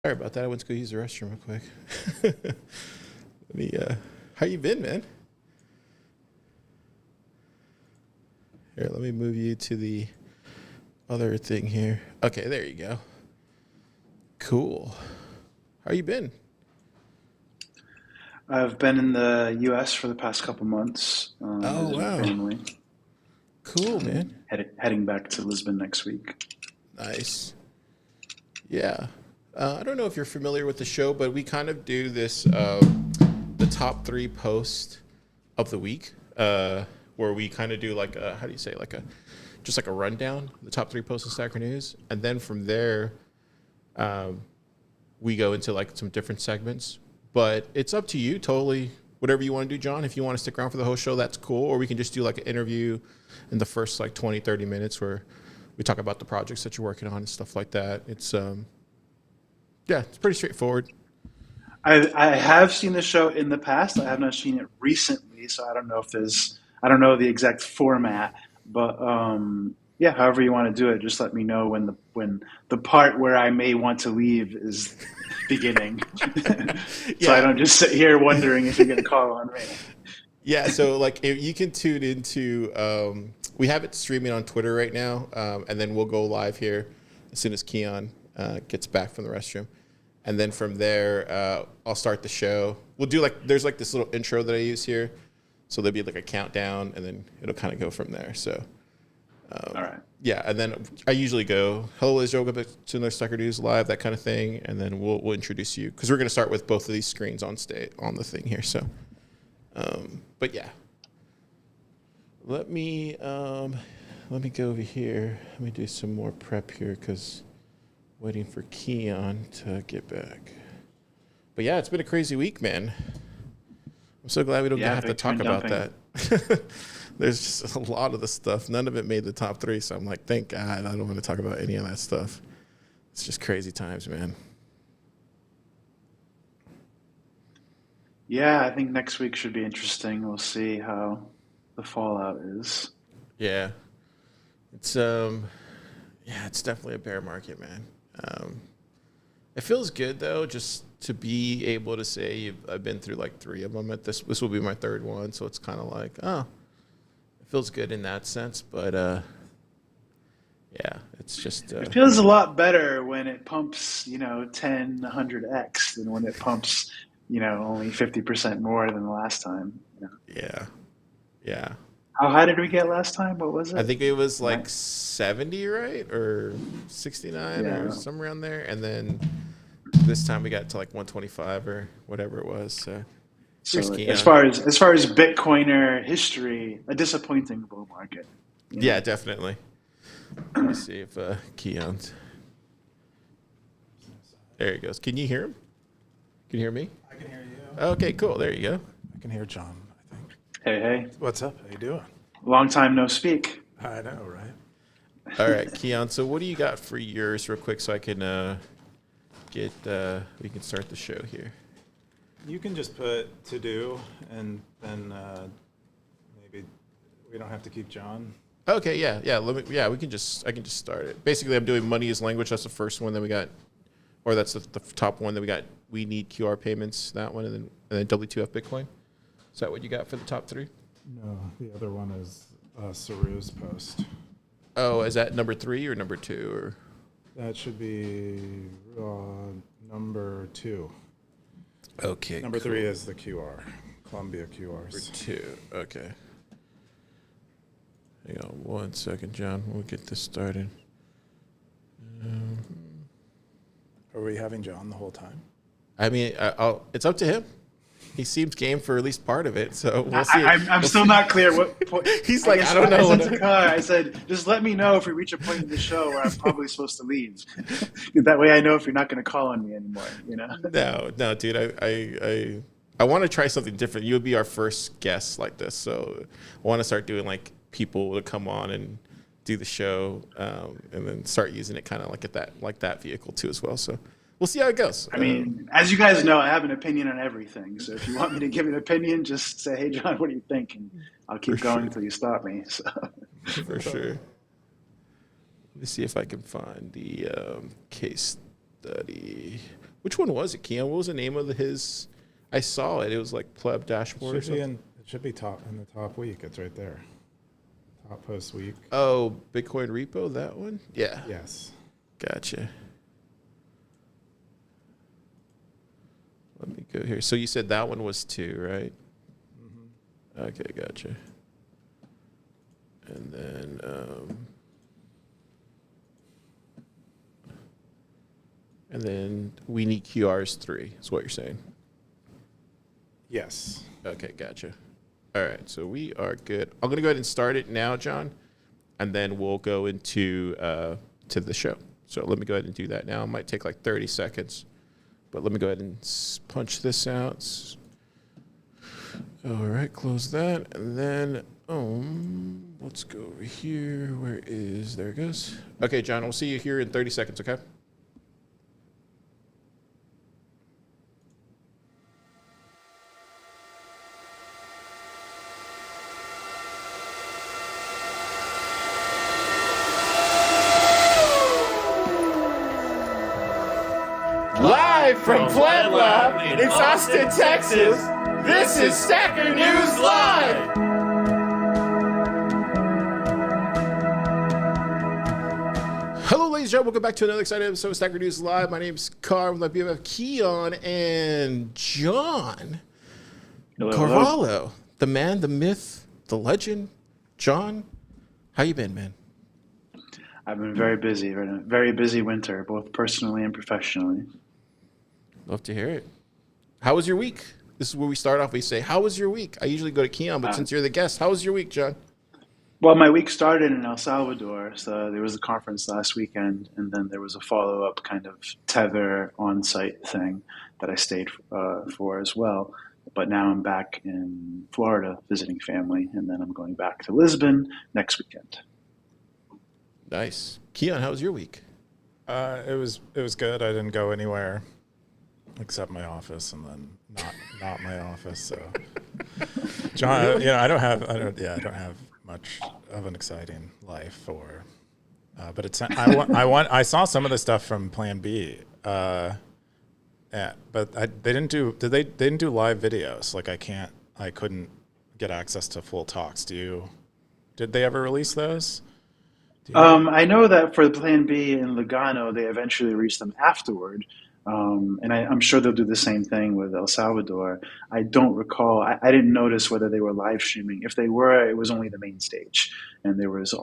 Sorry about that. I went to go use the restroom real quick. Let me, how you been, man? Here, let me move you to the other thing here. Okay, there you go. Cool. How you been? I've been in the U.S. for the past couple months, Oh, visiting wow. family. Cool, man. Heading back to Lisbon next week. Nice. Yeah. I don't know if you're familiar with the show, but we kind of do this, the top 3 posts of the week, where we kind of do like a, how do you say, like a, just like a rundown, the top 3 posts of Stacker.News. And then from there, we go into like some different segments. But it's up to you, totally, whatever you want to do, John. If you want to stick around for the whole show, that's cool. Or we can just do like an interview in the first like 20, 30 minutes where we talk about the projects that you're working on and stuff like that. It's, yeah, it's pretty straightforward. I have seen the show in the past. I have not seen it recently, so I don't know the exact format. But yeah, however you want to do it, just let me know when the part where I may want to leave is beginning. So I don't just sit here wondering if you're going to call on me. Yeah, so like if you can tune into, we have it streaming on Twitter right now, and then we'll go live here as soon as Keyan gets back from the restroom. And then from there, I'll start the show. We'll do like, there's like this little intro that I use here. So there'll be like a countdown, and then it'll kind of go from there. So, All right. yeah, and then I usually go, hello, is Joe, welcome to another Stacker.News Live, that kind of thing. And then we'll introduce you, because we're going to start with both of these screens on the thing here. So, but yeah. Let me go over here. Let me do some more prep here, because waiting for Keyan to get back. But yeah, it's been a crazy week, man. I'm so glad we don't have to talk about that. There's just a lot of the stuff. None of it made the top 3, so I'm like, thank God I don't want to talk about any of that stuff. It's just crazy times, man. Yeah, I think next week should be interesting. We'll see how the fallout is. Yeah. It's it's definitely a bear market, man. It feels good though, just to be able to say I've been through like 3 of them. This will be my 3rd one, so it's kind of like, oh, it feels good in that sense. But yeah, it's just It feels a lot better when it pumps, 10, 100x than when it pumps, only 50% more than the last time. yeah. How high did we get last time? What was it? I think it was like 70, right? Or 69 Yeah. or somewhere around there. And then this time we got to like 125 or whatever it was. So as far as Bitcoiner history, a disappointing bull market. Yeah, definitely. Let me see if Keyan's. There he goes. Can you hear him? Can you hear me? I can hear you. Okay, cool. There you go. I can hear John, I think. Hey. What's up? How you doing? Long time no speak. I know, right? All right, Keyan. So what do you got for yours real quick so I can we can start the show here. You can just put to do, and then maybe we don't have to keep John. Okay, yeah. I can just start it. Basically, I'm doing money as language. That's the first one that we got, or that's the top one that we got. We need QR payments. That one, and then W2F Bitcoin. Is that what you got for the top 3? No, the other one is Saru's post. Oh, is that number 3 or number 2 or? That should be number 2. Okay. Number 3 is the QR, Colombia QRs. Number 2. Okay. Hang on 1 second, John. We'll get this started. Are we having John the whole time? I mean, it's up to him. He seems game for at least part of it, so we'll see. I'm still not clear what point. He's like, I don't know. I said, just let me know if we reach a point in the show where I'm probably supposed to leave. That way I know if you're not going to call on me anymore, No, dude. I want to try something different. You would be our first guest like this, so I want to start doing like people to come on and do the show, and then start using it kind of like that vehicle too as well. So we'll see how it goes. I mean, as you guys know, I have an opinion on everything. So if you want me to give an opinion, just say, hey, John, what do you think? And I'll keep going until you stop me. So. For sure. Let me see if I can find the case study. Which one was it, Keyan? What was the name of his? I saw it. It was like pleb dashboard or something. It should be top in the top week. It's right there. Top post week. Oh, Bitcoin Repo, that one? Yeah. Yes. Gotcha. Let me go here. So you said that one was 2, right? Mm-hmm. Okay, gotcha. And then we need QRs 3, is what you're saying. Yes. Okay, gotcha. All right, so we are good. I'm gonna go ahead and start it now, John, and then we'll go into to the show. So let me go ahead and do that now. It might take like 30 seconds, but let me go ahead and punch this out. All right, close that, and then let's go over here. There it goes. Okay, John, we'll see you here in 30 seconds. Okay. Live from Plant Lab in Austin, Texas, this is Stacker.News Live! Hello, ladies and gentlemen. Welcome back to another exciting episode of Stacker.News Live. My name is Carl with my BFF Keyan and John Carvalho. The man, the myth, the legend. John, how you been, man? I've been very busy, very busy winter, both personally and professionally. Love to hear it. How was your week? This is where we start off. We say, how was your week? I usually go to Keyan, but since you're the guest, how was your week, John? Well, my week started in El Salvador. So there was a conference last weekend, and then there was a follow-up kind of Tether on-site thing that I stayed for as well. But now I'm back in Florida visiting family, and then I'm going back to Lisbon next weekend. Nice. Keyan, how was your week? It was good. I didn't go anywhere except my office, and then not my office. So, John, I don't have much of an exciting life, but I saw some of the stuff from Plan B. But they didn't do live videos. Like I couldn't get access to full talks. Did they ever release those? I know that for the Plan B in Lugano, they eventually released them afterward. And I'm sure they'll do the same thing with El Salvador. I don't recall. I didn't notice whether they were live streaming. If they were, it was only the main stage. And there was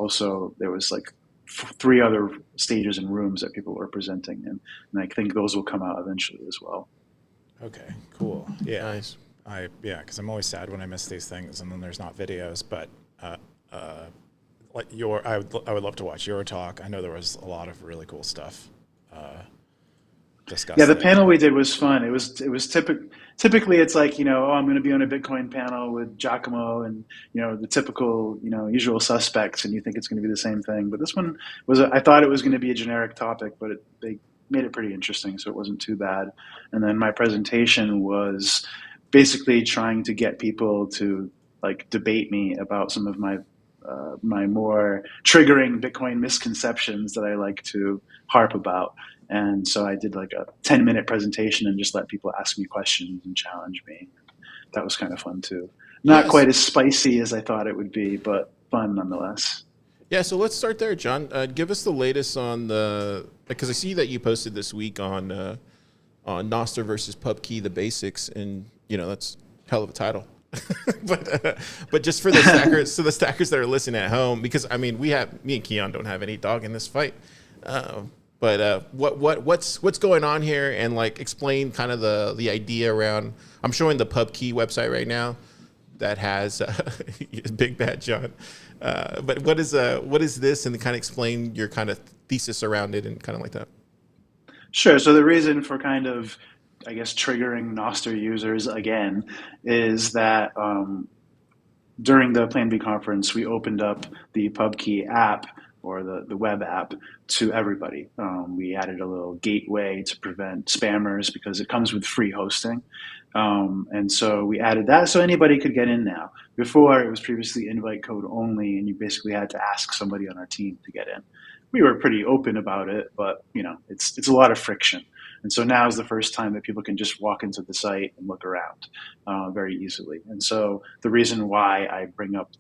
like 3 other stages and rooms that people were presenting in. And I think those will come out eventually as well. Okay, cool. Yeah. Nice. Because I'm always sad when I miss these things and then there's not videos. But I would love to watch your talk. I know there was a lot of really cool stuff discussed. Yeah, the panel we did was fun. It was typically it's like, I'm going to be on a Bitcoin panel with Giacomo and, the typical, usual suspects, and you think it's going to be the same thing. But this one I thought it was going to be a generic topic, but they made it pretty interesting, so it wasn't too bad. And then my presentation was basically trying to get people to like debate me about some of my more triggering Bitcoin misconceptions that I like to harp about. And so I did like a 10-minute presentation and just let people ask me questions and challenge me. That was kind of fun too. Not quite as spicy as I thought it would be, but fun nonetheless. Yeah, so let's start there, John. Give us the latest on because I see that you posted this week on Nostr versus PubKey, the basics, and that's hell of a title. but just for the stackers, so the stackers that are listening at home, because me and Keyan don't have any dog in this fight. But what's going on here, and like explain kind of the idea around. I'm showing the PubKey website right now that has Big Bad John. But what is this, and kind of explain your kind of thesis around it and kind of like that. Sure. So the reason for kind of, I guess, triggering Nostr users again is that during the Plan B conference, we opened up the PubKey app or the web app to everybody. We added a little gateway to prevent spammers because it comes with free hosting. And so we added that so anybody could get in now. Before, it was previously invite code only, and you basically had to ask somebody on our team to get in. We were pretty open about it, but it's a lot of friction. And so now is the first time that people can just walk into the site and look around very easily. And so the reason why I bring up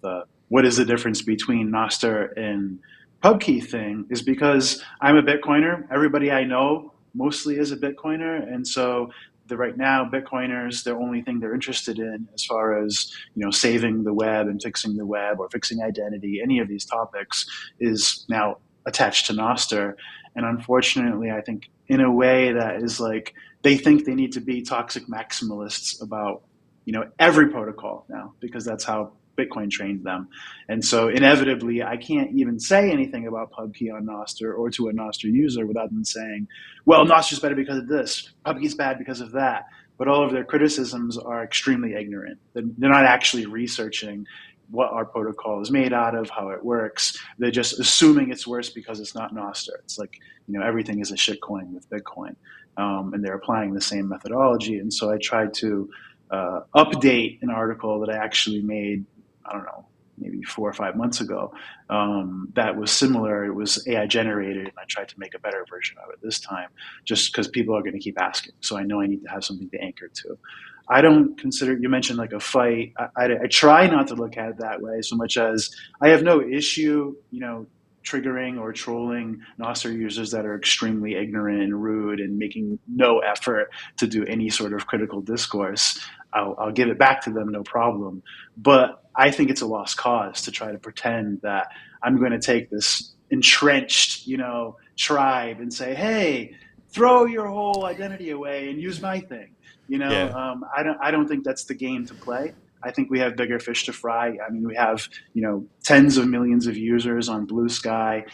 what is the difference between Nostr and PubKey thing is because I'm a Bitcoiner. Everybody I know mostly is a Bitcoiner. And so right now, Bitcoiners, the only thing they're interested in as far as, saving the web and fixing the web or fixing identity, any of these topics is now attached to Nostr. And unfortunately, I think in a way that is like, they think they need to be toxic maximalists about, every protocol now, because that's how Bitcoin trained them. And so inevitably, I can't even say anything about PubKey on Nostr or to a Nostr user without them saying, well, Nostr's better because of this, PubKey's bad because of that. But all of their criticisms are extremely ignorant. They're not actually researching what our protocol is made out of, how it works. They're just assuming it's worse because it's not Nostr. It's like, everything is a shitcoin with Bitcoin. And they're applying the same methodology. And so I tried to update an article that I actually made, I don't know, maybe 4 or 5 months ago, that was similar. It was AI generated, and I tried to make a better version of it this time, just because people are going to keep asking. So I know I need to have something to anchor to. I don't consider, you mentioned like a fight. I try not to look at it that way so much as I have no issue, triggering or trolling Nostr users that are extremely ignorant and rude and making no effort to do any sort of critical discourse. I'll give it back to them, no problem. But I think it's a lost cause to try to pretend that I'm going to take this entrenched, tribe and say, hey, throw your whole identity away and use my thing. I don't think that's the game to play. I think we have bigger fish to fry. I mean, we have, tens of millions of users on Blue Sky,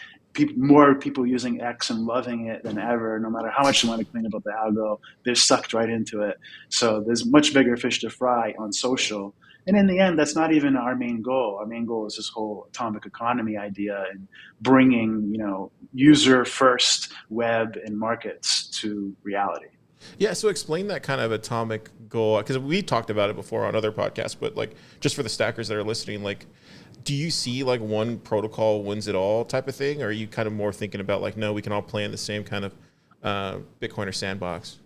more people using X and loving it than ever. No matter how much you want to complain about the algo, they're sucked right into it. So there's much bigger fish to fry on social. And in the end, that's not even our main goal. Our main goal is this whole atomic economy idea and bringing, user first web and markets to reality. Yeah, so explain that kind of atomic goal, because we talked about it before on other podcasts, but like just for the stackers that are listening, like, do you see like one protocol wins it all type of thing, or are you kind of more thinking about like, no, we can all play in the same kind of Bitcoiner sandbox?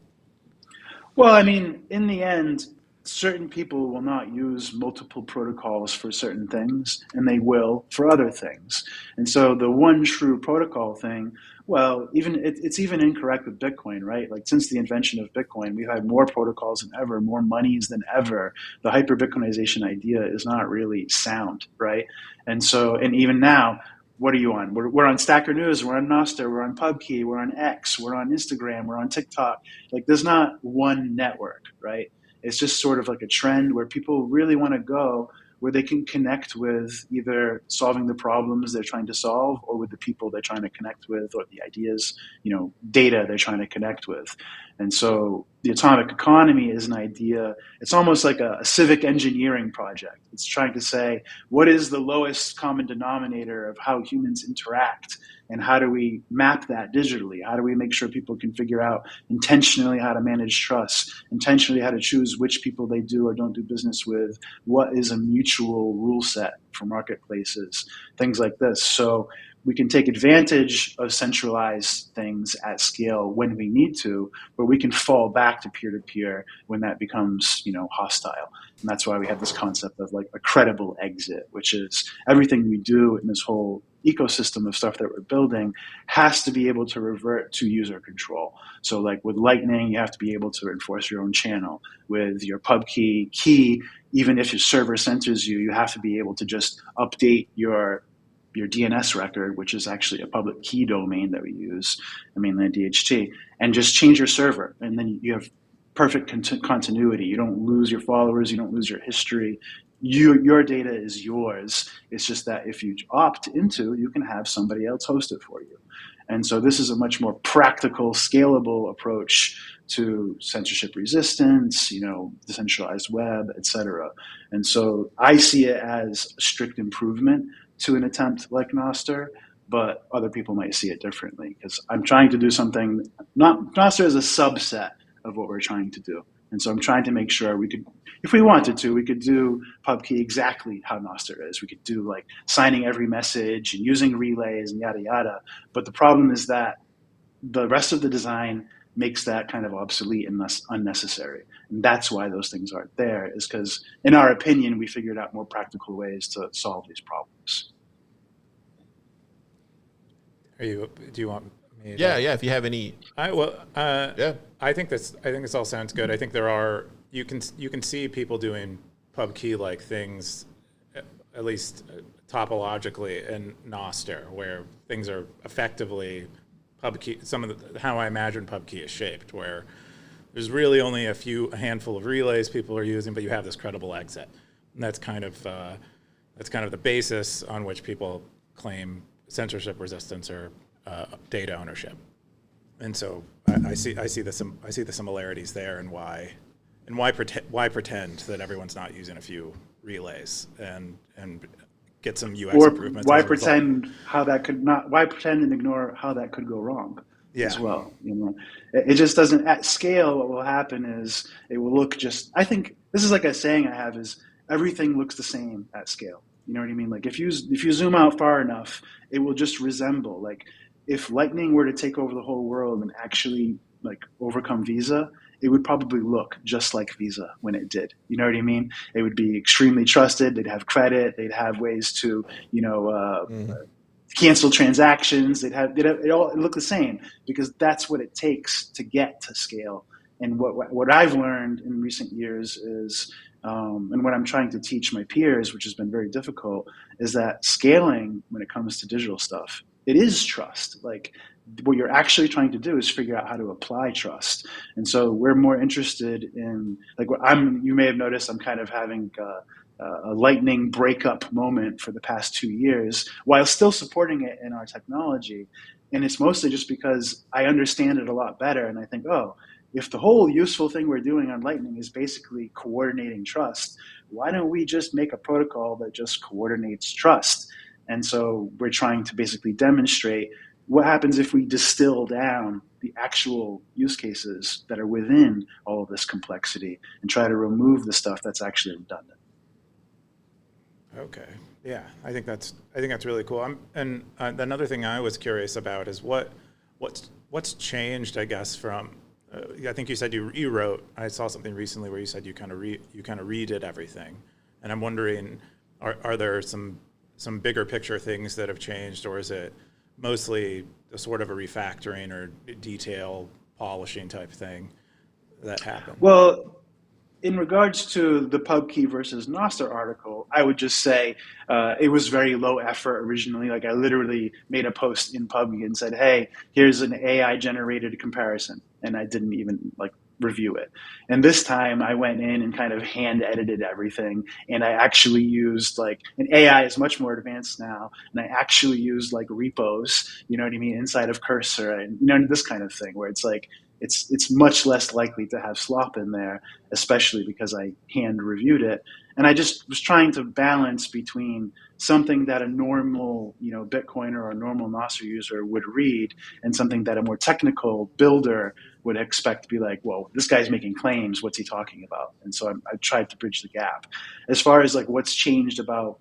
Well, I mean, in the end, certain people will not use multiple protocols for certain things, and they will for other things. And so the one true protocol thing, well, it's even incorrect with Bitcoin, right? Like since the invention of Bitcoin, we've had more protocols than ever, more monies than ever. The hyper-Bitcoinization idea is not really sound, right? And so, and even now, what are you on? We're on Stacker.News, we're on Nostr, we're on PubKey, we're on X, we're on Instagram, we're on TikTok. Like there's not one network, right? It's just sort of like a trend where people really want to go where they can connect with either solving the problems they're trying to solve or with the people they're trying to connect with or the ideas, data they're trying to connect with. And so the atomic economy is an idea. It's almost like a civic engineering project. It's trying to say, what is the lowest common denominator of how humans interact? And how do we map that digitally? How do we make sure people can figure out intentionally how to manage trust, intentionally how to choose which people they do or don't do business with? What is a mutual rule set for marketplaces? Things like this. So we can take advantage of centralized things at scale when we need to, but we can fall back to peer-to-peer when that becomes, hostile. And that's why we have this concept of like a credible exit, which is everything we do in this whole ecosystem of stuff that we're building has to be able to revert to user control. So like with Lightning, you have to be able to enforce your own channel. With your PubKey key, even if your server censors you, you have to be able to just update your DNS record, which is actually a public key domain that we use, mainland DHT, and just change your server. And then you have perfect continuity. You don't lose your followers. You don't lose your history. Your data is yours. It's just that if you opt into, you can have somebody else host it for you. And so this is a much more practical, scalable approach to censorship resistance, decentralized web, et cetera. And so I see it as a strict improvement to an attempt like Nostr, but other people might see it differently because I'm trying to do something, Nostr is a subset of what we're trying to do. And so I'm trying to make sure we could, if we wanted to, we could do PubKey exactly how Nostr is. We could do like signing every message and using relays and yada, yada. But the problem is that the rest of the design makes that kind of obsolete and less unnecessary. And that's why those things aren't there, is because, in our opinion, we figured out more practical ways to solve these problems. Do you want me? Yeah. If you have any, I think this all sounds good. I think you can see people doing pub key like things, at least topologically in Noster, where things are effectively pub key. How I imagine pub key is shaped, where there's really only a handful of relays people are using, but you have this credible exit, and that's kind of the basis on which people claim censorship resistance or data ownership. And so I see the similarities there, and why pretend that everyone's not using a few relays and get some UX improvements. Why pretend and ignore how that could go wrong as well? It just doesn't. At scale, what will happen is it will look just. I think this is like a saying I have: is everything looks the same at scale. You know what I mean? Like if you zoom out far enough, it will just resemble. Like if lightning were to take over the whole world and actually like overcome Visa, it would probably look just like Visa when it did. You know what I mean? It would be extremely trusted. They'd have credit. They'd have ways to, cancel transactions. It look the same, because that's what it takes to get to scale. And what I've learned in recent years is, and what I'm trying to teach my peers, which has been very difficult, is that scaling when it comes to digital stuff, it is trust. Like what you're actually trying to do is figure out how to apply trust. And so we're more interested in, like, you may have noticed I'm kind of having a lightning breakup moment for the past 2 years while still supporting it in our technology. And it's mostly just because I understand it a lot better. And I think, if the whole useful thing we're doing on Lightning is basically coordinating trust, why don't we just make a protocol that just coordinates trust? And so we're trying to basically demonstrate what happens if we distill down the actual use cases that are within all of this complexity and try to remove the stuff that's actually redundant. Okay. Yeah, I think that's really cool. And another thing I was curious about is what's changed, I guess, from. I think you said you wrote. I saw something recently where you said you kind of redid everything, and I'm wondering, are there some bigger picture things that have changed, or is it mostly a sort of a refactoring or detail polishing type thing that happened? Well, in regards to the PubKey versus Nostr article, I would just say it was very low effort originally. Like I literally made a post in PubKey and said, "Hey, here's an AI generated comparison," and I didn't even review it. And this time I went in and kind of hand edited everything, and I actually used and AI is much more advanced now, and I actually used repos, you know what I mean, inside of Cursor, and this kind of thing where it's it's much less likely to have slop in there, especially because I hand reviewed it. And I just was trying to balance between something that a normal, Bitcoiner or a normal Nostr user would read and something that a more technical builder would expect to be like, well, this guy's making claims. What's he talking about? And so I tried to bridge the gap. As far as what's changed about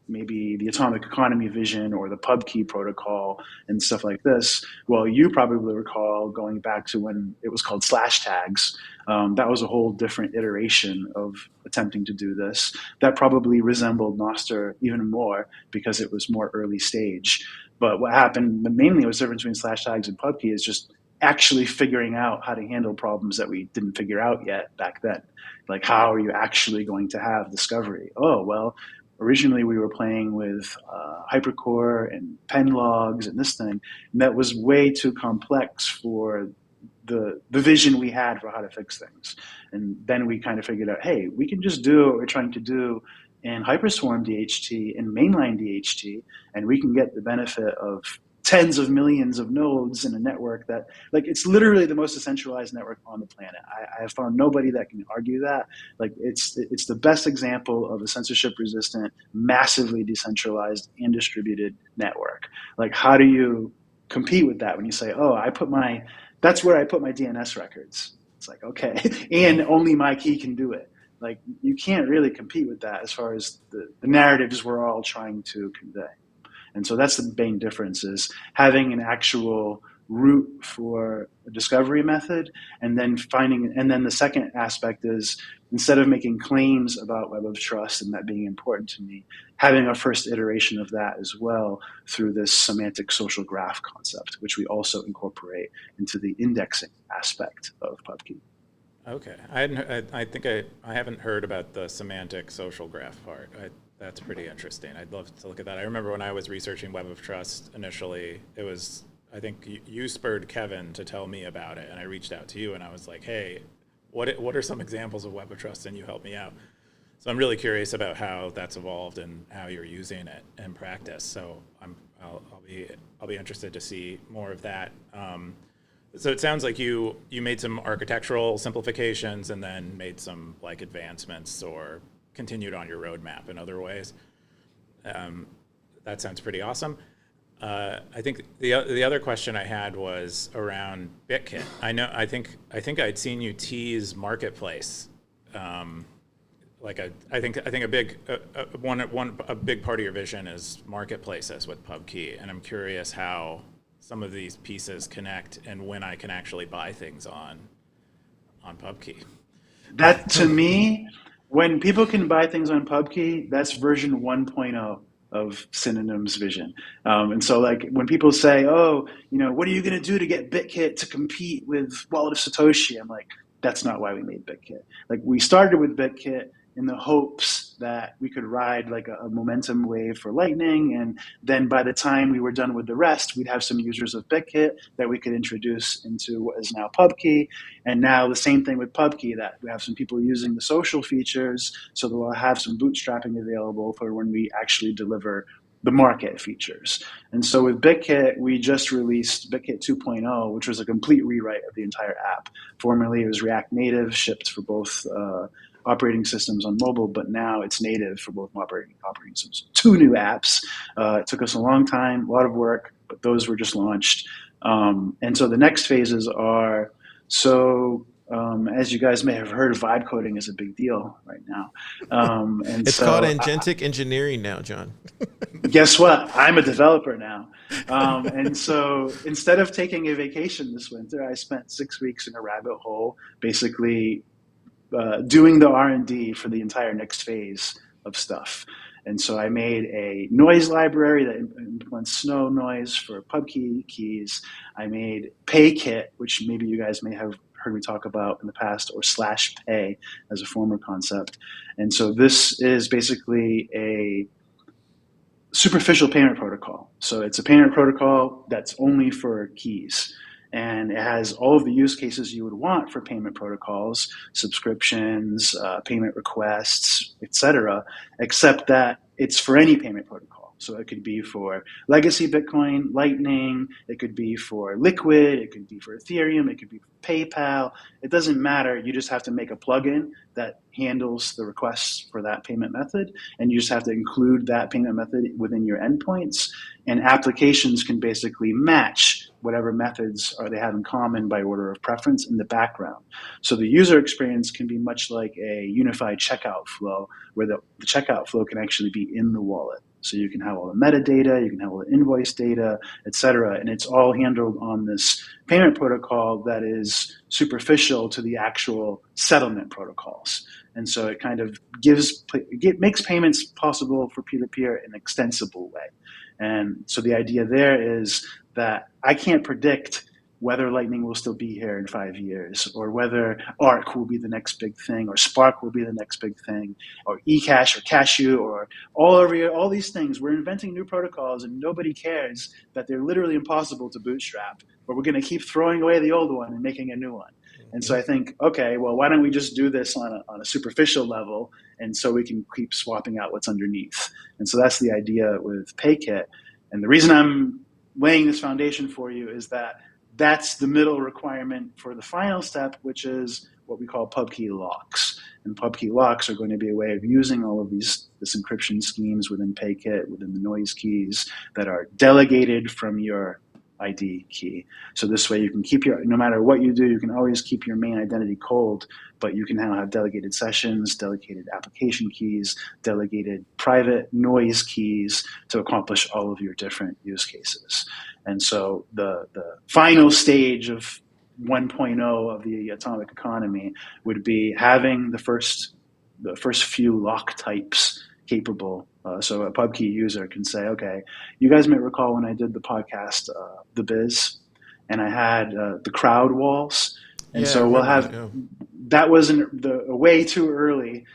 maybe the atomic economy vision or the PubKey protocol and stuff like this, well, you probably recall going back to when it was called /tags. That was a whole different iteration of attempting to do this. That probably resembled Nostr even more because it was more early stage. But what happened mainly was the difference between /tags and PubKey is just actually figuring out how to handle problems that we didn't figure out yet back then. Like, how are you actually going to have discovery? Oh, well, originally we were playing with hypercore and pen logs and this thing, and that was way too complex for the vision we had for how to fix things. And then we kind of figured out, hey, we can just do what we're trying to do in Hyperswarm DHT and mainline DHT, and we can get the benefit of tens of millions of nodes in a network that, it's literally the most decentralized network on the planet. I have found nobody that can argue that. It's the best example of a censorship-resistant, massively decentralized and distributed network. How do you compete with that when you say, oh, that's where I put my DNS records? It's okay, and only my key can do it. You can't really compete with that as far as the narratives we're all trying to convey. And so that's the main difference, is having an actual root for a discovery method, and then the second aspect is, instead of making claims about Web of Trust and that being important to me, having a first iteration of that as well through this semantic social graph concept, which we also incorporate into the indexing aspect of PubKey. Okay, I haven't heard about the semantic social graph part. That's pretty interesting. I'd love to look at that. I remember when I was researching Web of Trust initially, I think you spurred Kevin to tell me about it, and I reached out to you and I was like, hey, what are some examples of Web of Trust, and you helped me out. So I'm really curious about how that's evolved and how you're using it in practice. So I'll be interested to see more of that. So it sounds like you made some architectural simplifications and then made some like advancements or continued on your roadmap in other ways. That sounds pretty awesome. I think the other question I had was around BitKit. I think I'd seen you tease Marketplace. I think a big part of your vision is marketplaces with PubKey, and I'm curious how some of these pieces connect and when I can actually buy things on PubKey. That, to me, when people can buy things on PubKey, that's version 1.0 of Synonym's vision. And so like when people say, oh, what are you going to do to get BitKit to compete with Wallet of Satoshi? I'm like, that's not why we made BitKit. Like, we started with BitKit in the hopes that we could ride like a momentum wave for Lightning, and then by the time we were done with the rest, we'd have some users of BitKit that we could introduce into what is now PubKey. And now the same thing with PubKey, that we have some people using the social features, so that we'll have some bootstrapping available for when we actually deliver the market features. And so with BitKit, we just released BitKit 2.0, which was a complete rewrite of the entire app. Formerly, it was React Native, shipped for both operating systems on mobile, but now it's native for both operating systems. 2 new apps. It took us a long time, a lot of work, but those were just launched. And so the next phases are, as you guys may have heard, vibe coding is a big deal right now. And it's called agentic engineering now, John. Guess what? I'm a developer now. And so instead of taking a vacation this winter, I spent 6 weeks in a rabbit hole, basically doing the R&D for the entire next phase of stuff. And so I made a noise library that implements snow noise for PubKey keys. I made PayKit, which maybe you guys may have heard me talk about in the past, or /pay as a former concept. And so this is basically a superficial payment protocol. So it's a payment protocol that's only for keys. And it has all of the use cases you would want for payment protocols, subscriptions, payment requests, etc., except that it's for any payment protocol. So it could be for legacy Bitcoin, Lightning, it could be for Liquid, it could be for Ethereum, it could be for PayPal. It doesn't matter. You just have to make a plugin that handles the requests for that payment method, and you just have to include that payment method within your endpoints. And applications can basically match whatever methods they have in common by order of preference in the background. So the user experience can be much like a unified checkout flow, where the checkout flow can actually be in the wallet. So you can have all the metadata, you can have all the invoice data, et cetera, and it's all handled on this payment protocol that is superficial to the actual settlement protocols. And so it kind of makes payments possible for peer-to-peer in an extensible way. And so the idea there is that I can't predict whether Lightning will still be here in 5 years, or whether Arc will be the next big thing, or Spark will be the next big thing, or eCash or Cashew, or all these things. We're inventing new protocols, and nobody cares that they're literally impossible to bootstrap, but we're going to keep throwing away the old one and making a new one. And so I think, okay, well, why don't we just do this on a superficial level, and so we can keep swapping out what's underneath. And so that's the idea with PayKit. And the reason I'm laying this foundation for you is that that's the middle requirement for the final step, which is what we call PubKey locks. And PubKey locks are going to be a way of using all of this encryption schemes within PayKit, within the noise keys that are delegated from your ID key. So this way you can keep no matter what you do, you can always keep your main identity cold, but you can now have delegated sessions, delegated application keys, delegated private noise keys to accomplish all of your different use cases. And so the final stage of 1.0 of the atomic economy would be having the first few lock types capable. So a PubKey user can say, okay, you guys might recall when I did the podcast, The Biz, and I had the crowd walls. And so we'll have, that wasn't a way too early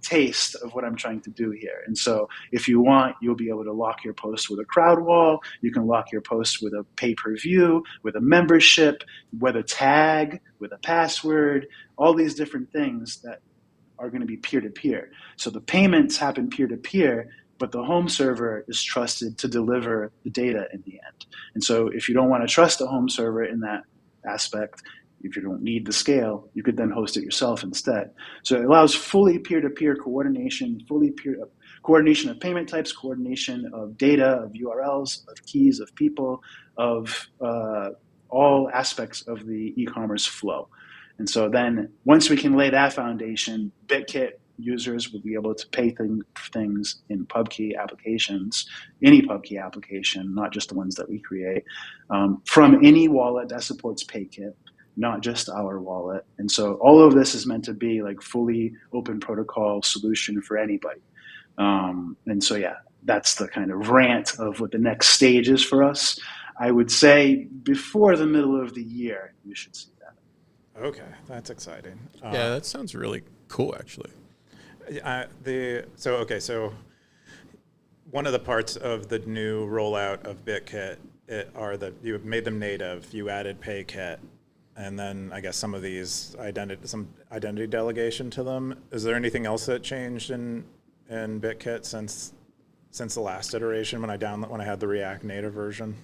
taste of what I'm trying to do here. And so if you want, you'll be able to lock your post with a crowd wall. You can lock your post with a pay-per-view, with a membership, with a tag, with a password, all these different things that are going to be peer-to-peer. So the payments happen peer-to-peer, but the home server is trusted to deliver the data in the end. And so if you don't want to trust a home server in that aspect, if you don't need the scale, you could then host it yourself instead. So it allows fully peer-to-peer coordination, coordination of payment types, coordination of data, of URLs, of keys, of people, of all aspects of the e-commerce flow. And so then once we can lay that foundation, BitKit users will be able to pay things in PubKey applications, any PubKey application, not just the ones that we create, from any wallet that supports PayKit, not just our wallet. And so all of this is meant to be like fully open protocol solution for anybody. And so, yeah, that's the kind of rant of what the next stage is for us. I would say before the middle of the year, you should see that. Okay, that's exciting. Yeah, that sounds really cool, actually. So one of the parts of the new rollout of BitKit are that you made them native, you added PayKit, and then I guess some of these identity delegation to them. Is there anything else that changed in BitKit since the last iteration when I had the React Native version?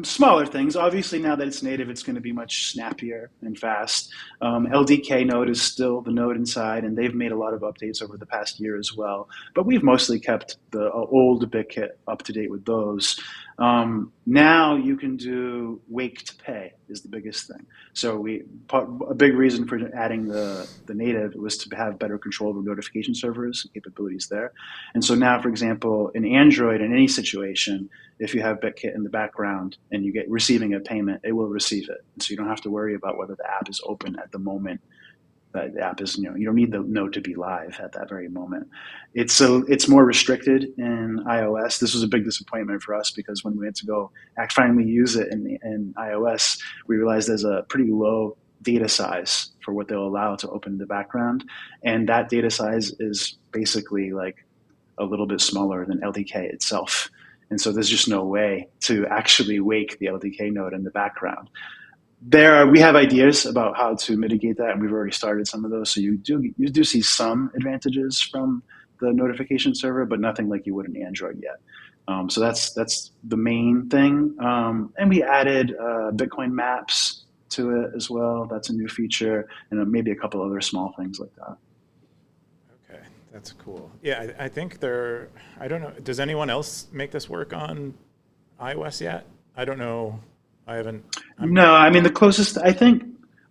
Smaller things. Obviously, now that it's native, it's going to be much snappier and fast. LDK node is still the node inside, and they've made a lot of updates over the past year as well. But we've mostly kept the old BitKit up to date with those. Now you can do wake to pay is the biggest thing. So a big reason for adding the native was to have better control over notification servers and capabilities there. And so now, for example, in Android, in any situation, if you have BitKit in the background and you get receiving a payment, it will receive it. And so you don't have to worry about whether the app is open at the moment that the app is, you don't need the node to be live at that very moment. It's more restricted in iOS. This was a big disappointment for us because when we had to go finally use it in iOS, we realized there's a pretty low data size for what they'll allow to open in the background. And that data size is basically like a little bit smaller than LDK itself. And so there's just no way to actually wake the LDK node in the background. We have ideas about how to mitigate that, and we've already started some of those. So you do see some advantages from the notification server, but nothing like you would in Android yet. So that's the main thing. And we added Bitcoin maps to it as well. That's a new feature, and maybe a couple other small things like that. Okay, that's cool. Yeah, I think I don't know. Does anyone else make this work on iOS yet? I don't know. I haven't. No, I mean, the closest, I think,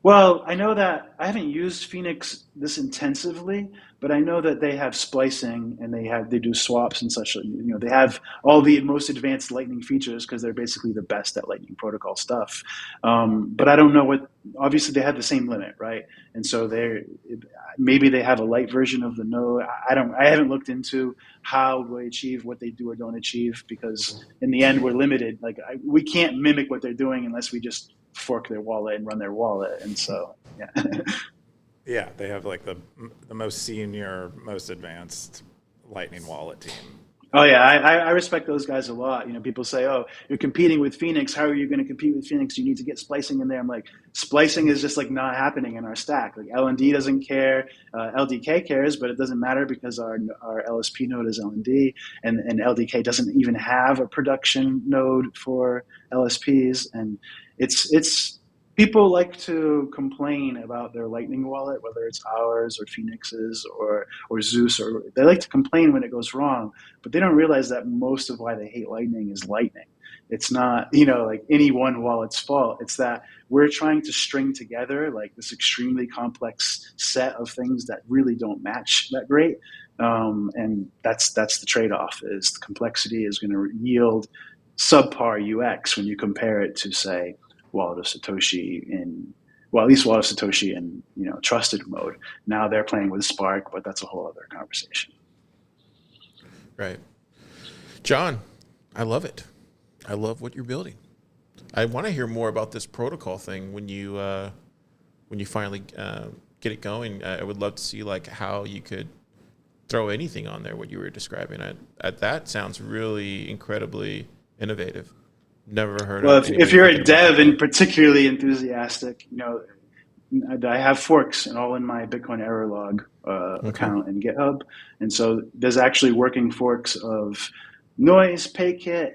well, I know that I haven't used Phoenix this intensively, but I know that they have splicing and they do swaps and such. They have all the most advanced Lightning features because they're basically the best at Lightning protocol stuff. But I don't know obviously they have the same limit, right? And so maybe they have a light version of the node. I haven't looked into how they achieve what they do or don't achieve because in the end we're limited. Like we can't mimic what they're doing unless we just fork their wallet and run their wallet. And so, yeah. Yeah, they have like the most senior, most advanced Lightning wallet team. Oh yeah, I respect those guys a lot. People say, "Oh, you're competing with Phoenix. How are you going to compete with Phoenix? You need to get splicing in there." I'm like, splicing is just like not happening in our stack. Like LND doesn't care, LDK cares, but it doesn't matter because our LSP node is LND, and LDK doesn't even have a production node for LSPs, and it's. People like to complain about their Lightning wallet, whether it's ours or Phoenix's or Zeus, or they like to complain when it goes wrong, but they don't realize that most of why they hate Lightning is Lightning. It's not, like any one wallet's fault. It's that we're trying to string together like this extremely complex set of things that really don't match that great. And that's the trade-off, is the complexity is going to yield subpar UX when you compare it to, say, Wallet of Satoshi at least Wallet of Satoshi in, trusted mode. Now they're playing with Spark, but that's a whole other conversation. Right. John, I love it. I love what you're building. I want to hear more about this protocol thing when you finally get it going. I would love to see like how you could throw anything on there, what you were describing. That sounds really incredibly innovative. Never heard well, of. Well, if you're a dev and particularly enthusiastic, I have forks and all in my Bitcoin error log account in GitHub. And so there's actually working forks of Noise, PayKit,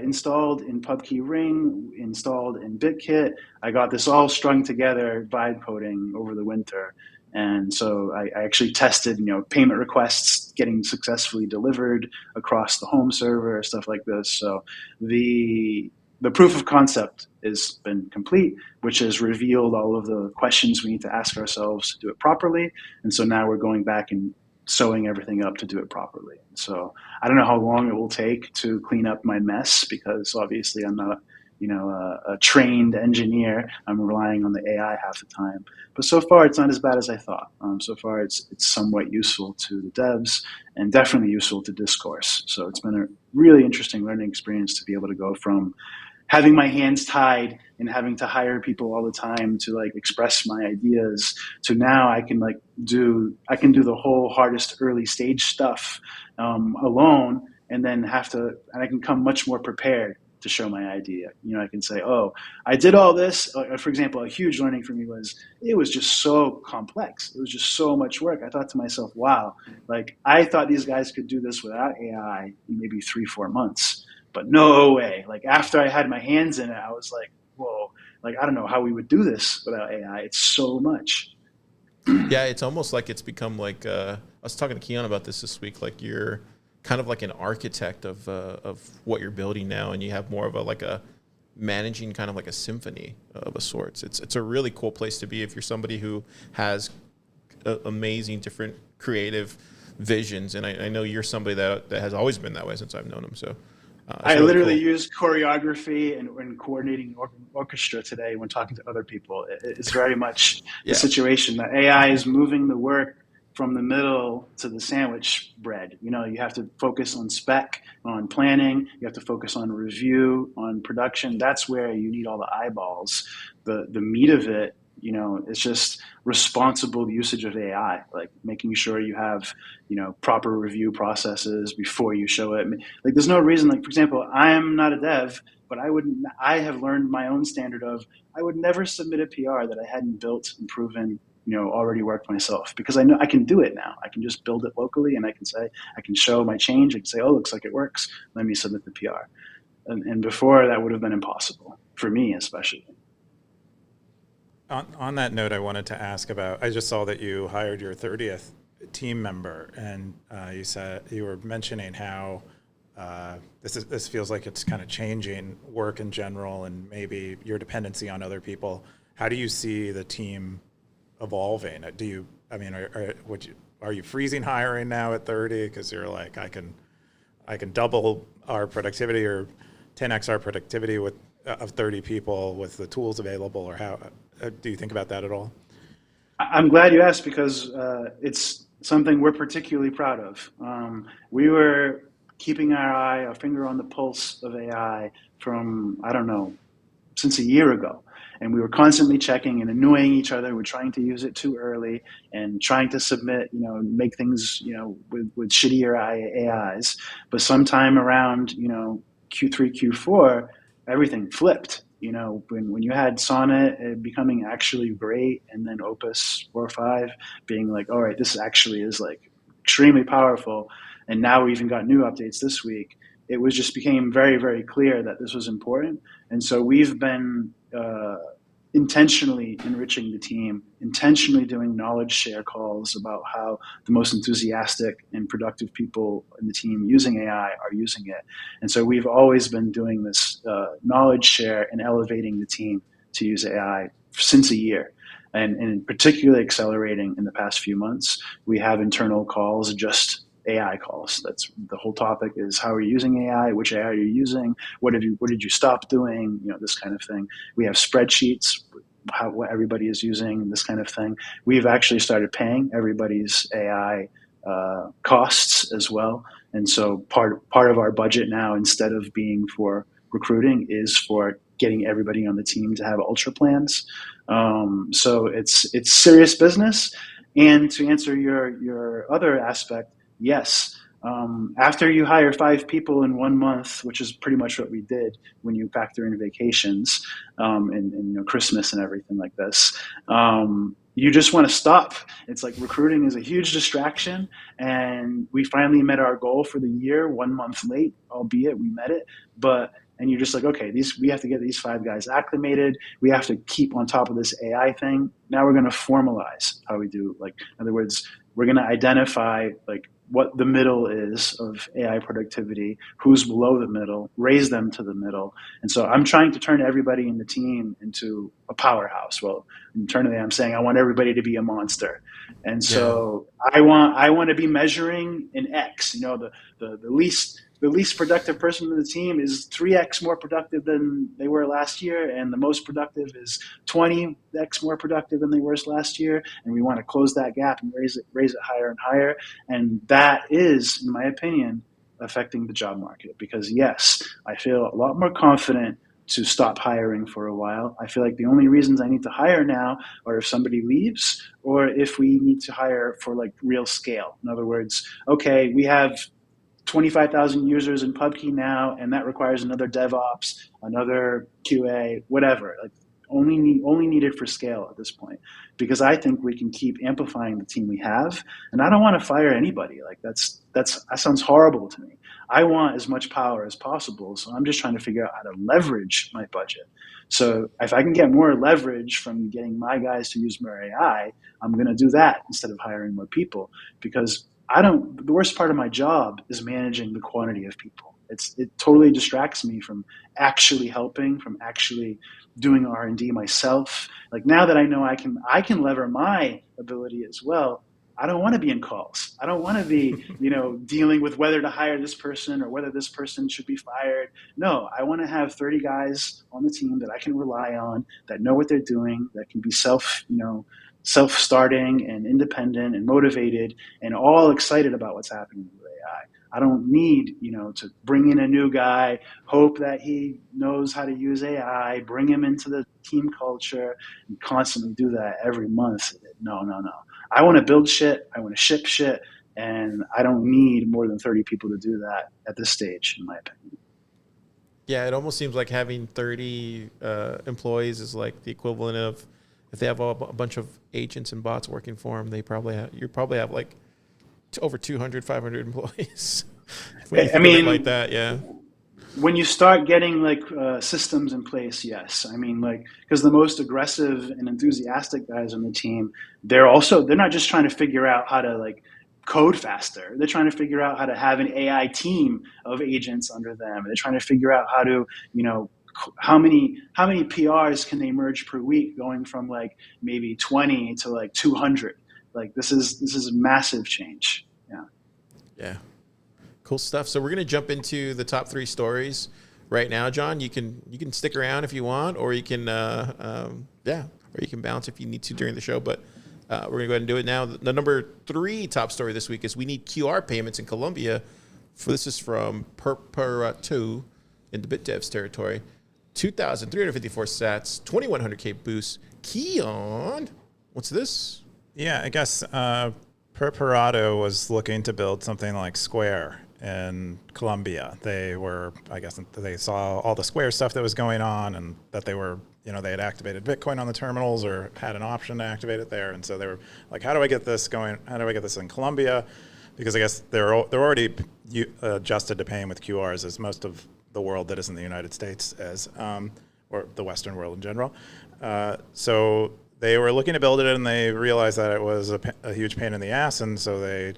installed in PubKey Ring, installed in BitKit. I got this all strung together vibe coding over the winter. And so I actually tested, payment requests getting successfully delivered across the home server, stuff like this. So the proof of concept has been complete, which has revealed all of the questions we need to ask ourselves to do it properly. And so now we're going back and sewing everything up to do it properly. So I don't know how long it will take to clean up my mess, because obviously I'm not, a trained engineer. I'm relying on the AI half the time. But so far, it's not as bad as I thought. So far, it's somewhat useful to the devs and definitely useful to discourse. So it's been a really interesting learning experience to be able to go from having my hands tied and having to hire people all the time to like express my ideas to now I can do the whole hardest early stage stuff alone, and then I can come much more prepared to show my idea. I can say, oh, I did all this. For example, a huge learning for me was it was just so complex. It was just so much work. I thought to myself, wow, I thought these guys could do this without AI in maybe 3-4 months. But no way. After I had my hands in it, I was like, whoa, I don't know how we would do this without AI. It's so much. Yeah, it's almost like it's become like, I was talking to Keyan about this week, like you're kind of like an architect of what you're building now, and you have more of a managing kind of like a symphony of a sorts. It's a really cool place to be if you're somebody who has amazing different creative visions, and I know you're somebody that has always been that way since I've known him. So I really literally used choreography and coordinating orchestra today when talking to other people. It's very much the situation that AI is moving the work from the middle to the sandwich bread. You have to focus on spec, on planning. You have to focus on review, on production. That's where you need all the eyeballs. The meat of it, it's just responsible usage of AI, like making sure you have, proper review processes before you show it. There's no reason, for example, I am not a dev, but I have learned my own standard of, I would never submit a PR that I hadn't built and proven, already worked myself, because I know I can do it now. I can just build it locally, and I can show my change. I can say, oh, looks like it works. Let me submit the PR. And before, that would have been impossible for me, especially. On that note, I wanted to ask about, I just saw that you hired your 30th team member, and you were mentioning how this feels like it's kind of changing work in general and maybe your dependency on other people. How do you see the team evolving? Are you freezing hiring now at 30 because you're like, I can double our productivity or 10x our productivity of 30 people with the tools available, or how do you think about that at all? I'm glad you asked, because it's something we're particularly proud of. We were keeping our finger on the pulse of AI from, since a year ago. And we were constantly checking and annoying each other. We're trying to use it too early and trying to submit, make things, with shittier AIs. But sometime around, Q3, Q4, everything flipped. When you had Sonnet becoming actually great, and then Opus 4.5 being like, all right, this actually is extremely powerful. And now we even got new updates this week. It became very, very clear that this was important. And so we've been intentionally enriching the team, intentionally doing knowledge share calls about how the most enthusiastic and productive people in the team using AI are using it. And so we've always been doing this knowledge share and elevating the team to use AI since a year. And particularly accelerating in the past few months. We have internal calls, just AI calls. That's the whole topic is how are you using AI? Which AI are you using? What did you stop doing? This kind of thing. We have spreadsheets, what everybody is using, this kind of thing. We've actually started paying everybody's AI costs as well. And so part of our budget now, instead of being for recruiting, is for getting everybody on the team to have ultra plans. So it's serious business. And to answer your other aspect, yes. After you hire 5 people in 1 month, which is pretty much what we did when you factor in vacations and Christmas and everything like this, you just want to stop. It's like recruiting is a huge distraction, and we finally met our goal for the year 1 month late, albeit we met it. And you're just like, okay, we have to get these 5 guys acclimated. We have to keep on top of this AI thing. Now we're going to formalize how we do. Like, in other words, we're going to identify like what the middle is of AI productivity, who's below the middle, raise them to the middle. And so I'm trying to turn everybody in the team into a powerhouse. Well, internally, I'm saying I want everybody to be a monster. And so I want to be measuring an X. The least productive person in the team is 3x more productive than they were last year, and the most productive is 20x more productive than they were last year. And we want to close that gap and raise it higher and higher. And that is, in my opinion, affecting the job market. Because yes, I feel a lot more confident to stop hiring for a while. I feel like the only reasons I need to hire now are if somebody leaves or if we need to hire for like real scale. In other words, okay, we have 25,000 users in PubKey now, and that requires another DevOps, another QA, whatever. Like only needed for scale at this point, because I think we can keep amplifying the team we have, and I don't want to fire anybody. Like that sounds horrible to me. I want as much power as possible, so I'm just trying to figure out how to leverage my budget. So if I can get more leverage from getting my guys to use more AI, I'm going to do that instead of hiring more people, because the worst part of my job is managing the quantity of people. It totally distracts me from actually helping, from actually doing R&D myself. Like now that I know I can lever my ability as well, I don't want to be in calls. I don't want to be, dealing with whether to hire this person or whether this person should be fired. No, I want to have 30 guys on the team that I can rely on, that know what they're doing, that can be self-starting and independent and motivated and all excited about what's happening with AI. I don't need, to bring in a new guy, hope that he knows how to use AI, bring him into the team culture, and constantly do that every month. No. I want to build shit. I want to ship shit. And I don't need more than 30 people to do that at this stage, in my opinion. Yeah, it almost seems like having 30 employees is like the equivalent of, if they have a bunch of agents and bots working for them, you probably have like over 200, 500 employees. Like that, yeah. When you start getting like systems in place, yes. Because the most aggressive and enthusiastic guys on the team, they're not just trying to figure out how to like code faster. They're trying to figure out how to have an AI team of agents under them. They're trying to figure out how to, how many PRs can they merge per week, going from like maybe 20 to like 200. Like this is a massive change. Yeah. Cool stuff. So we're going to jump into the top 3 stories right now, John. You can stick around if you want, or you can or you can bounce if you need to during the show, but we're going to go ahead and do it now. The number 3 top story this week is we need QR payments in Colombia. This is from Perperato in the BitDevs territory. 2,354 sats, 2,100K boost. Keyan, what's this? Yeah, I guess Perperato was looking to build something like Square in Colombia. They saw all the Square stuff that was going on, and that they were, they had activated Bitcoin on the terminals or had an option to activate it there. And so they were like, how do I get this going? How do I get this in Colombia? Because I guess they're already adjusted to paying with QRs, as most of the world that isn't the United States is. or the Western world in general. So they were looking to build it, and they realized that it was a huge pain in the ass, and so they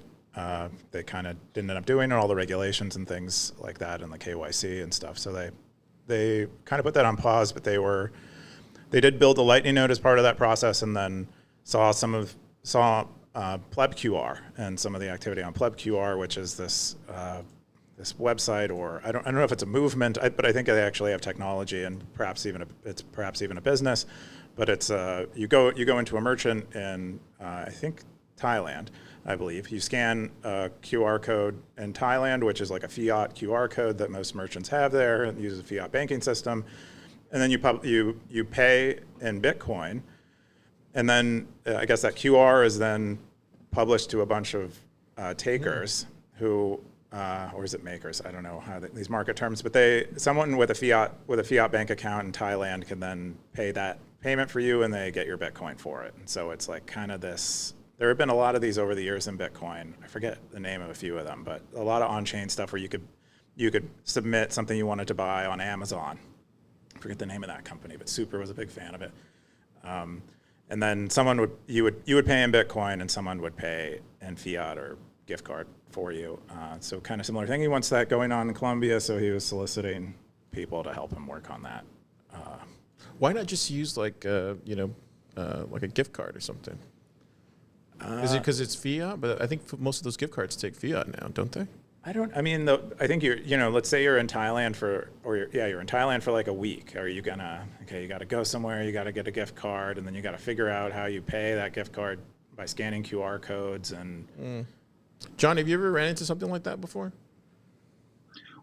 kind of didn't end up doing it, all the regulations and things like that, and the KYC and stuff. So they kind of put that on pause, but they did build a Lightning node as part of that process, and then saw Pleb QR and some of the activity on Pleb QR, which is this website, or I don't know if it's a movement, but I think they actually have technology, and perhaps even a business. But it's you go into a merchant in I think Thailand, I believe. You scan a QR code in Thailand, which is like a fiat QR code that most merchants have there, and uses a fiat banking system. And then you pay in Bitcoin, and then I guess that QR is then published to a bunch of takers who, or is it makers? I don't know how these market terms, but someone with a fiat bank account in Thailand can then pay that payment for you, and they get your Bitcoin for it. And so it's like kind of this. There have been a lot of these over the years in Bitcoin. I forget the name of a few of them, but a lot of on-chain stuff where you could submit something you wanted to buy on Amazon. I forget the name of that company, but Super was a big fan of it. And then you would pay in Bitcoin, and someone would pay in fiat or gift card for you. So kind of similar thing. He wants that going on in Colombia, so he was soliciting people to help him work on that. Why not just use like a gift card or something? Is it because it's fiat? But I think most of those gift cards take fiat now, don't they? I think let's say you're in Thailand you're in Thailand for like a week. Are you you got to go somewhere, you got to get a gift card, and then you got to figure out how you pay that gift card by scanning QR codes. And John, have you ever ran into something like that before?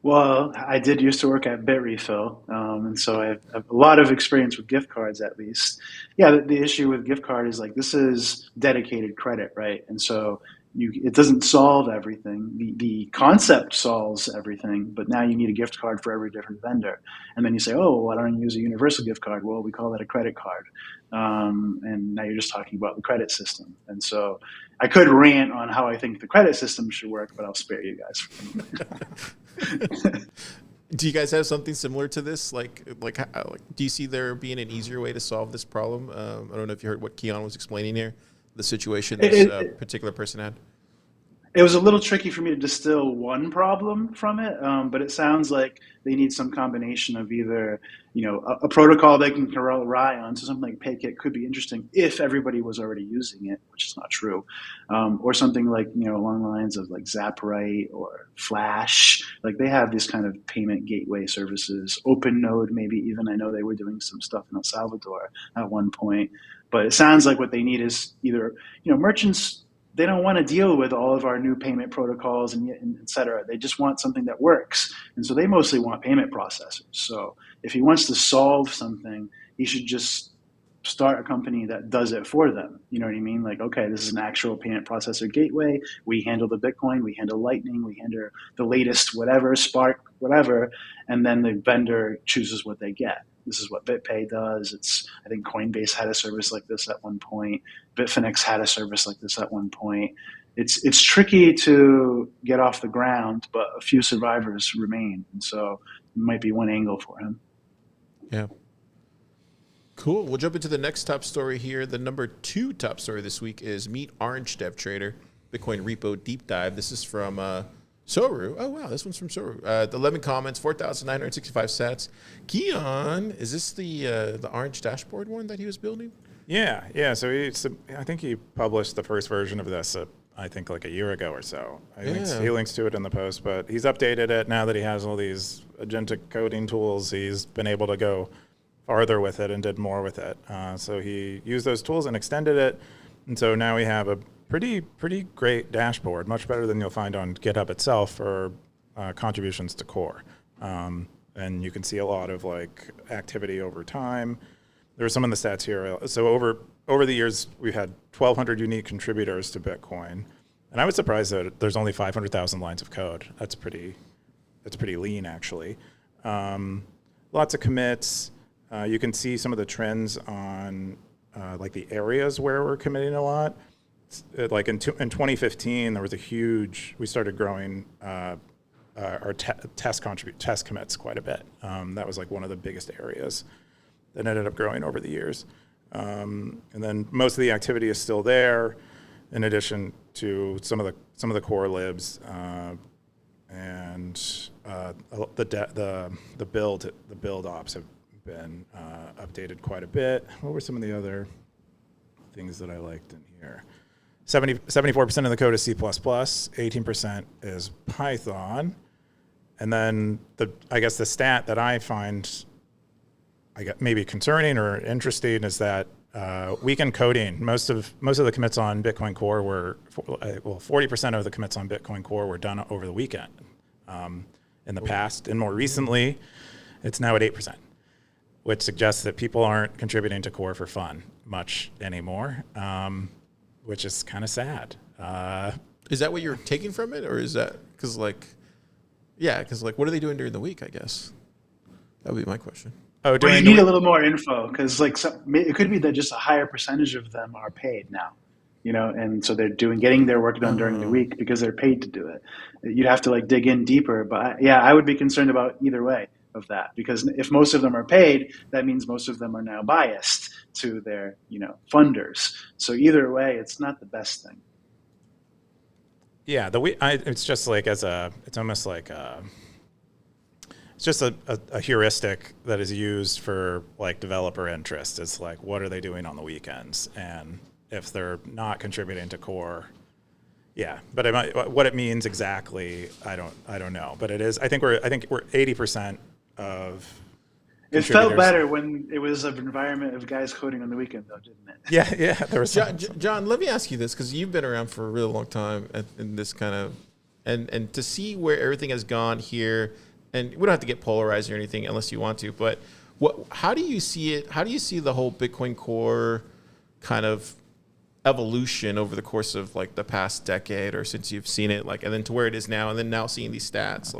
Well, I did used to work at BitRefill, and so I have a lot of experience with gift cards, at least. Yeah, the issue with gift card is like this is dedicated credit, right? And so it doesn't solve everything. The concept solves everything, but now you need a gift card for every different vendor. And then you say, oh, why don't you use a universal gift card? Well, we call that a credit card. And now you're just talking about the credit system. And so I could rant on how I think the credit system should work, but I'll spare you guys. Do you guys have something similar to this? Like, do you see there being an easier way to solve this problem? I don't know if you heard what Keyan was explaining here, the situation this particular person had. It was a little tricky for me to distill one problem from it, but it sounds like they need some combination of either, a protocol they can rely on. So something like PayKit could be interesting if everybody was already using it, which is not true, or something like along the lines of like Zaprite or Flash. Like they have this kind of payment gateway services. OpenNode, maybe even. I know they were doing some stuff in El Salvador at one point, but it sounds like what they need is either merchants. They don't want to deal with all of our new payment protocols and et cetera. They just want something that works. And so they mostly want payment processors. So if he wants to solve something, he should just start a company that does it for them. You know what I mean? Like, okay, this is an actual payment processor gateway. We handle the Bitcoin, we handle Lightning, we handle the latest whatever, Spark, whatever. And then the vendor chooses what they get. This is what BitPay does. I think Coinbase had a service like this at one point. Bitfinex had a service like this at one point. It's tricky to get off the ground, but a few survivors remain. And so it might be one angle for him. Yeah. Cool. We'll jump into the next top story here. The number 2 top story this week is Meet Orange Dev Trader, Bitcoin Repo Deep Dive. This is from Soru. Oh, wow. This one's from Soru. 11 comments, 4,965 sats. Keyan, is this the orange dashboard one that he was building? Yeah. So I think he published the first version of this, I think like a year ago or so. He links to it in the post, but he's updated it now that he has all these agentic coding tools. He's been able to go farther with it and did more with it. So he used those tools and extended it. And so now we have a pretty great dashboard, much better than you'll find on GitHub itself for contributions to core. And you can see a lot of like activity over time. There are some in the stats here. So over the years, we've had 1,200 unique contributors to Bitcoin. And I was surprised that there's only 500,000 lines of code. That's pretty lean, actually. Lots of commits. You can see some of the trends on like the areas where we're committing a lot. Like in 2015, there was we started growing our test commits quite a bit. That was like one of the biggest areas. that ended up growing over the years. And then most of the activity is still there, in addition to some of the core libs, and the build ops have been updated quite a bit. What were some of the other things that I liked in here? 74% of the code is C++, 18% is Python, and then I guess the stat that I find maybe concerning or interesting is that weekend coding. Most of the commits on Bitcoin Core were 40% of the commits on Bitcoin Core were done over the weekend. In the past, and more recently, it's now at 8%, which suggests that people aren't contributing to Core for fun much anymore, which is kind of sad. Is that what you're taking from it, or is that because what are they doing during the week? I guess that would be my question. Oh, well, you need a little more info because it could be that just a higher percentage of them are paid now, and so they're getting their work done during the week because they're paid to do it. You'd have to dig in deeper, but I would be concerned about either way of that, because if most of them are paid, that means most of them are now biased to their funders. So either way, it's not the best thing. Yeah, it's just it's almost like it's just a heuristic that is used for developer interest. It's what are they doing on the weekends, and if they're not contributing to Core, yeah. But what it means exactly, I don't know. But it is. I think we're 80% of. It felt better when it was an environment of guys coding on the weekend, though, didn't it? Yeah. There was John, let me ask you this, because you've been around for a really long time in this kind of, and to see where everything has gone here. And we don't have to get polarized or anything unless you want to, but how do you see it? How do you see the whole Bitcoin Core kind of evolution over the course of the past decade, or since you've seen it, and then to where it is now, and then now seeing these stats?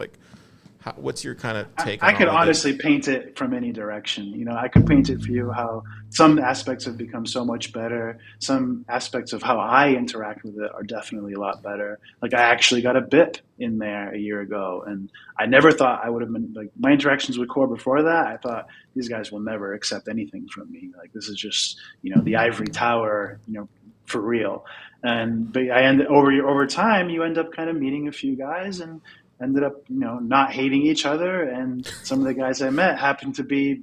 What's your kind of take on I could honestly paint it from any direction. I could paint it for you how some aspects have become so much better. Some aspects of how I interact with it are definitely a lot better. I actually got a BIP in there a year ago, and I never thought I would have been my interactions with Core before that. I thought these guys will never accept anything from me. This is just the ivory tower, for real. But over time, you end up kind of meeting a few guys and ended up, not hating each other. And some of the guys I met happened to be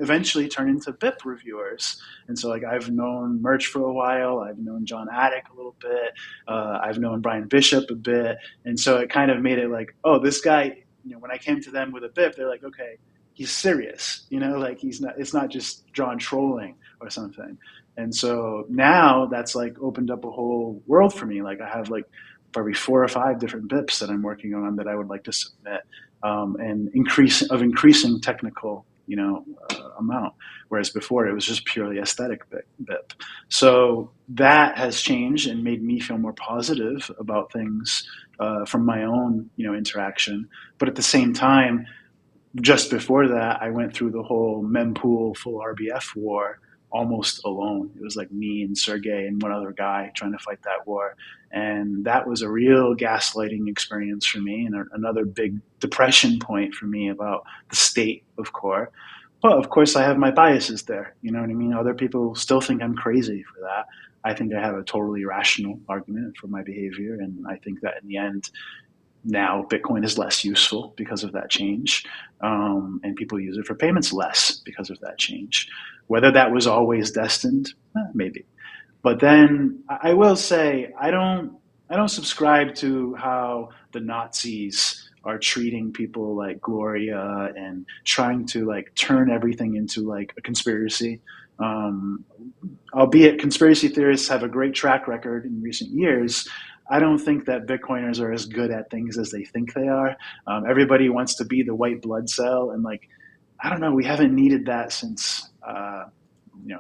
eventually turned into BIP reviewers. And so I've known Merch for a while. I've known John Attic a little bit. I've known Brian Bishop a bit. And so it kind of made it oh, this guy, when I came to them with a BIP, they're okay, he's serious, it's not just John trolling or something. And so now that's opened up a whole world for me. I have probably 4 or 5 different BIPs that I'm working on that I would like to submit, and increasing technical, amount. Whereas before it was just purely aesthetic BIP. So that has changed and made me feel more positive about things from my own, interaction. But at the same time, just before that, I went through the whole mempool full RBF war almost alone. It was me and Sergey and one other guy trying to fight that war. And that was a real gaslighting experience for me, and another big depression point for me about the state of Core. But of course, I have my biases there. You know what I mean? Other people still think I'm crazy for that. I think I have a totally rational argument for my behavior. And I think that in the end, now Bitcoin is less useful because of that change. And people use it for payments less because of that change. Whether that was always destined, maybe. But then I will say I don't subscribe to how the Nazis are treating people like Gloria and trying to turn everything into a conspiracy. Albeit conspiracy theorists have a great track record in recent years, I don't think that Bitcoiners are as good at things as they think they are. Everybody wants to be the white blood cell, and I don't know, we haven't needed that since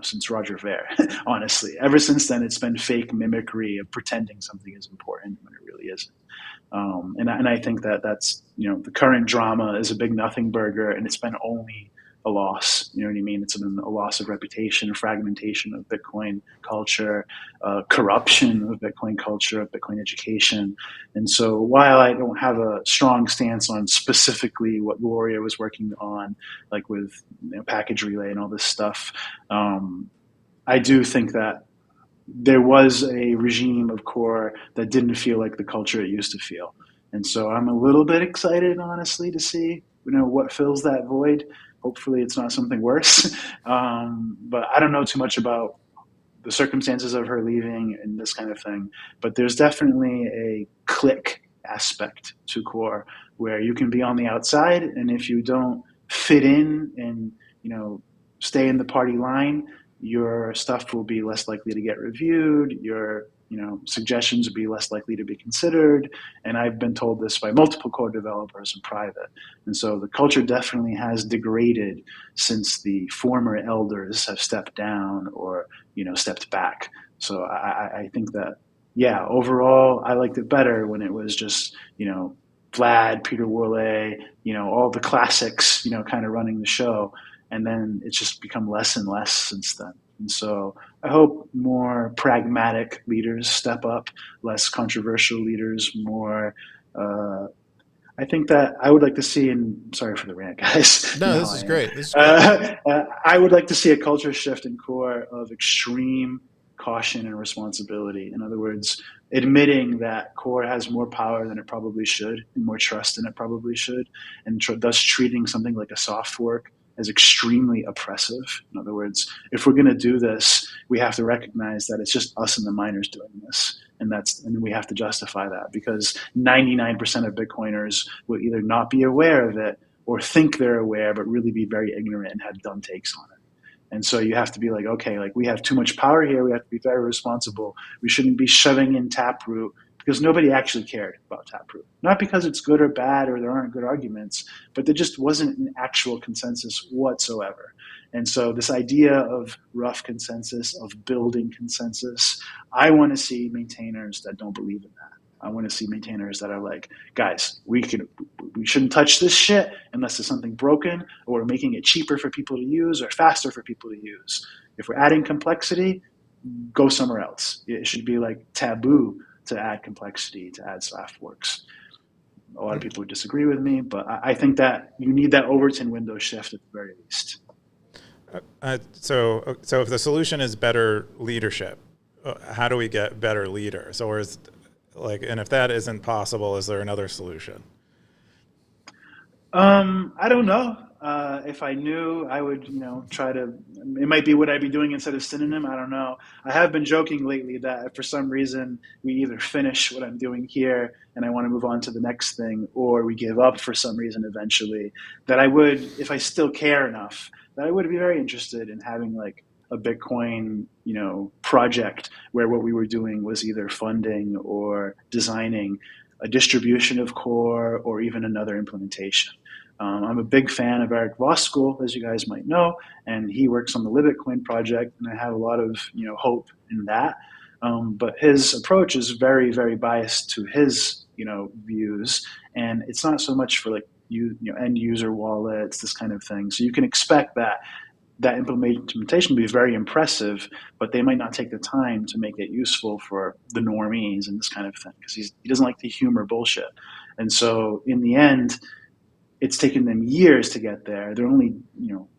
since Roger Ver. Honestly, ever since then, it's been fake mimicry of pretending something is important when it really isn't. And I think that's the current drama is a big nothing burger, and it's been only a loss. You know what I mean? It's been a loss of reputation, fragmentation of Bitcoin culture, corruption of Bitcoin culture, of Bitcoin education. And so while I don't have a strong stance on specifically what Gloria was working on, like with package relay and all this stuff, I do think that there was a regime of core that didn't feel like the culture it used to feel. And so I'm a little bit excited, honestly, to see what fills that void. Hopefully it's not something worse. But I don't know too much about the circumstances of her leaving and this kind of thing. But there's definitely a clique aspect to core where you can be on the outside, and if you don't fit in and stay in the party line, your stuff will be less likely to get reviewed. Your suggestions will be less likely to be considered. And I've been told this by multiple core developers in private. And so the culture definitely has degraded since the former elders have stepped down or stepped back. So I think that, yeah, overall I liked it better when it was just Vlad, Peter Worley, all the classics, kind of running the show. And then it's just become less and less since then. And so I hope more pragmatic leaders step up, less controversial leaders, more. I think that I would like to see, and sorry for the rant, guys. No, this is great. This is great. I would like to see a culture shift in core of extreme caution and responsibility. In other words, admitting that core has more power than it probably should, and more trust than it probably should, and thus treating something like a soft fork as extremely oppressive. In other words, if we're going to do this, we have to recognize that it's just us and the miners doing this. And we have to justify that, because 99% of Bitcoiners will either not be aware of it or think they're aware, but really be very ignorant and have dumb takes on it. And so you have to be like, okay, like we have too much power here. We have to be very responsible. We shouldn't be shoving in Taproot, because nobody actually cared about Taproot. Not because it's good or bad or there aren't good arguments, but there just wasn't an actual consensus whatsoever. And so this idea of rough consensus, of building consensus, I want to see maintainers that don't believe in that. I want to see maintainers that are like, guys, we shouldn't touch this shit unless there's something broken, or we're making it cheaper for people to use or faster for people to use. If we're adding complexity, go somewhere else. It should be like taboo to add complexity, to add soft forks. A lot of people would disagree with me, but I think that you need that Overton window shift at the very least. So if the solution is better leadership, how do we get better leaders? Or and if that isn't possible, is there another solution? I don't know. If I knew, I would, try to. It might be what I'd be doing instead of Synonym. I don't know. I have been joking lately that if for some reason we either finish what I'm doing here and I want to move on to the next thing, or we give up for some reason eventually, that I would, if I still care enough, that I would be very interested in having like a Bitcoin, project where what we were doing was either funding or designing a distribution of core or even another implementation. I'm a big fan of Eric Voskuil, as you guys might know, and he works on the LibBitcoin project, and I have a lot of hope in that. But his approach is very, very biased to his views, and it's not so much for like end user wallets, this kind of thing. So you can expect that implementation will be very impressive, but they might not take the time to make it useful for the normies and this kind of thing, because he doesn't like to humor bullshit. And so in the end, it's taken them years to get there. They're only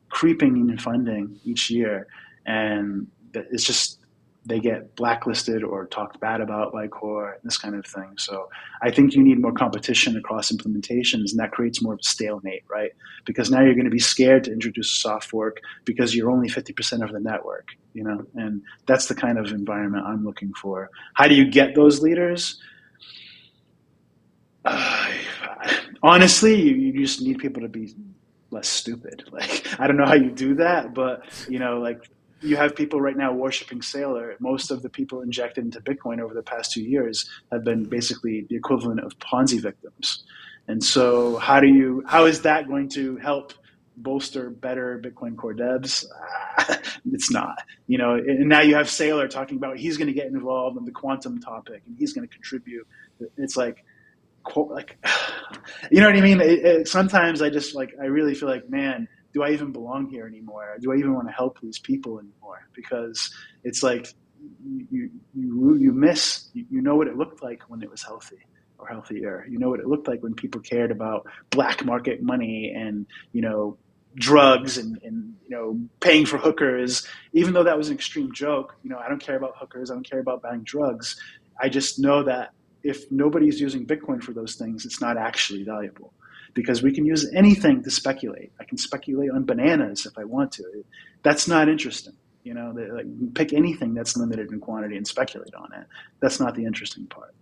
creeping in funding each year, and it's just they get blacklisted or talked bad about by core, this kind of thing. So I think you need more competition across implementations, and that creates more of a stalemate, right? Because now you're going to be scared to introduce a soft fork because you're only 50% of the network, and that's the kind of environment I'm looking for. How do you get those leaders? Honestly, you just need people to be less stupid. Like, I don't know how you do that, but you have people right now worshiping Sailor. Most of the people injected into Bitcoin over the past 2 years have been basically the equivalent of Ponzi victims. And so how is that going to help bolster better Bitcoin core devs? It's not, and now you have Sailor talking about he's going to get involved in the quantum topic and he's going to contribute. It's like, you know what I mean? Sometimes I just I really feel like, man, do I even belong here anymore? Do I even want to help these people anymore? Because it's like you miss, you know what it looked like when it was healthy or healthier. You know what it looked like when people cared about black market money and, drugs and paying for hookers. Even though that was an extreme joke, I don't care about hookers. I don't care about buying drugs. I just know that if nobody's using Bitcoin for those things, it's not actually valuable, because we can use anything to speculate. I can speculate on bananas if I want to. That's not interesting. Pick anything that's limited in quantity and speculate on it. That's not the interesting part.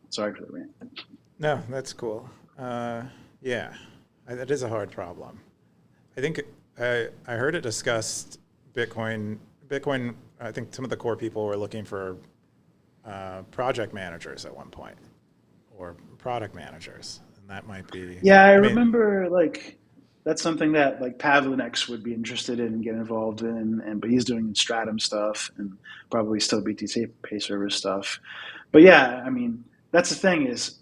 Sorry for the rant. No, that's cool. Yeah, that is a hard problem. I think I heard it discussed. Bitcoin. I think some of the core people were looking for project managers at one point, or product managers, and that might be. Yeah, I remember that's something that Pavlinex would be interested in and get involved in, but he's doing Stratum stuff and probably still BTC pay server stuff. But yeah, that's the thing is,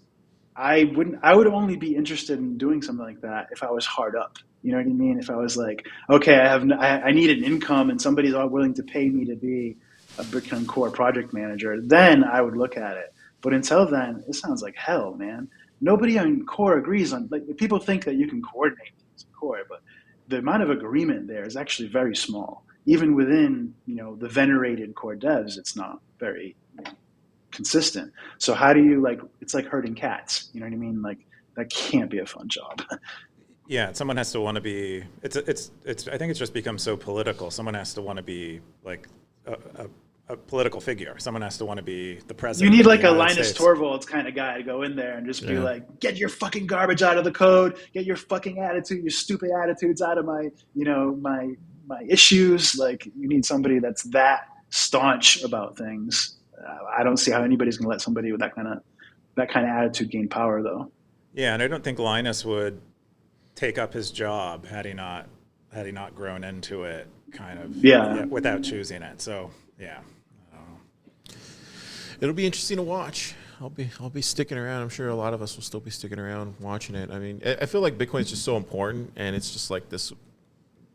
I would only be interested in doing something like that if I was hard up. You know what I mean? If I was like, okay, I need an income and somebody's all willing to pay me to be a Bitcoin Core project manager, then I would look at it. But until then, it sounds like hell, man. Nobody on Core agrees on, people think that you can coordinate things in Core, but the amount of agreement there is actually very small. Even within, the venerated Core devs, it's not very consistent. So how do you it's like herding cats, you know what I mean? That can't be a fun job. Yeah, someone has to want to be. I think it's just become so political. Someone has to want to be a political figure. Someone has to want to be the president. You need of the a United Linus States. Torvalds kind of guy to go in there and just be like, get your fucking garbage out of the code, get your fucking attitude, your stupid attitudes out of my issues. You need somebody that's that staunch about things. I don't see how anybody's going to let somebody with that kind of attitude gain power, though. Yeah, and I don't think Linus would take up his job had he not grown into it without choosing it. So yeah, it'll be interesting to watch. I'll be sticking around. I'm sure a lot of us will still be sticking around watching it. I feel like Bitcoin is just so important, and it's just like this.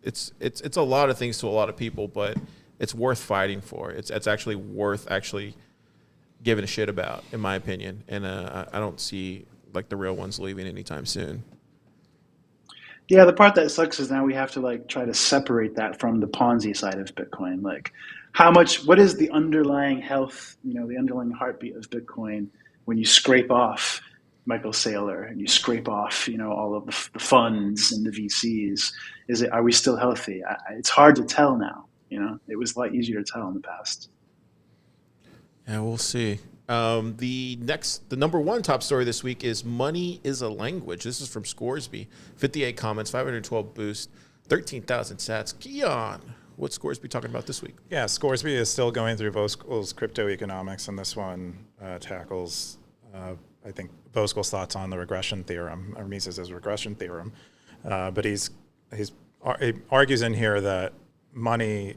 It's a lot of things to a lot of people, but it's worth fighting for. It's actually worth giving a shit about, in my opinion. And I don't see the real ones leaving anytime soon. Yeah, the part that sucks is now we have to try to separate that from the Ponzi side of Bitcoin. What is the underlying health, the underlying heartbeat of Bitcoin when you scrape off Michael Saylor and you scrape off, all of the funds and the VCs? Are we still healthy? It's hard to tell now. It was a lot easier to tell in the past. Yeah, we'll see. The number one top story this week is money is a language. This is from Scoresby. 58 comments, 512 boost, 13,000 sats. Keyan, what's Scoresby talking about this week? Yeah, Scoresby is still going through Voskuil's crypto economics, and this one tackles, I think, Voskuil's thoughts on the regression theorem, or Mises' regression theorem. But he argues in here that money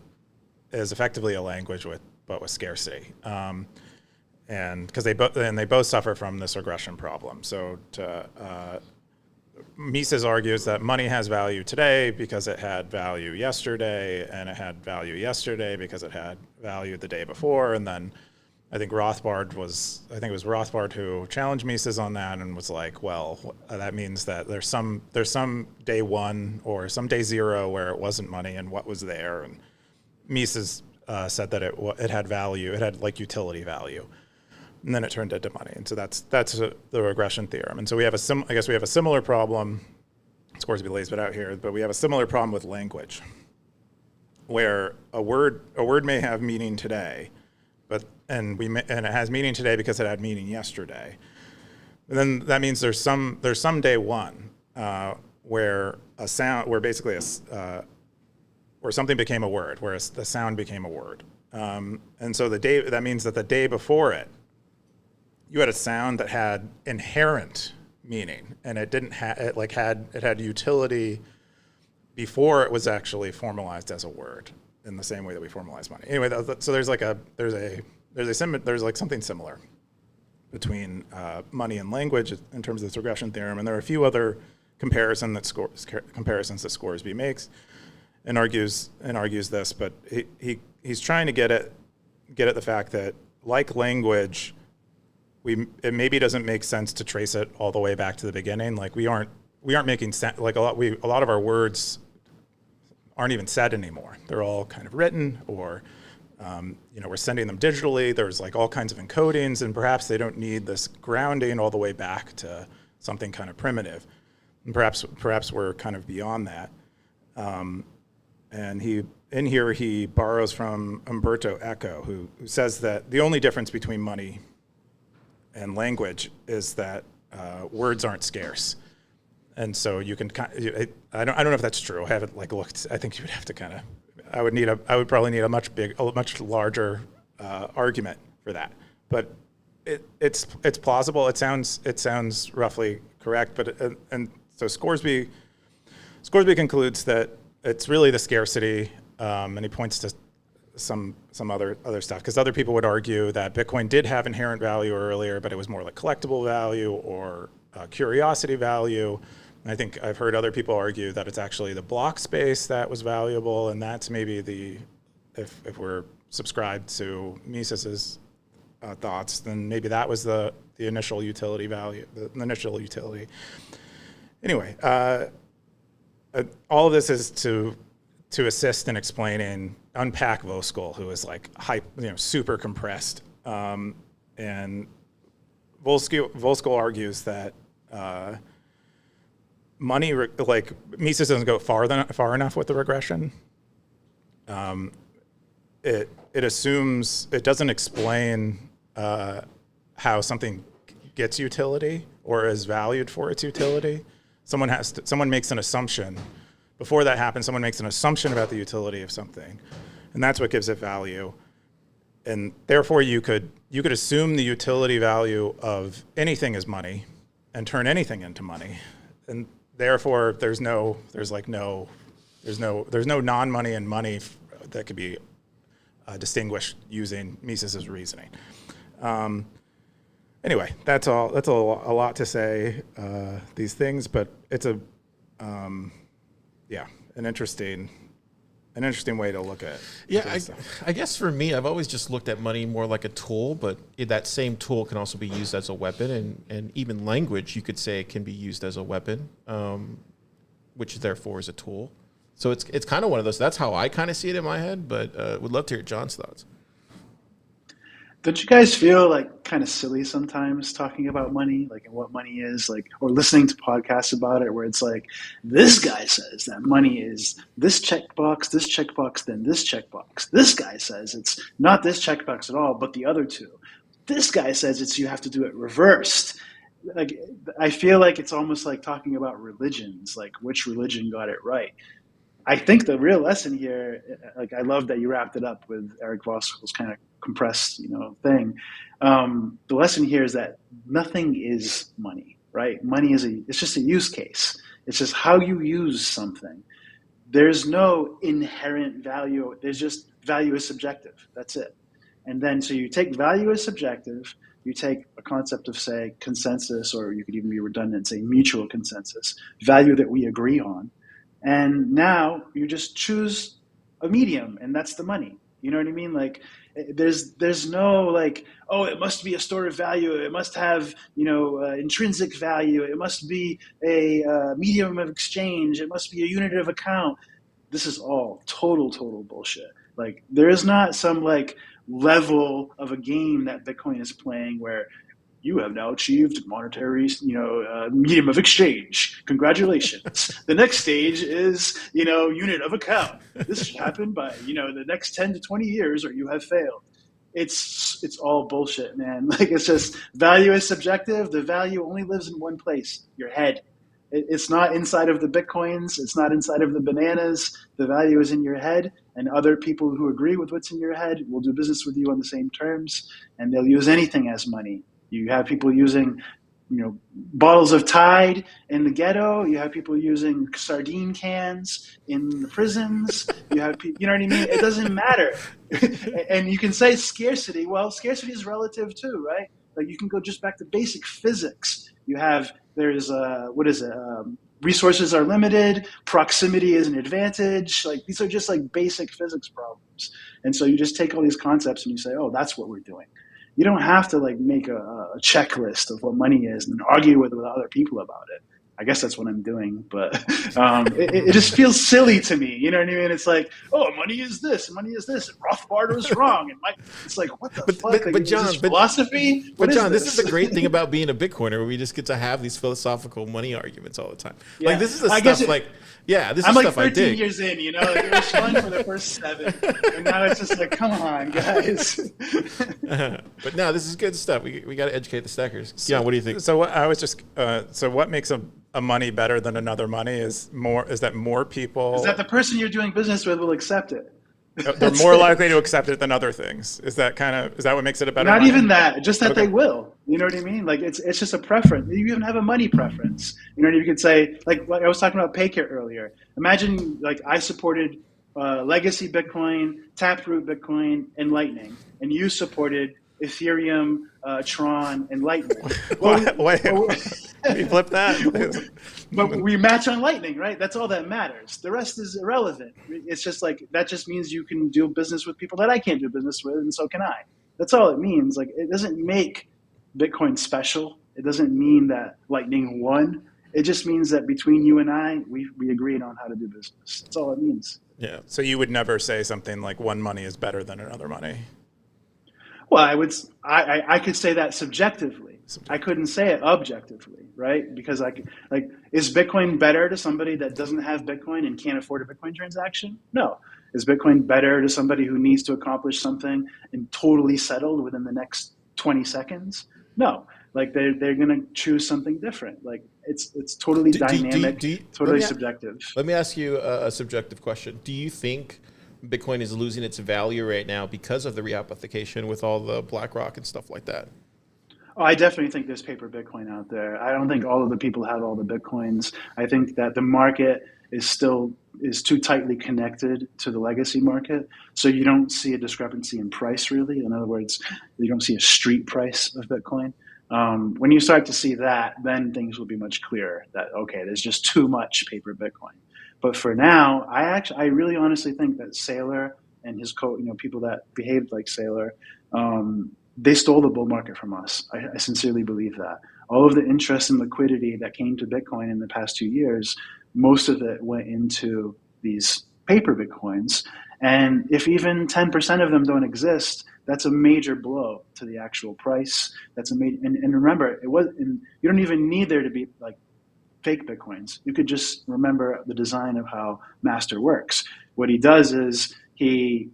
is effectively a language with scarcity. And because they both suffer from this regression problem. So Mises argues that money has value today because it had value yesterday, and it had value yesterday because it had value the day before. And then I think it was Rothbard who challenged Mises on that and was like, well, that means that there's some day one or some day zero where it wasn't money, and what was there. And Mises said that it had value, it had utility value. And then it turned into money, and so that's the regression theorem. And so we have a similar problem. Scoresby lays it out here, but we have a similar problem with language, where a word may have meaning today, and it has meaning today because it had meaning yesterday. And then that means there's some day one where where something became a word, where the sound became a word, and so that means that the day before it, you had a sound that had inherent meaning, and it didn't it had utility before it was actually formalized as a word in the same way that we formalize money. Anyway, so there's something similar between money and language in terms of this regression theorem, and there are a few other comparisons that Scoresby makes, and argues this, but he's trying to get at the fact that, like language, it maybe doesn't make sense to trace it all the way back to the beginning. Like we aren't making sense. Like a lot of our words aren't even said anymore. They're all kind of written, or we're sending them digitally. There's like all kinds of encodings, and perhaps they don't need this grounding all the way back to something kind of primitive. And perhaps we're kind of beyond that. And he borrows from Umberto Eco, who says that the only difference between money and language is that words aren't scarce. And so you can I don't know if that's true. I haven't looked. I think you would have to kind of. I would probably need a much larger argument for that. But it's plausible. It sounds roughly correct. But and so Scoresby concludes that it's really the scarcity, and he points to some other stuff, because other people would argue that Bitcoin did have inherent value earlier, but it was more like collectible value or curiosity value. And I think I've heard other people argue that it's actually the block space that was valuable, and that's maybe if we're subscribed to Mises's thoughts, then maybe that was the initial utility value, the initial utility. Anyway, all of this is to assist in unpack Voskuhl, who is like super compressed. And Voskuhl argues that money, Mises doesn't go far enough with the regression. It assumes, it doesn't explain how something gets utility or is valued for its utility. Someone makes an assumption. Before that happens, someone makes an assumption about the utility of something, and that's what gives it value. And therefore, you could assume the utility value of anything as money, and turn anything into money, and therefore there's no non-money and money that could be distinguished using Mises's reasoning. Anyway, that's all. That's a lot to say these things, but it's an interesting way to look at it. Yeah, I guess for me, I've always just looked at money more like a tool, but that same tool can also be used as a weapon, and even language, you could say, it can be used as a weapon, which therefore is a tool. So it's kind of one of those. That's how I kind of see it in my head, but would love to hear John's thoughts. Don't you guys feel like kind of silly sometimes talking about money, like, and what money is, like, or listening to podcasts about it, where it's like, this guy says that money is this checkbox, then this checkbox. This guy says it's not this checkbox at all, but the other two. This guy says you have to do it reversed. Like, I feel like it's almost like talking about religions, like which religion got it right. I think the real lesson here, like, I love that you wrapped it up with Eric Voskuhl's kind of compressed, thing. The lesson here is that nothing is money, right? Money it's just a use case. It's just how you use something. There's no inherent value. There's just value is subjective. That's it. And then, so you take value as subjective, you take a concept of, say, consensus, or you could even be redundant, say mutual consensus, value that we agree on. And now you just choose a medium, and that's the money. You know what I mean? Like, there's no like, oh, it must be a store of value. It must have, intrinsic value. It must be a medium of exchange. It must be a unit of account. This is all total bullshit. Like, there is not some like level of a game that Bitcoin is playing where you have now achieved monetary, medium of exchange. Congratulations. The next stage is, unit of account. This should happen by, the next 10 to 20 years, or you have failed. It's all bullshit, man. Like, it's just, value is subjective. The value only lives in one place, your head. It's not inside of the Bitcoins. It's not inside of the bananas. The value is in your head, and other people who agree with what's in your head will do business with you on the same terms, and they'll use anything as money. You have people using, bottles of Tide in the ghetto. You have people using sardine cans in the prisons. You have people, you know what I mean? It doesn't matter. And you can say scarcity. Well, scarcity is relative too, right? Like, you can go just back to basic physics. There's resources are limited, proximity is an advantage. Like these are just like basic physics problems. And so you just take all these concepts and you say, oh, that's what we're doing. You don't have to like make a checklist of what money is and then argue with other people about it. I guess that's what I'm doing, but it just feels silly to me. You know what I mean? It's like, oh, money is this, and Rothbard was wrong, and it's like, what the fuck? But John, philosophy. But John, this is the great thing about being a Bitcoiner, where we just get to have these philosophical money arguments all the time. Yeah. Like this is the stuff. I'm like 13 years in. You know, like, it was fun for the first 7, and now it's just like, come on, guys. But no, this is good stuff. We got to educate the stackers. Yeah, what do you think? So what makes a money better than another money is that more people. Is that the person you're doing business with will accept it? They're more likely to accept it than other things. Is that what makes it a better Not money? even that, just that they will. You know what I mean? Like it's just a preference. You even have a money preference. You know, you could say, like I was talking about Paykit earlier. Imagine like I supported legacy Bitcoin, Taproot Bitcoin, and Lightning, and you supported Ethereum, Tron, and Lightning. Wait. We flip that. But we match on Lightning, right? That's all that matters. The rest is irrelevant. It's just like that just means you can do business with people that I can't do business with, and so can I. That's all it means. Like it doesn't make Bitcoin special. It doesn't mean that Lightning won. It just means that between you and I, we agreed on how to do business. That's all it means. Yeah. So you would never say something like one money is better than another money. Well, I could say that subjectively. I couldn't say it objectively, right? Because is Bitcoin better to somebody that doesn't have Bitcoin and can't afford a Bitcoin transaction? No. Is Bitcoin better to somebody who needs to accomplish something and totally settled within the next 20 seconds? No. Like they're going to choose something different. Like it's totally dynamic, totally subjective. Let me ask you a subjective question. Do you think Bitcoin is losing its value right now because of the reapplication with all the BlackRock and stuff like that? Oh, I definitely think there's paper Bitcoin out there. I don't think all of the people have all the Bitcoins. I think that the market is too tightly connected to the legacy market. So you don't see a discrepancy in price, really. In other words, you don't see a street price of Bitcoin. When you start to see that, then things will be much clearer that, okay, there's just too much paper Bitcoin. But for now, I really honestly think that Saylor and his people that behaved like Saylor, they stole the bull market from us. I sincerely believe that. All of the interest and liquidity that came to Bitcoin in the past 2 years, most of it went into these paper Bitcoins. And if even 10% of them don't exist, that's a major blow to the actual price. That's a major, and remember, you don't even need there to be like fake Bitcoins. You could just remember the design of how Master works. What he does is he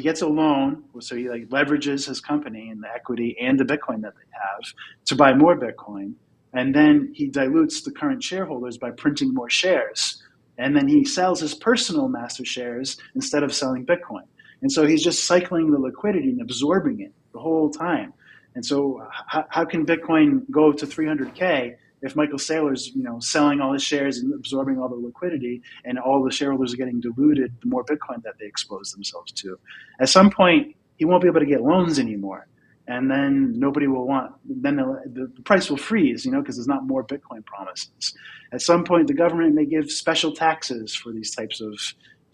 gets a loan, so he like leverages his company and the equity and the Bitcoin that they have to buy more Bitcoin, and then he dilutes the current shareholders by printing more shares, and then he sells his personal Master shares instead of selling Bitcoin, and so he's just cycling the liquidity and absorbing it the whole time. And so how can Bitcoin go to 300K if Michael Saylor's selling all his shares and absorbing all the liquidity, and all the shareholders are getting diluted the more Bitcoin that they expose themselves to? At some point, he won't be able to get loans anymore, and then nobody will want. Then the price will freeze, because there's not more Bitcoin promises. At some point, the government may give special taxes for these types of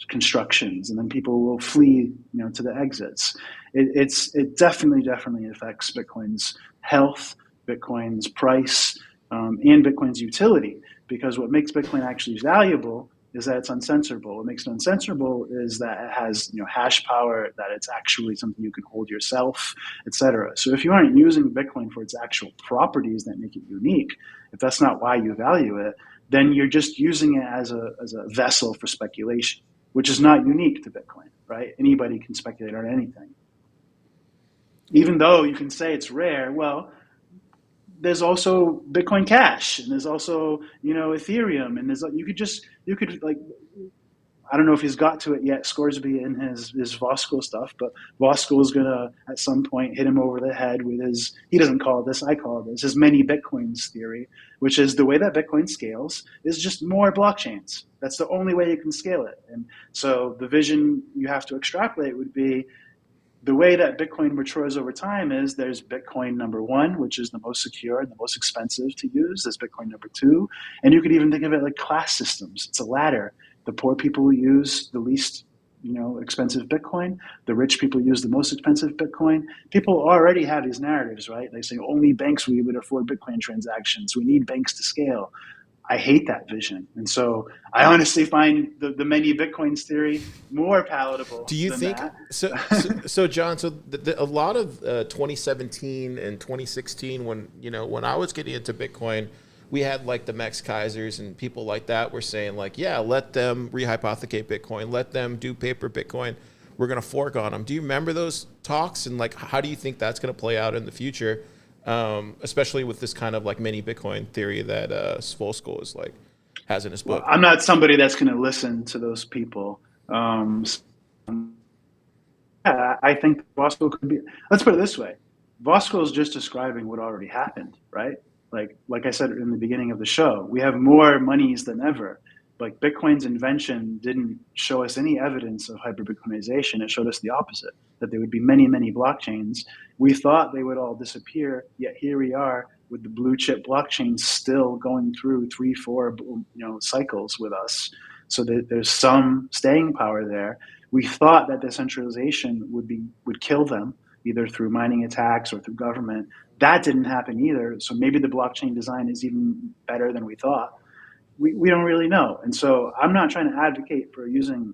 constructions, and then people will flee, to the exits. It definitely affects Bitcoin's health, Bitcoin's price, and Bitcoin's utility, because what makes Bitcoin actually valuable is that it's uncensorable. What makes it uncensorable is that it has hash power, that it's actually something you can hold yourself, etc. So if you aren't using Bitcoin for its actual properties that make it unique, if that's not why you value it, then you're just using it as a vessel for speculation, which is not unique to Bitcoin, right? Anybody can speculate on anything. Even though you can say it's rare, well, there's also Bitcoin Cash, and there's also Ethereum, and you could I don't know if he's got to it yet, Scoresby, in his Voskuil stuff, but Voskuil is gonna at some point hit him over the head with he doesn't call it this, I call it this, his many Bitcoins theory, which is the way that Bitcoin scales is just more blockchains. That's the only way you can scale it. And so the vision you have to extrapolate would be, the way that Bitcoin matures over time is there's Bitcoin number one, which is the most secure and the most expensive to use. There's Bitcoin number two. And you could even think of it like class systems. It's a ladder. The poor people use the least expensive Bitcoin. The rich people use the most expensive Bitcoin. People already have these narratives, right? They say only banks would afford Bitcoin transactions. We need banks to scale. I hate that vision. And so I honestly find the many Bitcoins theory more palatable. Do you think that. so John, so a lot of 2017 and 2016 when I was getting into Bitcoin, we had like the Max Kaisers and people like that were saying like, yeah, let them rehypothecate Bitcoin, let them do paper Bitcoin. We're going to fork on them. Do you remember those talks? And like, how do you think that's going to play out in the future? Especially with this kind of like mini Bitcoin theory that Svol is like has in his book. Well, I'm not somebody that's going to listen to those people. Yeah, I think Voskal could be. Let's put it this way: Voskal is just describing what already happened, right? Like I said in the beginning of the show, we have more monies than ever. Like Bitcoin's invention didn't show us any evidence of hyper-Bitcoinization. It showed us the opposite, that there would be many, many blockchains. We thought they would all disappear, yet here we are with the blue chip blockchain still going through 3-4 cycles with us. So there's some staying power there. We thought that decentralization would kill them, either through mining attacks or through government. That didn't happen either. So maybe the blockchain design is even better than we thought. We don't really know. And so I'm not trying to advocate for using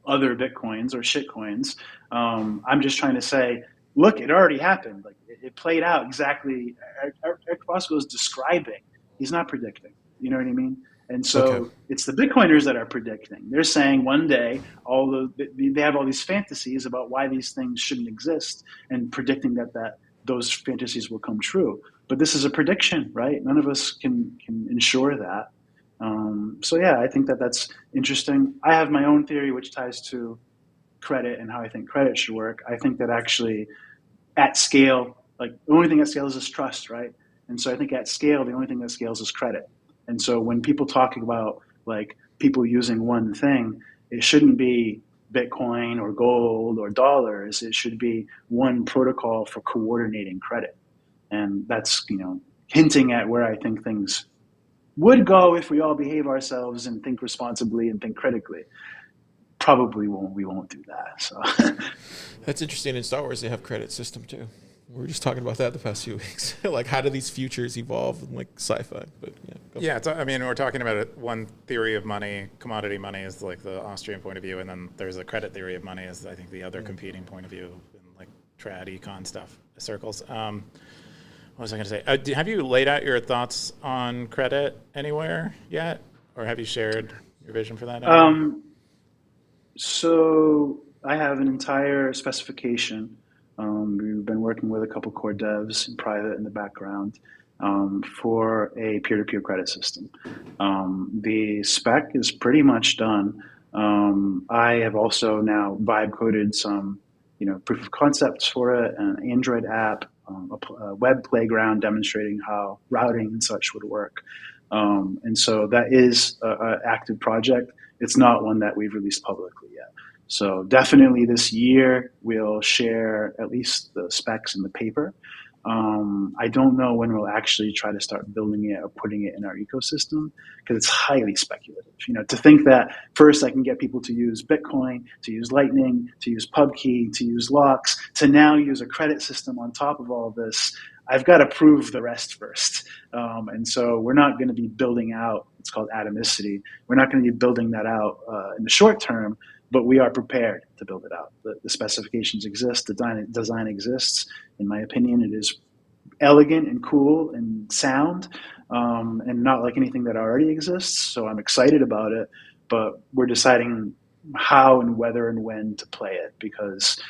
other Bitcoins or shitcoins. I'm just trying to say, look, it already happened. Like it played out exactly. Eric Voskal is describing. He's not predicting. You know what I mean? And so It's the Bitcoiners that are predicting. They're saying one day they have all these fantasies about why these things shouldn't exist and predicting that those fantasies will come true. But this is a prediction, right? None of us can ensure that. So yeah, I think that's interesting. I have my own theory which ties to credit and how I think credit should work. I think that actually at scale, like the only thing that scales is trust, right? And so I think at scale, the only thing that scales is credit. And so when people talk about like people using one thing, it shouldn't be Bitcoin or gold or dollars. It should be one protocol for coordinating credit. And that's, hinting at where I think things would go if we all behave ourselves and think responsibly and think critically. Probably we won't do that. So that's interesting. In Star Wars, they have credit system too. We were just talking about that the past few weeks. Like, how do these futures evolve in like sci-fi? But we're talking about one theory of money. Commodity money is like the Austrian point of view, and then there's a credit theory of money is I think the other competing point of view in like trad econ stuff circles. What was I going to say? Have you laid out your thoughts on credit anywhere yet? Or have you shared your vision for that? So I have an entire specification. We've been working with a couple core devs in private in the background for a peer-to-peer credit system. The spec is pretty much done. I have also now vibe coded some proof of concepts for it, an Android app, a web playground demonstrating how routing and such would work. And so that is an active project. It's not one that we've released publicly yet. So definitely this year we'll share at least the specs in the paper. I don't know when we'll actually try to start building it or putting it in our ecosystem because it's highly speculative. To think that first I can get people to use Bitcoin, to use Lightning, to use PubKey, to use locks, to now use a credit system on top of all of this. I've got to prove the rest first. And so we're not going to be building out, it's called atomicity. We're not going to be building that out in the short term, but we are prepared to build it out. The specifications exist, the design exists. In my opinion, it is elegant and cool and sound, and not like anything that already exists. So I'm excited about it, but we're deciding how and whether and when to play it, because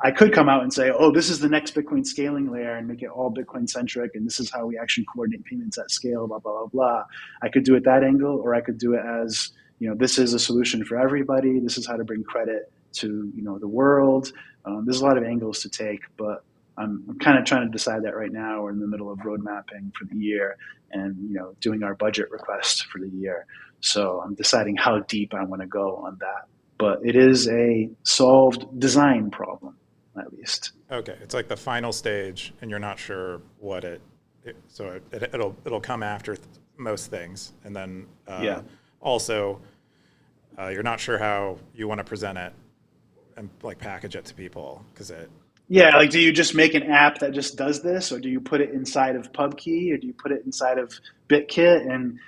I could come out and say, oh, this is the next Bitcoin scaling layer and make it all Bitcoin centric, and this is how we actually coordinate payments at scale, blah, blah, blah, blah. I could do it that angle, or I could do it as, this is a solution for everybody. This is how to bring credit to, the world. There's a lot of angles to take, but I'm kind of trying to decide that right now. We're in the middle of road mapping for the year and, doing our budget request for the year. So I'm deciding how deep I want to go on that. But it is a solved design problem. at least. Okay, it's like the final stage, and you're not sure what it'll come after most things, and then also you're not sure how you want to present it and like package it to people because it. Yeah, like do you just make an app that just does this, or do you put it inside of PubKey, or do you put it inside of BitKit? And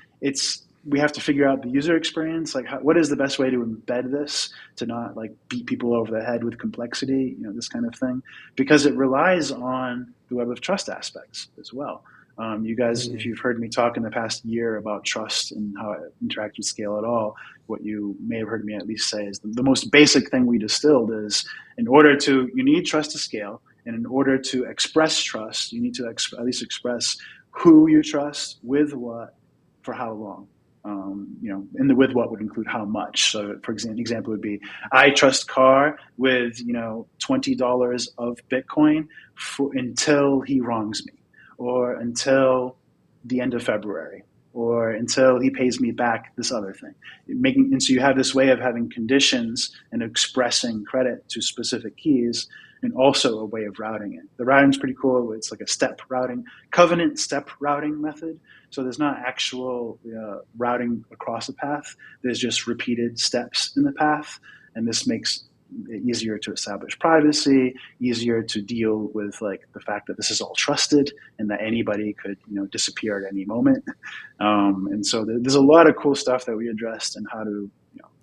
we have to figure out the user experience. Like, what is the best way to embed this to not like beat people over the head with complexity, this kind of thing, because it relies on the web of trust aspects as well. You guys, if you've heard me talk in the past year about trust and how it interacts with scale at all, what you may have heard me at least say is the most basic thing we distilled is you need trust to scale. And in order to express trust, you need to at least express who you trust, with what, for how long. And the with what would include how much. So, for example, would be I trust Carr with $20 of Bitcoin until he wrongs me, or until the end of February, or until he pays me back this other thing. And so you have this way of having conditions and expressing credit to specific keys, and also a way of routing it. The routing's pretty cool. It's like a step routing, covenant step routing method. So there's not actual routing across the path. There's just repeated steps in the path. And this makes it easier to establish privacy, easier to deal with like the fact that this is all trusted and that anybody could disappear at any moment. And so there's a lot of cool stuff that we addressed and how to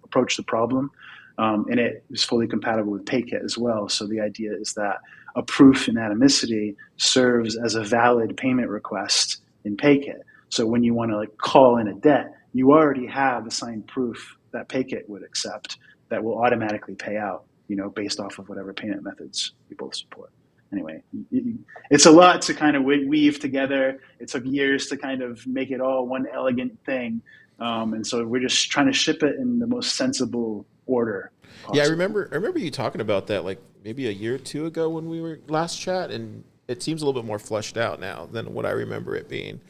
approach the problem. And it is fully compatible with PayKit as well. So the idea is that a proof in atomicity serves as a valid payment request in PayKit. So when you want to like call in a debt, you already have a signed proof that PayKit would accept that will automatically pay out, based off of whatever payment methods you both support. Anyway, it's a lot to kind of weave together. It took years to kind of make it all one elegant thing. And so we're just trying to ship it in the most sensible order possible. Yeah, I remember you talking about that like maybe a year or two ago when we were last chat, and it seems a little bit more fleshed out now than what I remember it being.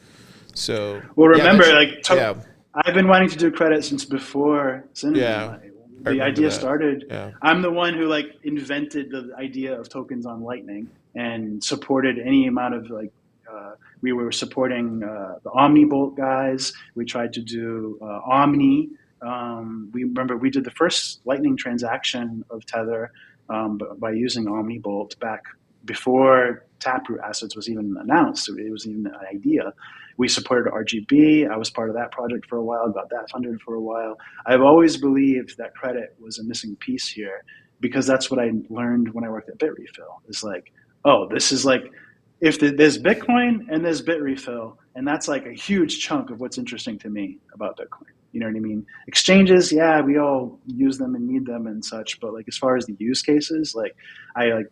So well, remember, I've been wanting to do credit since before Synonym. Yeah, the idea started. Yeah. I'm the one who invented the idea of tokens on Lightning and supported any amount of we were supporting the OmniBolt guys. We tried to do Omni. We did the first Lightning transaction of Tether by using OmniBolt back before Taproot Assets was even announced. It was even an idea. We supported RGB. I was part of that project for a while, got that funded for a while. I've always believed that credit was a missing piece here because that's what I learned when I worked at Bitrefill. It's this is if there's Bitcoin and there's Bitrefill, and that's like a huge chunk of what's interesting to me about Bitcoin. You know what I mean? Exchanges, yeah, we all use them and need them and such, but as far as the use cases, I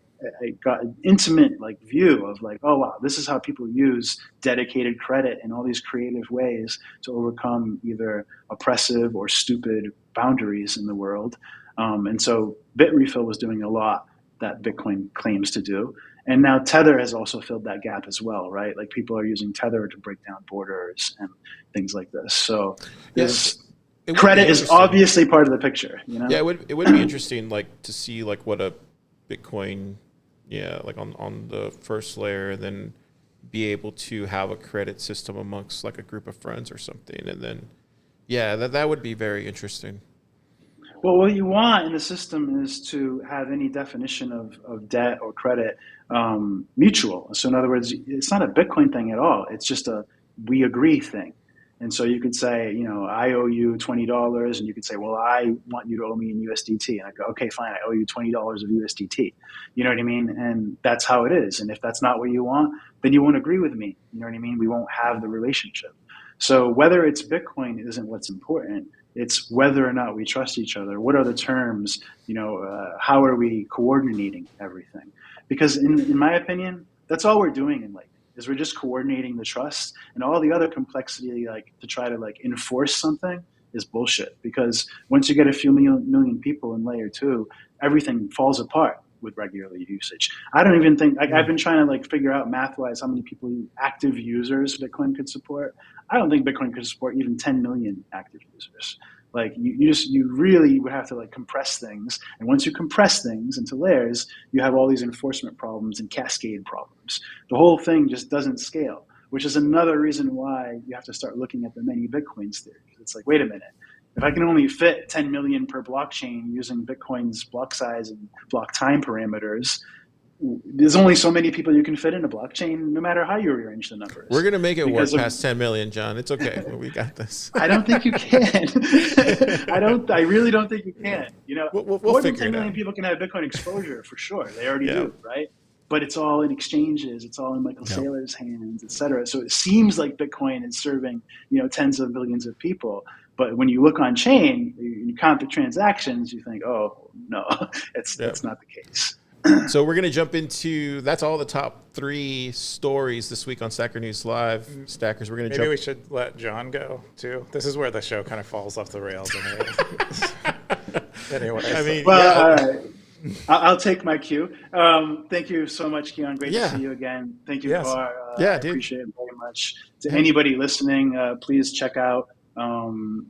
got an intimate view of oh wow, this is how people use dedicated credit in all these creative ways to overcome either oppressive or stupid boundaries in the world. And so Bitrefill was doing a lot that Bitcoin claims to do. And now Tether has also filled that gap as well, right? People are using Tether to break down borders and things like this. So credit is obviously part of the picture, Yeah, it would be interesting to see what a Bitcoin, on the first layer, then be able to have a credit system amongst a group of friends or something, and then that would be very interesting. Well, what you want in the system is to have any definition of debt or credit mutual. So in other words, it's not a Bitcoin thing at all. It's just a we agree thing. And so you could say, I owe you $20, and you could say, well, I want you to owe me in USDT. And I go, okay, fine, I owe you $20 of USDT. You know what I mean? And that's how it is. And if that's not what you want, then you won't agree with me. You know what I mean? We won't have the relationship. So whether it's Bitcoin isn't what's important. It's whether or not we trust each other. What are the terms? How are we coordinating everything? Because in my opinion, that's all we're doing in Lightning is we're just coordinating the trust, and all the other complexity to try to enforce something is bullshit. Because once you get a few million people in layer 2, everything falls apart with regular usage. I don't even think I've been trying to figure out math-wise how many people active users Bitcoin could support. I don't think Bitcoin could support even 10 million active users. Like you really would have to like compress things. And once you compress things into layers, you have all these enforcement problems and cascade problems. The whole thing just doesn't scale, which is another reason why you have to start looking at the many Bitcoins theory. It's like, wait a minute, if I can only fit 10 million per blockchain using Bitcoin's block size and block time parameters, there's only so many people you can fit in a blockchain, no matter how you rearrange the numbers. We're going to make it work past 10 million, John. It's okay. We got this. I don't think you can. I really don't think you can. You know, we'll more than figure 10 it million out. people can have Bitcoin exposure for sure. They already do, right? But it's all in exchanges. It's all in Michael Saylor's hands, et cetera. So it seems like Bitcoin is serving, tens of millions of people. But when you look on chain, you count the transactions, you think, oh, no, that's not the case. So we're going to jump into, that's all the top 3 stories this week on Stacker.News Live. Stackers, we're going to Maybe we should let John go, too. This is where the show kind of falls off the rails. Anyway. I mean, all right. I'll take my cue. Thank you so much, Keyan. Great to see you again. Thank you, Bar. I appreciate it very much. To anybody listening, please check out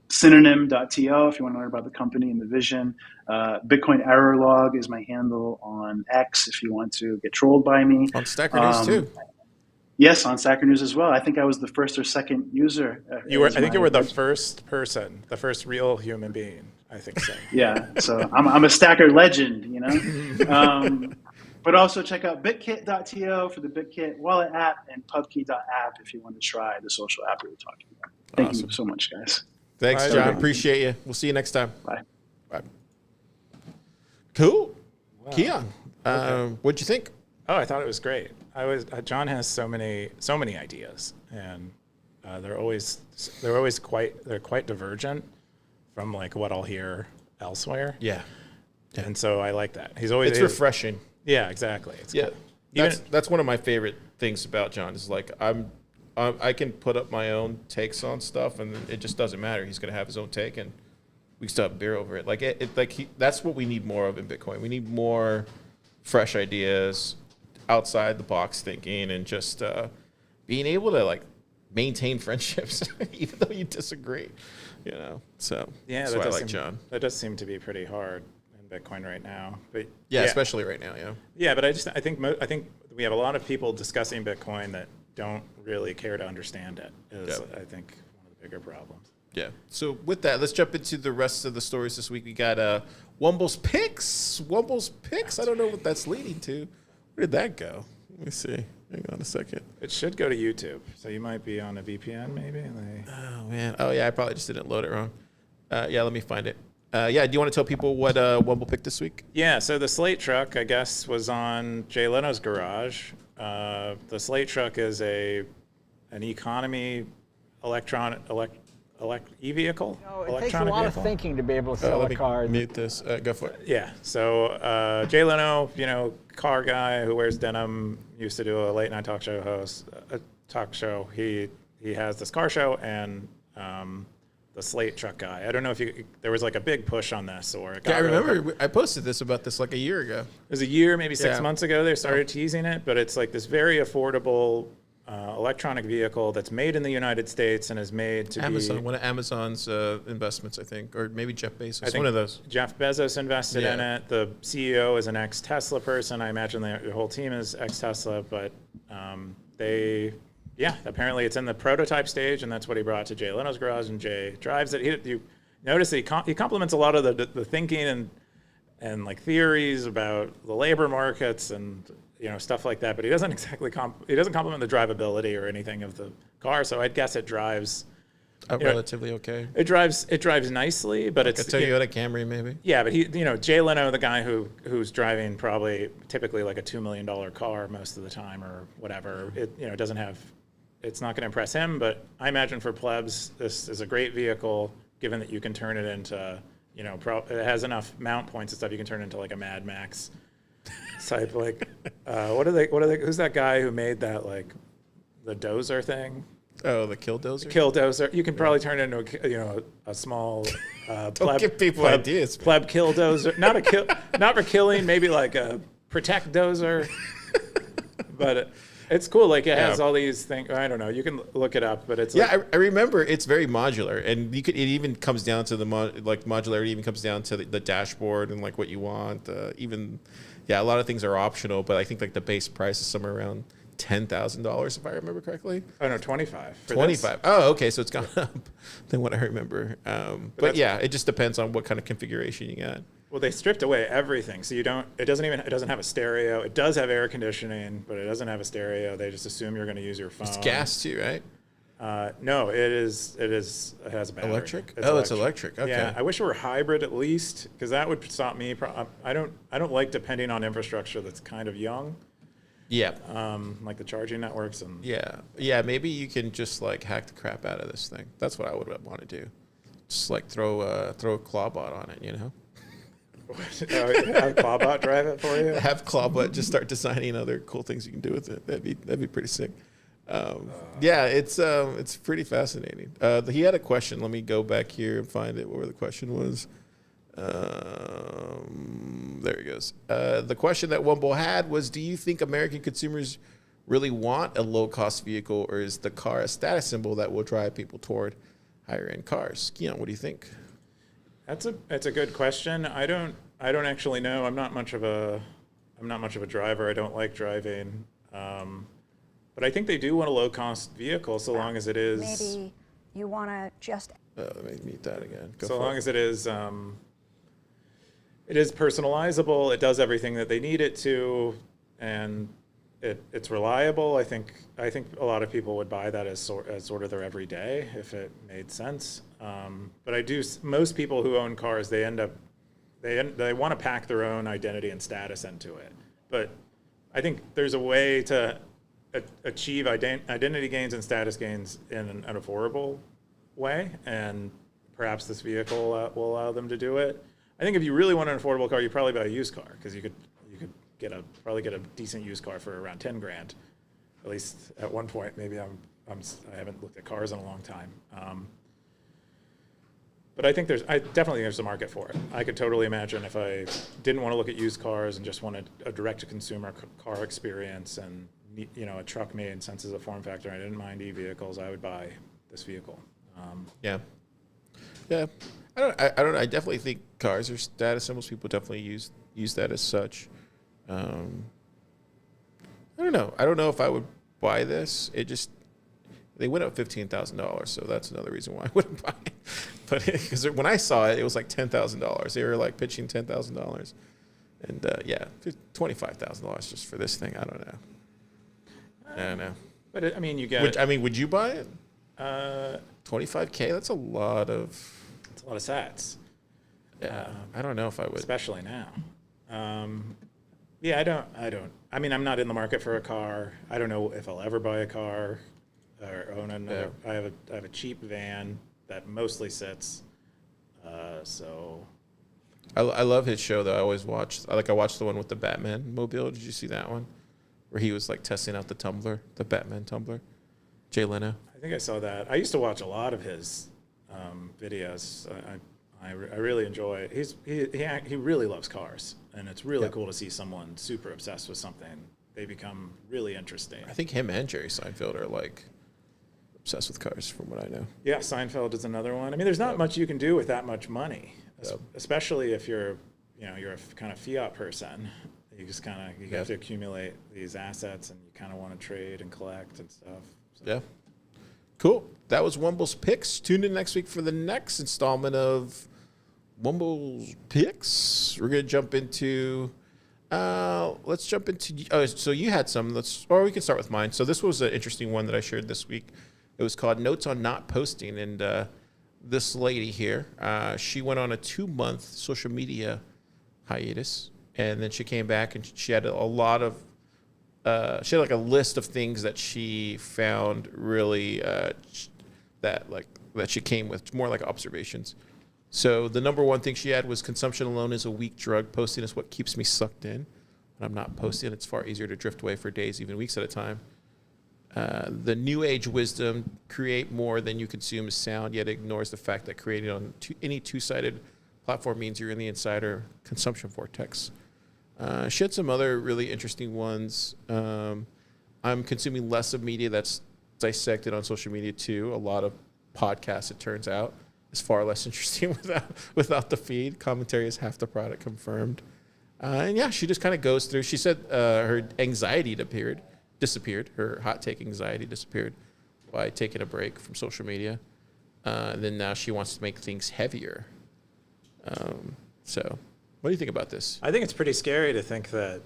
Synonym.to if you want to learn about the company and the vision. Bitcoin Error Log is my handle on X if you want to get trolled by me. On Stacker News too. Yes, on Stacker News as well. I think I was the first or second user. I think you were the first person, the first real human being. I think so. Yeah, so I'm a Stacker legend, But also check out bitkit.to for the BitKit wallet app and pubkey.app if you want to try the social app we were talking about. Thank you so much, guys. Thanks, John. Appreciate you. We'll see you next time. Bye. Bye. Cool. Wow. Keyan, what'd you think? Oh, I thought it was great. John has so many ideas, and they're quite divergent from like what I'll hear elsewhere. Yeah. And so I like that. It's refreshing. Yeah, exactly. That's one of my favorite things about John is like I can put up my own takes on stuff, and it just doesn't matter. He's going to have his own take, and we still have beer over it. That's what we need more of in Bitcoin. We need more fresh ideas, outside the box thinking, and just being able to like maintain friendships even though you disagree. So that's why I like John. That does seem to be pretty hard in Bitcoin right now, but especially right now. But I think we have a lot of people discussing Bitcoin that don't really care to understand it. I think one of the bigger problems. Yeah. So with that, let's jump into the rest of the stories this week. We got Wumbo's picks. I don't know what that's leading to. Where did that go? Let me see. Hang on a second. It should go to YouTube. So you might be on a VPN maybe. Oh, man. Oh, yeah. I probably just didn't load it wrong. Let me find it. Do you want to tell people what Wumbo picked this week? Yeah. So the Slate truck, I guess, was on Jay Leno's garage. The Slate truck is an economy e-vehicle. It takes a lot of thinking to be able to sell a car. Mute this. Go for it. Yeah. So Jay Leno, car guy who wears denim, used to do a late night talk show. He has this car show and the Slate truck guy. I don't know if there was like a big push on this or it got I remember I posted about this like a year ago. It was a year, maybe 6 months ago. They started teasing it, but it's like this very affordable electronic vehicle that's made in the United States and is made to be one of Amazon's investments, I think, or maybe Jeff Bezos. I think one of those. Jeff Bezos invested in it. The CEO is an ex-Tesla person. I imagine the whole team is ex-Tesla, but apparently it's in the prototype stage, and that's what he brought to Jay Leno's garage, and Jay drives it. You notice that he complements a lot of the thinking and like theories about the labor markets and stuff like that, but he doesn't exactly complement the drivability or anything of the car. So I'd guess it drives relatively okay. It drives nicely, but it's Toyota Camry maybe. Yeah, but Jay Leno, the guy who's driving probably typically like a $2 million car most of the time or whatever. It doesn't have. It's not going to impress him, but I imagine for plebs, this is a great vehicle, given that you can turn it into, it has enough mount points and stuff. You can turn it into like a Mad Max type, like, who's that guy who made that, like, the dozer thing? Oh, the kill dozer? Kill dozer. You can probably turn it into a small Don't give people ideas. Pleb kill dozer. Not for killing, maybe like a protect dozer. But It's cool. Like it has all these things. I don't know. You can look it up, but it's I remember it's very modular, and you could. It even comes down to the modularity. Even comes down to the dashboard and like what you want. A lot of things are optional, but I think like the base price is somewhere around $10,000 if I remember correctly. Oh no, 25. 25. Oh, okay, so it's gone up than what I remember. But yeah, it just depends on what kind of configuration you got. Well, they stripped away everything, so it doesn't have a stereo. It does have air conditioning, but it doesn't have a stereo. They just assume you're going to use your phone. It's gas too, right? No, it has a battery. Electric? It's electric. Okay. Yeah, I wish it were hybrid at least, because that would stop me. I don't like depending on infrastructure that's kind of young. Yeah. Like the charging networks and. Yeah. Maybe you can just like hack the crap out of this thing. That's what I would want to do. Just like throw a Clawbot on it, you know. Have Clawbot drive it for you. Have Clawbot just start designing other cool things you can do with it. That'd be pretty sick. It's pretty fascinating. He had a question. Let me go back here and find it. Where the question was. There he goes. The question that Wumbo had was: do you think American consumers really want a low-cost vehicle, or is the car a status symbol that will drive people toward higher-end cars? Keyan, what do you think? That's a good question. I don't actually know. I'm not much of a driver. I don't like driving. But I think they do want a low-cost vehicle, so long as it is. Maybe you want to just. Let me mute that again. So long as it is personalizable. It does everything that they need it to, and it's reliable. I think a lot of people would buy that as sort of their everyday if it made sense. But most people who own cars, they want to pack their own identity and status into it. But I think there's a way to achieve identity gains and status gains in an affordable way, and perhaps this vehicle will allow them to do it. I think if you really want an affordable car, you probably buy a used car, because you could probably get a decent used car for around $10,000, at least at one point. Maybe I haven't looked at cars in a long time. But I think there's a market for it. I could totally imagine if I didn't want to look at used cars and just wanted a direct-to-consumer car experience, and a truck made sense as a form factor, I didn't mind e-vehicles, I would buy this vehicle. Yeah. I don't know. I definitely think cars are status symbols. People definitely use that as such. I don't know. I don't know if I would buy this. They went up $15,000, so that's another reason why I wouldn't buy it. But because when I saw it, it was like $10,000. They were like pitching $10,000, and $25,000 just for this thing. I don't know. I don't know. But you get. Would you buy it? $25K. That's a lot of. It's a lot of sats. Yeah, I don't know if I would. Especially now. I don't. I'm not in the market for a car. I don't know if I'll ever buy a car or own another. Yeah. I have a cheap van that mostly sits. So. I love his show though. I always watch. I watched the one with the Batman mobile. Did you see that one? Where he was like testing out the Batman tumbler. Jay Leno. I think I saw that. I used to watch a lot of his videos. I really enjoy it. He really loves cars, and it's really cool to see someone super obsessed with something. They become really interesting. I think him and Jerry Seinfeld are like obsessed with cars, from what I know. Yeah, Seinfeld is another one. There's not much you can do with that much money, especially if you're a kind of fiat person. You just you have to accumulate these assets, and you kind of want to trade and collect and stuff. So. Yeah. Cool. That was Wumbo's Picks. Tune in next week for the next installment of Wumbo's Picks. We're going to jump into, so you had some, or we can start with mine. So this was an interesting one that I shared this week. It was called Notes on Not Posting. And this lady here, she went on a 2-month social media hiatus. And then she came back and she had a lot of, she had like a list of things that she found really that she came with, more like observations. So the number one thing she had was consumption alone is a weak drug. Posting is what keeps me sucked in. When I'm not posting, it's far easier to drift away for days, even weeks at a time. The new age wisdom, create more than you consume, is sound, yet ignores the fact that creating on any two-sided platform means you're in the insider consumption vortex. She had some other really interesting ones. I'm consuming less of media that's dissected on social media too. A lot of podcasts, it turns out, is far less interesting without the feed. Commentary is half the product confirmed. And yeah, she just kind of goes through. She said her anxiety disappeared. Her hot take anxiety disappeared by taking a break from social media. And then now she wants to make things heavier. So what do you think about this? I think it's pretty scary to think that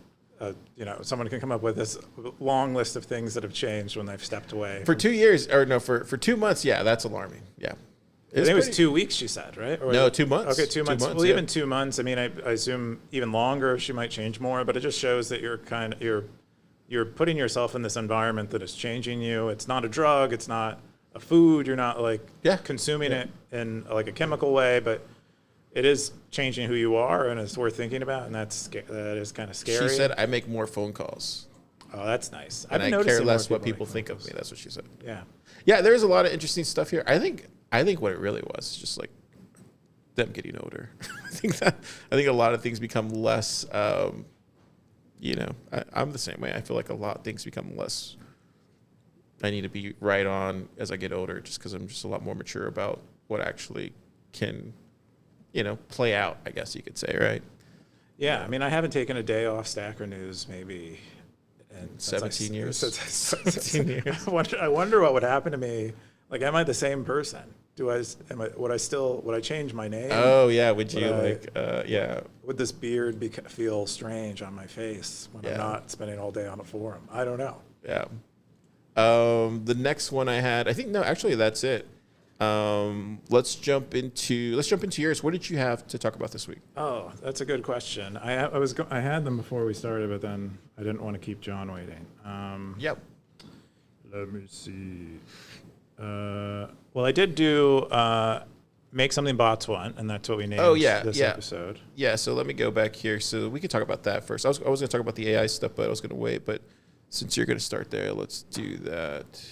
someone can come up with this long list of things that have changed when they've stepped away. For 2 years, or no, for 2 months, yeah, that's alarming. Yeah. I think it was 2 weeks, she said, right? Or no, 2 months. Okay, 2 months. Well, yeah. even 2 months. I mean, I assume even longer. She might change more, but it just shows that you're putting yourself in this environment that is changing you. It's not a drug. It's not a food. You're not consuming it in like a chemical way, but it is changing who you are, and it's worth thinking about. And that is kind of scary. She said, "I make more phone calls." Oh, that's nice. And I care less what people think of me. That's what she said. Yeah. Yeah, there's a lot of interesting stuff here. I think what it really was is just like them getting older. I think a lot of things become less. I'm the same way. I feel like a lot of things become less. I need to be right on as I get older, just because I'm just a lot more mature about what actually can, play out. I guess you could say, right? Yeah, I mean, I haven't taken a day off Stacker.News maybe in 17 years. 17 years. I wonder what would happen to me. Like, am I the same person? Would I change my name? Oh yeah, would you Would this beard feel strange on my face when I'm not spending all day on a forum? I don't know. Yeah. The next one I had, actually that's it. Let's jump into yours. What did you have to talk about this week? Oh, that's a good question. I had them before we started, but then I didn't want to keep John waiting. Yep. Let me see. Well, I did do make something bots want, and that's what we named this episode. Yeah, so let me go back here. So we can talk about that first. I was going to talk about the AI stuff, but I was going to wait. But since you're going to start there, let's do that.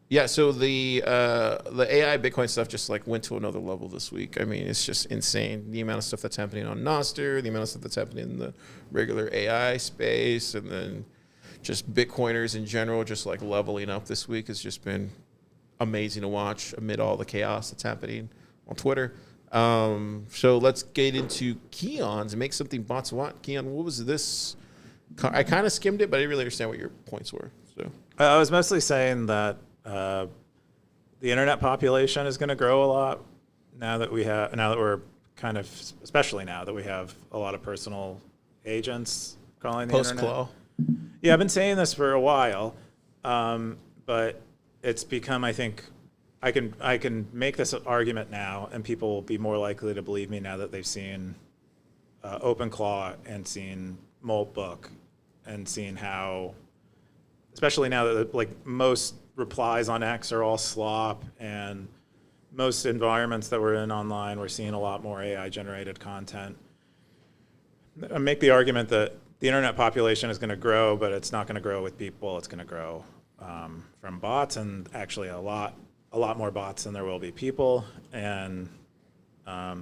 Yeah, so the AI Bitcoin stuff just went to another level this week. I mean, it's just insane. The amount of stuff that's happening on Nostr, the amount of stuff that's happening in the regular AI space, and then just Bitcoiners in general just leveling up this week has just been amazing to watch amid all the chaos that's happening on Twitter. So let's get into Keyan's and make something bots want. Keyan, what was this? I kind of skimmed it, but I didn't really understand what your points were. So I was mostly saying that the internet population is going to grow a lot now that we're kind of, especially now that we have a lot of personal agents calling the internet. Post-Claw. Yeah, I've been saying this for a while, but it's become, I think, I can make this argument now, and people will be more likely to believe me now that they've seen OpenClaw and seen Moltbook and seen how, especially now that most replies on X are all slop, and most environments that we're in online, we're seeing a lot more AI-generated content. I make the argument that the internet population is going to grow, but it's not going to grow with people. It's going to grow from bots, and actually a lot more bots than there will be people. And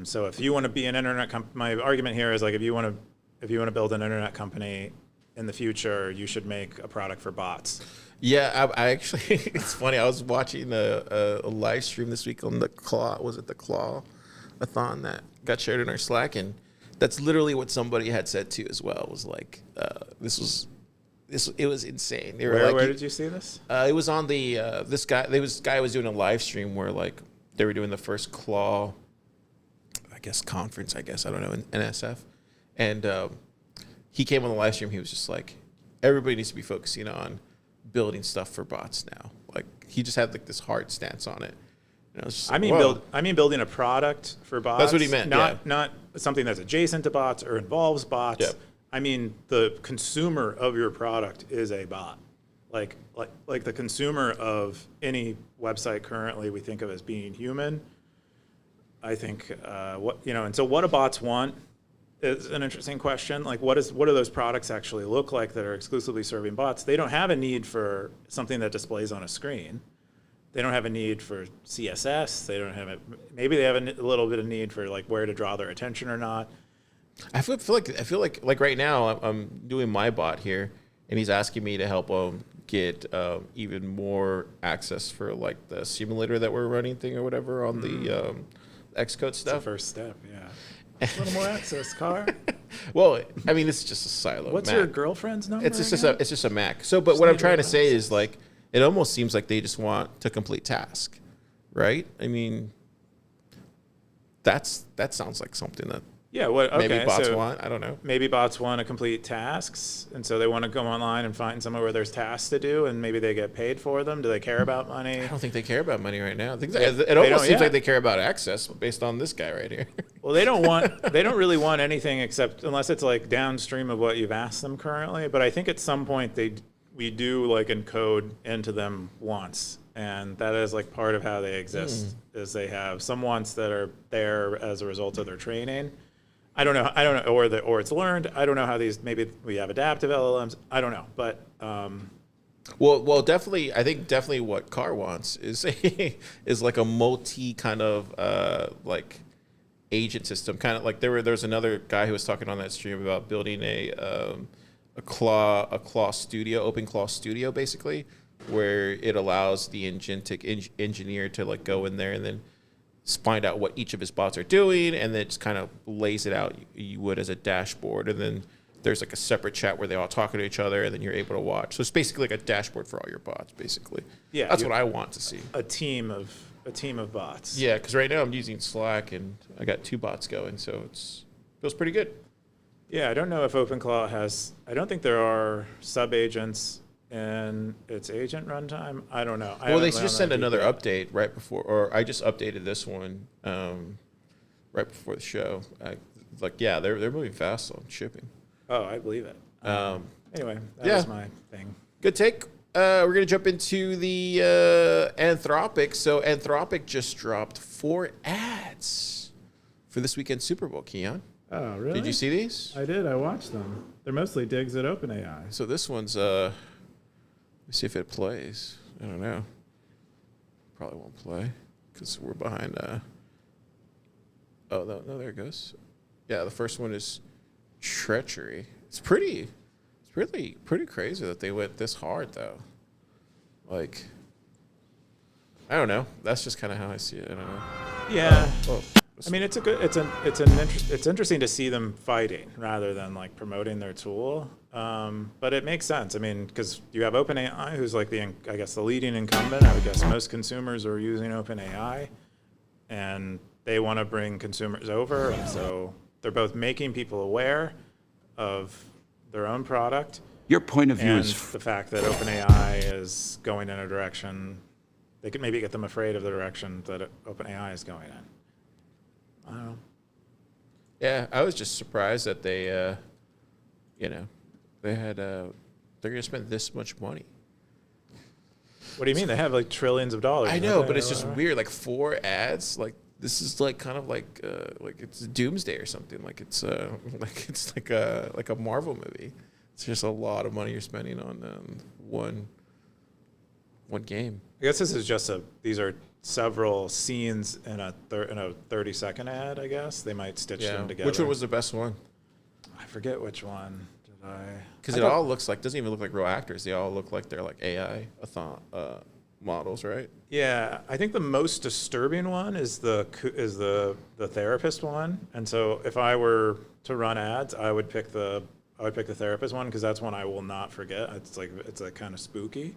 so if you want to be an internet company, my argument here is if you want to build an internet company in the future, you should make a product for bots. Yeah, I actually, it's funny. I was watching a live stream this week on the Claw. Was it the Claw-a-thon that got shared in our Slack? And that's literally what somebody had said too as well. Was it was insane. They were where did you see this? It was on the this guy was doing a live stream where they were doing the first Claw, conference. I don't know, in NSF, and he came on the live stream. He was just everybody needs to be focusing on building stuff for bots now. He just had this hard stance on it. I mean building a product for bots. That's what he meant. Not something that's adjacent to bots or involves bots. Yep. I mean, the consumer of your product is a bot. Like the consumer of any website currently we think of as being human. I think and so what do bots want is an interesting question. What do those products actually look like that are exclusively serving bots? They don't have a need for something that displays on a screen. They don't have a need for CSS. They don't have maybe they have a little bit of need for where to draw their attention or not. I feel like right now I'm doing my bot here, and he's asking me to help him get even more access for like the simulator that we're running thing or whatever on the Xcode stuff. That's the first step, yeah. A little more access, Car. Well, I mean, it's just a silo. What's Mac. your girlfriend's number? It's just a Mac. So, but what I'm trying to say is like, it almost seems like they just want to complete task, right? I mean, that sounds like something that maybe bots want. I don't know. Maybe bots want to complete tasks, and so they want to go online and find somewhere where there's tasks to do, and maybe they get paid for them. Do they care about money? I don't think they care about money right now. I think it almost seems like they care about access based on this guy right here. Well, they don't really want anything except unless it's like downstream of what you've asked them currently. But I think at some point we do like encode into them wants, and that is like part of how they exist. Is they have some wants that are there as a result of their training. I don't know, or it's learned. I don't know how these. Maybe we have adaptive LLMs. I don't know, but well, definitely. I think definitely what Car wants is like a multi kind of like agent system. Kind of like there's another guy who was talking on that stream about building a Claw studio, OpenClaw studio, basically, where it allows the agentic engineer to like go in there and then find out what each of his bots are doing, and then just kind of lays it out you would as a dashboard. And then there's like a separate chat where they all talk to each other, and then you're able to watch. So it's basically like a dashboard for all your bots, basically. Yeah, that's what I want to see. A team of bots. Yeah, because right now I'm using Slack, and I got 2 bots going, so feels pretty good. Yeah, I don't know if OpenClaw has. I don't think there are sub agents in its agent runtime. I don't know. Well, they just sent another update right before, or I just updated this one right before the show. They're moving fast on shipping. Oh, I believe it. Anyway, that was my thing. Good take. We're going to jump into the Anthropic. So Anthropic just dropped 4 ads for this weekend's Super Bowl, Keyan. Oh, really? Did you see these? I did. I watched them. They're mostly digs at OpenAI. So this one's, let me see if it plays. I don't know. Probably won't play because we're behind. Oh, no, there it goes. Yeah, the first one is Treachery. It's really pretty crazy that they went this hard, though. Like, I don't know. That's just kind of how I see it. I don't know. Yeah. I mean, it's interesting to see them fighting rather than like promoting their tool. But it makes sense. I mean, because you have OpenAI, who's like the leading incumbent. I would guess most consumers are using OpenAI, and they want to bring consumers over, and so they're both making people aware of their own product. Your point of view is the fact that OpenAI is going in a direction. They could maybe get them afraid of the direction that OpenAI is going in. I don't know. Yeah, I was just surprised that they, they had, they're going to spend this much money. What do you mean? They have like trillions of dollars. I know, but it's just weird. Like 4 ads, like this is like kind of like it's Doomsday or something. Like it's like a Marvel movie. It's just a lot of money you're spending on one game. I guess this is just these are several scenes in a 30-second ad, I guess. They might stitch them together. Which one was the best one? I forget which one. Did I? Because it all looks like, doesn't even look like real actors. They all look like they're like AI models, right? Yeah, I think the most disturbing one is the therapist one. And so if I were to run ads, I would pick the therapist one because that's one I will not forget. It's like kind of spooky.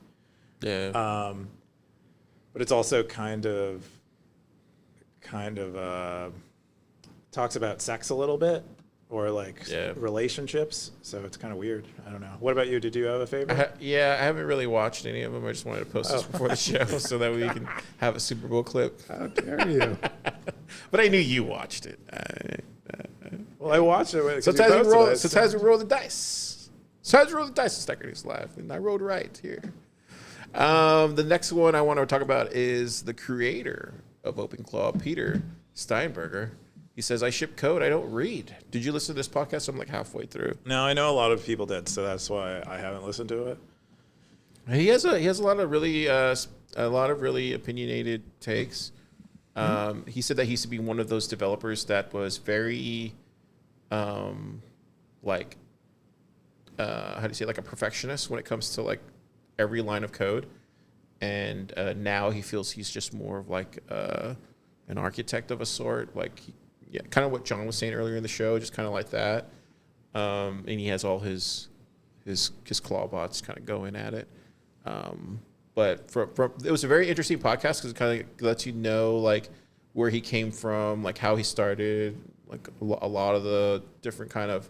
Yeah. But it's also kind of talks about sex a little bit or like relationships. So it's kind of weird. I don't know. What about you? Did you have a favorite? I haven't really watched any of them. I just wanted to post this before the show so that we can have a Super Bowl clip. How dare you? But I knew you watched it. Well, I watched it. Sometimes we roll the dice. Sometimes we roll the dice in Stacker.News Live, and I rolled right here. The next one I want to talk about is the creator of OpenClaw, Peter Steinberger. He says, I ship code, I don't read. Did you listen to this podcast? I'm like halfway through. No, I know a lot of people did, so that's why I haven't listened to it. He has a lot of really opinionated takes. He said that he used to be one of those developers that was very how do you say, like a perfectionist when it comes to like every line of code. And now he feels he's just more of like an architect of a sort, like kind of what John was saying earlier in the show, just kind of like that. And he has all his claw bots kind of going at it. But it was a very interesting podcast because it kind of lets you know like where he came from, like how he started, like a lot of the different kind of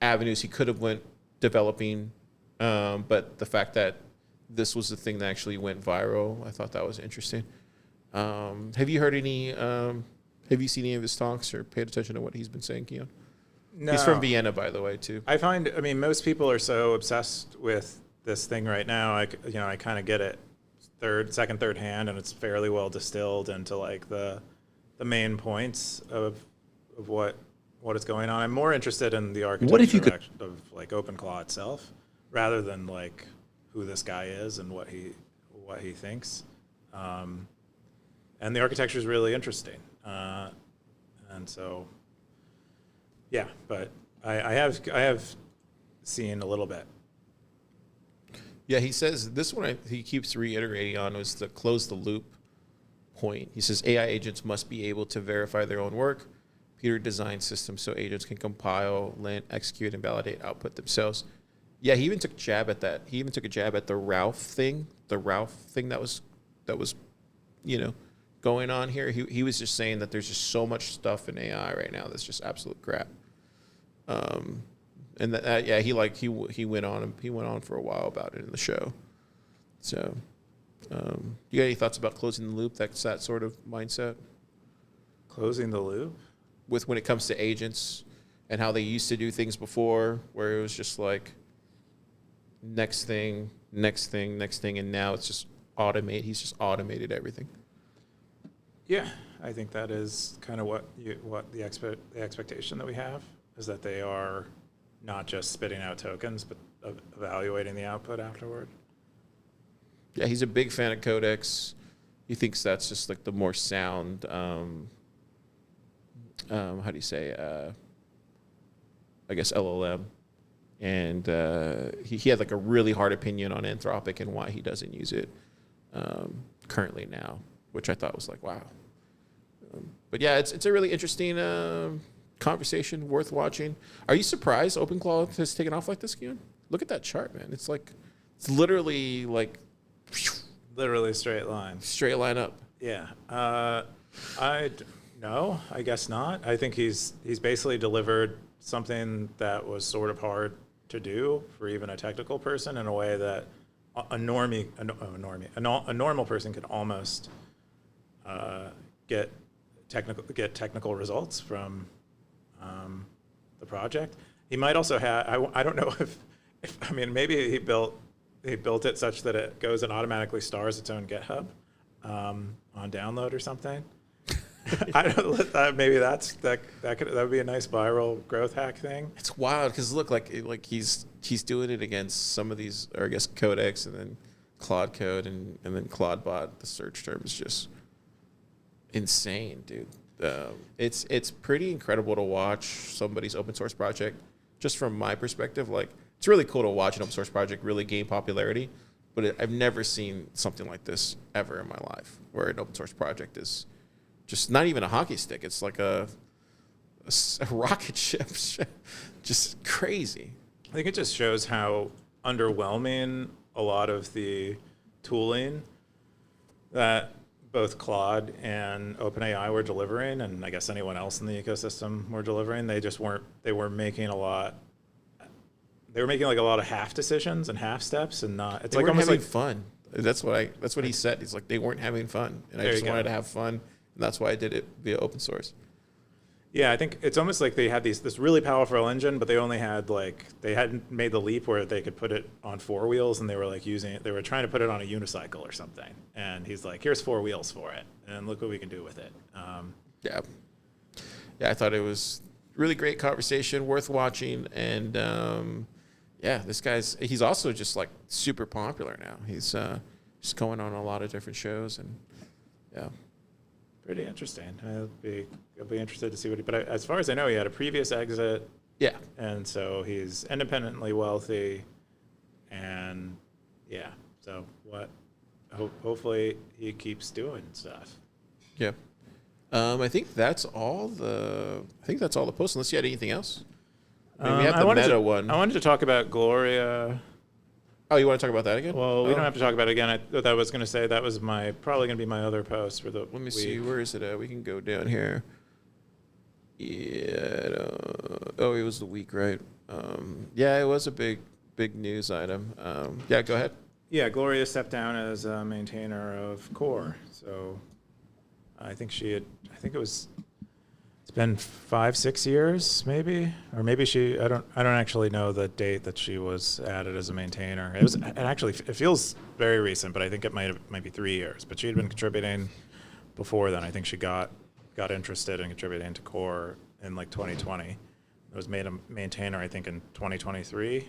avenues he could have went developing. But the fact that this was the thing that actually went viral, I thought that was interesting. Have you heard any? Have you seen any of his talks or paid attention to what he's been saying, Keyan? No. He's from Vienna, by the way, too. I mean, most people are so obsessed with this thing right now. I kind of get it second, third hand, and it's fairly well distilled into like the main points of what is going on. I'm more interested in the architecture of like OpenClaw itself, rather than like who this guy is and what he thinks. And the architecture is really interesting. And so, yeah, but I have seen a little bit. Yeah, he says this one he keeps reiterating on was the close the loop point. He says AI agents must be able to verify their own work. Peter designed systems so agents can compile, execute, and validate output themselves. Yeah, he even took a jab at that. He even took a jab at the Ralph thing. The Ralph thing that was, going on here. He was just saying that there's just so much stuff in AI right now that's just absolute crap. And he went on for a while about it in the show. So, you got any thoughts about closing the loop? That's that sort of mindset. Closing the loop with when it comes to agents and how they used to do things before, where it was just like next thing, and now it's just automate. He's just automated everything. Yeah, I think that is kind of what the expectation that we have is that they are not just spitting out tokens, but evaluating the output afterward. Yeah, he's a big fan of Codex. He thinks that's just like the more sound. How do you say? I guess LLM. And he had like a really hard opinion on Anthropic and why he doesn't use it currently now, which I thought was like, wow. But yeah, it's a really interesting conversation, worth watching. Are you surprised OpenClaw has taken off like this, Keyan? Look at that chart, man. It's literally like literally straight line. Straight line up. Yeah. No, I guess not. I think he's basically delivered something that was sort of hard to do for even a technical person in a way that a normal person could almost get technical results from the project. He might also have. I don't know if maybe he built it such that it goes and automatically stars its own GitHub on download or something. I don't. Maybe that would be a nice viral growth hack thing. It's wild because look, like he's doing it against some of these, or I guess Codex and then Claude Code and then Claudebot. The search term is just insane, dude. It's pretty incredible to watch somebody's open source project. Just from my perspective, like it's really cool to watch an open source project really gain popularity. But I've never seen something like this ever in my life, where an open source project is just not even a hockey stick. It's like a rocket ship. Just crazy. I think it just shows how underwhelming a lot of the tooling that both Claude and OpenAI were delivering, and I guess anyone else in the ecosystem were delivering. They just weren't. They were making a lot. They were making like a lot of half decisions and half steps, and not. It's they like weren't almost having like fun. That's what he said. He's like, they weren't having fun, and I just wanted to have fun, and that's why I did it via open source. Yeah, I think it's almost like they had this really powerful engine, but they only had they hadn't made the leap where they could put it on 4 wheels, and they were they were trying to put it on a unicycle or something. And he's like, here's 4 wheels for it, and look what we can do with it. Yeah, I thought it was really great conversation, worth watching, and yeah, he's also just like super popular now. He's just going on a lot of different shows, and yeah. Pretty interesting. I'll be interested to see but as far as I know, he had a previous exit Yeah. And so he's independently wealthy, and yeah. So hopefully he keeps doing stuff. Yeah. I think that's all the posts. Unless you had anything else. I mean, we have the meta one. I wanted to talk about Gloria. Oh, you want to talk about that again? Well, we don't have to talk about it again. I was going to say that was probably going to be my other post for the Let me week. see. Where is it at? We can go down here. Yeah. Oh, it was the week, right? Yeah, it was a big news item. Yeah, go ahead. Yeah, Gloria stepped down as a maintainer of Core. So I think it's been 5-6 years, maybe, or maybe I don't actually know the date that she was added as a maintainer. It feels very recent, but I think it might be 3 years. But she had been contributing before then. I think she got interested in contributing to Core in like 2020. It was made a maintainer, I think, in 2023.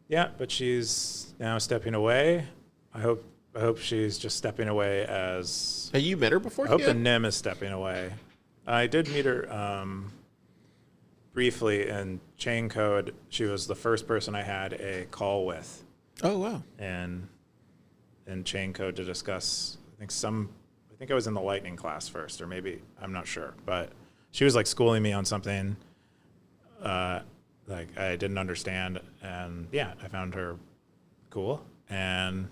Yeah, but she's now stepping away. I hope she's just stepping away as... Have you met her before? I hope the NIM is stepping away. I did meet her briefly in Chain Code. She was the first person I had a call with. Oh, wow. And in Chain Code to discuss, I think I was in the Lightning class first, or maybe, I'm not sure. But she was like schooling me on something like I didn't understand. And yeah, I found her cool. And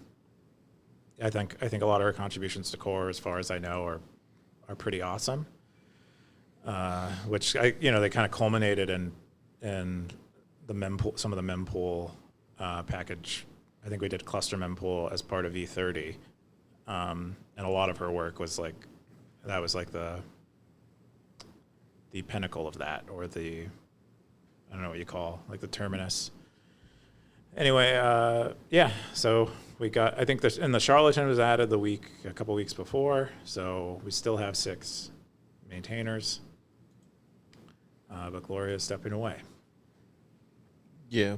I think a lot of her contributions to Core, as far as I know, are pretty awesome. Which they kind of culminated in the mempool, some of the mempool package. I think we did cluster mempool as part of E30, and a lot of her work was like the pinnacle of that, or the, I don't know what you call, like the terminus. Anyway, yeah, so we got, I think and the Charlatan was added a couple weeks before, so we still have 6 maintainers, but Gloria is stepping away. Yeah.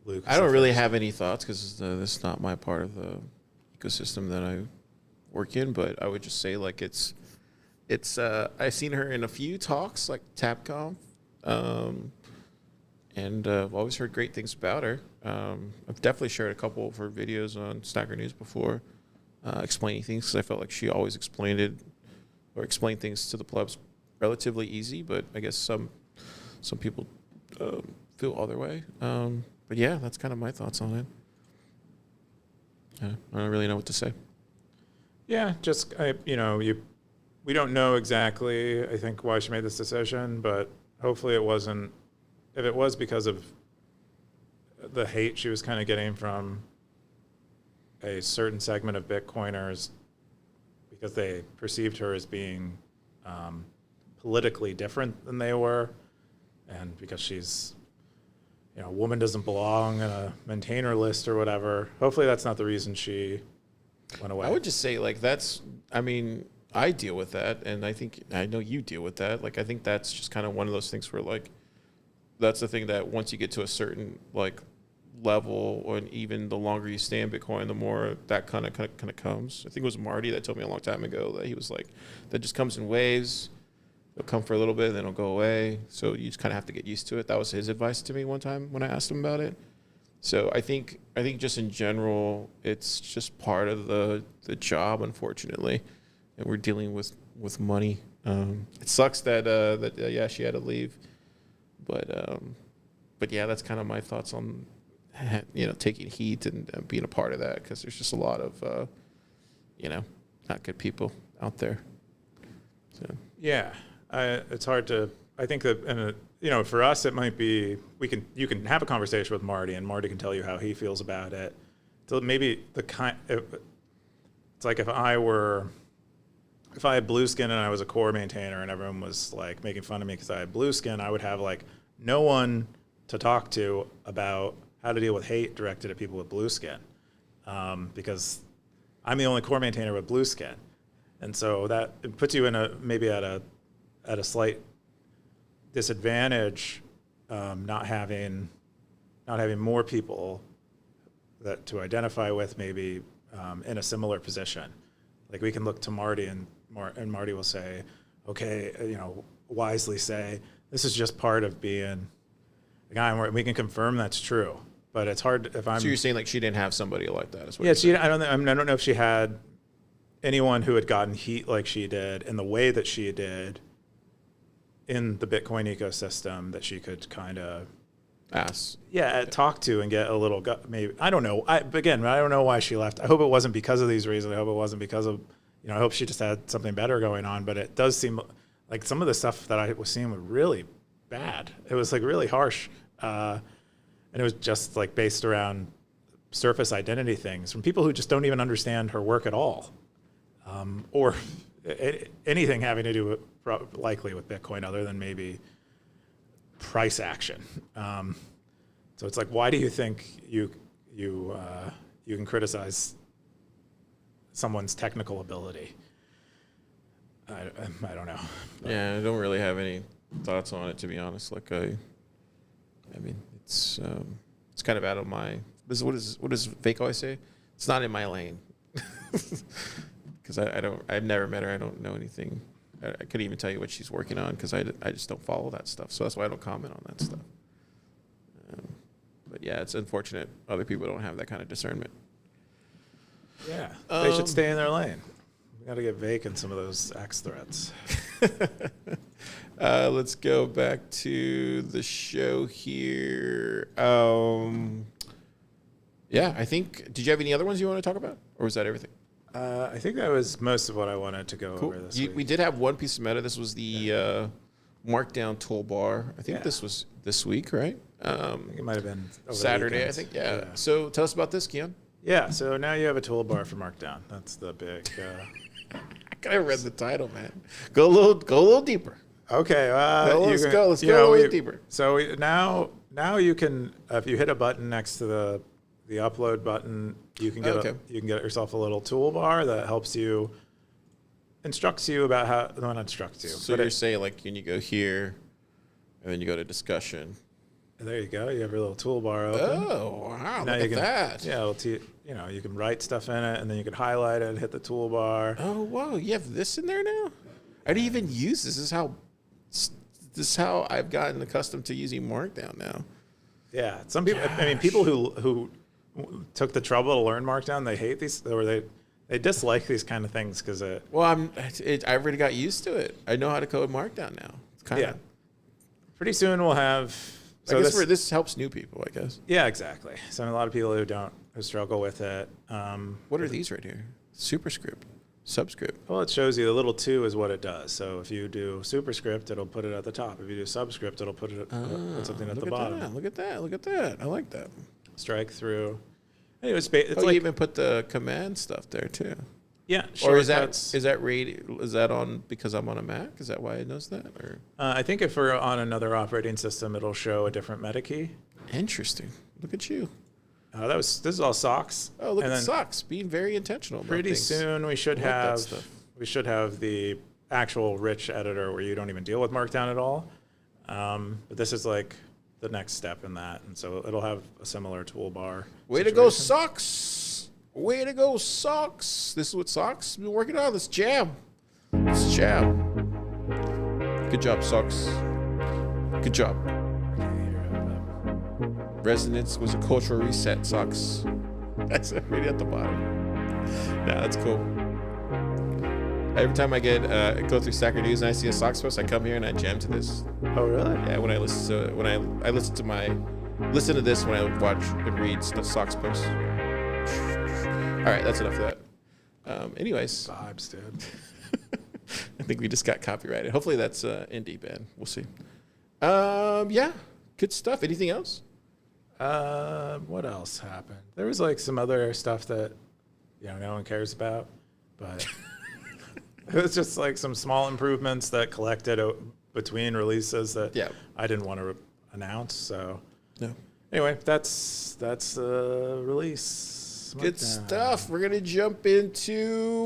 Luke, I don't really have any thoughts because this is not my part of the ecosystem that I work in, but I would just say like it's I've seen her in a few talks like TapConf, and I've always heard great things about her. I've definitely shared a couple of her videos on Stacker.News before, explaining things, because I felt like she always explained things to the plebs relatively easy, but I guess some people feel other way. But yeah, that's kind of my thoughts on it. I don't really know what to say. Yeah, just we don't know exactly, I think, why she made this decision, but hopefully it wasn't. If it was because of the hate she was kind of getting from a certain segment of Bitcoiners, because they perceived her as being politically different than they were, and because she's, a woman doesn't belong in a maintainer list or whatever. Hopefully that's not the reason she went away. I would just say I deal with that, and I know you deal with that. Like, I think that's just kind of one of those things where, like, that's the thing that once you get to a certain, like, level, or even the longer you stay in Bitcoin, the more that kind of comes. I think it was Marty that told me a long time ago that he was like, that just comes in waves. It'll come for a little bit, then it'll go away. So you just kind of have to get used to it. That was his advice to me one time when I asked him about it. So I think just in general, it's just part of the job, unfortunately, and we're dealing with money. It sucks that she had to leave, but yeah, that's kind of my thoughts on taking heat and being a part of that, because there's just a lot of not good people out there. So yeah. It's hard to, I think that, and for us, it might be, you can have a conversation with Marty, and Marty can tell you how he feels about it. So maybe it's like if I had blue skin and I was a Core maintainer and everyone was like making fun of me because I had blue skin, I would have like no one to talk to about how to deal with hate directed at people with blue skin, because I'm the only Core maintainer with blue skin. And so that it puts you in maybe at a slight disadvantage, not having more people to identify with, maybe in a similar position. Like, we can look to Marty, and Marty will say, okay, wisely say, this is just part of being a guy, and we can confirm that's true. But it's hard if I'm. So you're saying like she didn't have somebody like that? Is what Yeah, I don't know if she had anyone who had gotten heat like she did in the way that she did in the Bitcoin ecosystem that she could kind of talk to and get a little maybe. I don't know. I don't know why she left. I hope it wasn't because of these reasons. I hope it wasn't because of, I hope she just had something better going on. But it does seem like some of the stuff that I was seeing was really bad. It was like really harsh. And it was just like based around surface identity things from people who just don't even understand her work at all. Or anything having to do with, likely with Bitcoin other than maybe price action. So it's like, why do you think you can criticize someone's technical ability? I don't know. Yeah, I don't really have any thoughts on it, to be honest. Like I mean, it's kind of out of my. What does Fake always say? It's not in my lane. Because I've never met her. I don't know anything. I couldn't even tell you what she's working on because I just don't follow that stuff. So that's why I don't comment on that stuff. But yeah, it's unfortunate other people don't have that kind of discernment. Yeah, they should stay in their lane. We got to get Vake in some of those X threats. Let's go back to the show here. Yeah, I think. Did you have any other ones you want to talk about, or was that everything? I think that was most of what I wanted to go over this week. We did have one piece of meta. This was the markdown toolbar. I think this was this week, right? I think it might have been over Saturday, I think. Yeah. So tell us about this, Keyan. Yeah, so now you have a toolbar for markdown. That's the big. I read the title, man. Go a little deeper. Okay, let's go a little deeper. So now you can, if you hit a button next to the upload button, you can get yourself a little toolbar that helps you, instructs you about how. No, not instructs you. So you're saying like when you go here, and then you go to discussion. There you go. You have your little toolbar open. Oh wow! Now look at that. Yeah, you can write stuff in it, and then you can highlight it, hit the toolbar. Oh wow! You have this in there now. I didn't even use this. This is how I've gotten accustomed to using Markdown now. Yeah, some people. Gosh. I mean, people who took the trouble to learn Markdown, they hate these, or they dislike these kind of things because it. Well, I already got used to it. I know how to code Markdown now. It's kind of. Pretty soon we'll have. So I guess this helps new people, I guess. Yeah, exactly. So a lot of people who struggle with it. What are these right here? Superscript, subscript. Well, it shows you the little 2 is what it does. So if you do superscript, it'll put it at the top. If you do subscript, it'll put something at the bottom. Look at that. I like that. Strike through. Anyway, it's like you even put the command stuff there too. Yeah, or is that on because I'm on a Mac? Is that why it knows that? Or I think if we're on another operating system, it'll show a different meta key. Interesting. Look at you. This is all socks. Oh, look at socks. Being very intentional. Pretty soon we should have the actual rich editor where you don't even deal with Markdown at all. But this is like the next step in that, and so it'll have a similar toolbar. Way to go, socks! Way to go, socks! This is what socks been working on. Let's jam. Good job, socks. Good job. Resonance was a cultural reset, socks. That's right at the bottom. Nah, that's cool. Every time I go through Stacker.News and I see a socks post, I come here and I jam to this. Oh, really? Yeah, when I listen to this when I watch and read the socks posts. All right, that's enough of that. Anyways. Vibes, dude. I think we just got copyrighted. Hopefully that's indie, Ben. We'll see. Yeah, good stuff. Anything else? What else happened? There was like some other stuff that no one cares about, but it was just like some small improvements that collected between releases that I didn't want to announce. So anyway, that's the release. Good stuff. We're gonna jump into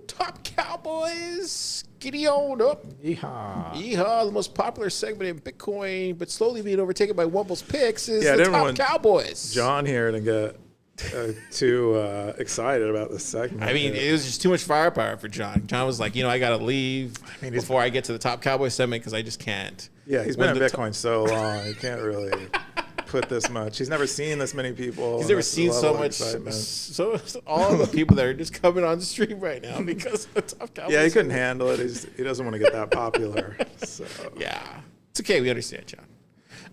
Top Cowboys. Giddy on up. Yeehaw. The most popular segment in Bitcoin, but slowly being overtaken by Wumbo's picks, is the Top Cowboys. John here to get too excited about this segment. I mean, it was just too much firepower for John. John was like, I got to leave before I get to the top Cowboys segment because I just can't. Yeah, he's been in Bitcoin so long. He can't really put this much. He's never seen this many people. He's never seen so much. So all the people that are just coming on the stream right now because of the top Cowboys. Yeah, he couldn't handle it. He doesn't want to get that popular. So yeah, it's okay. We understand, John.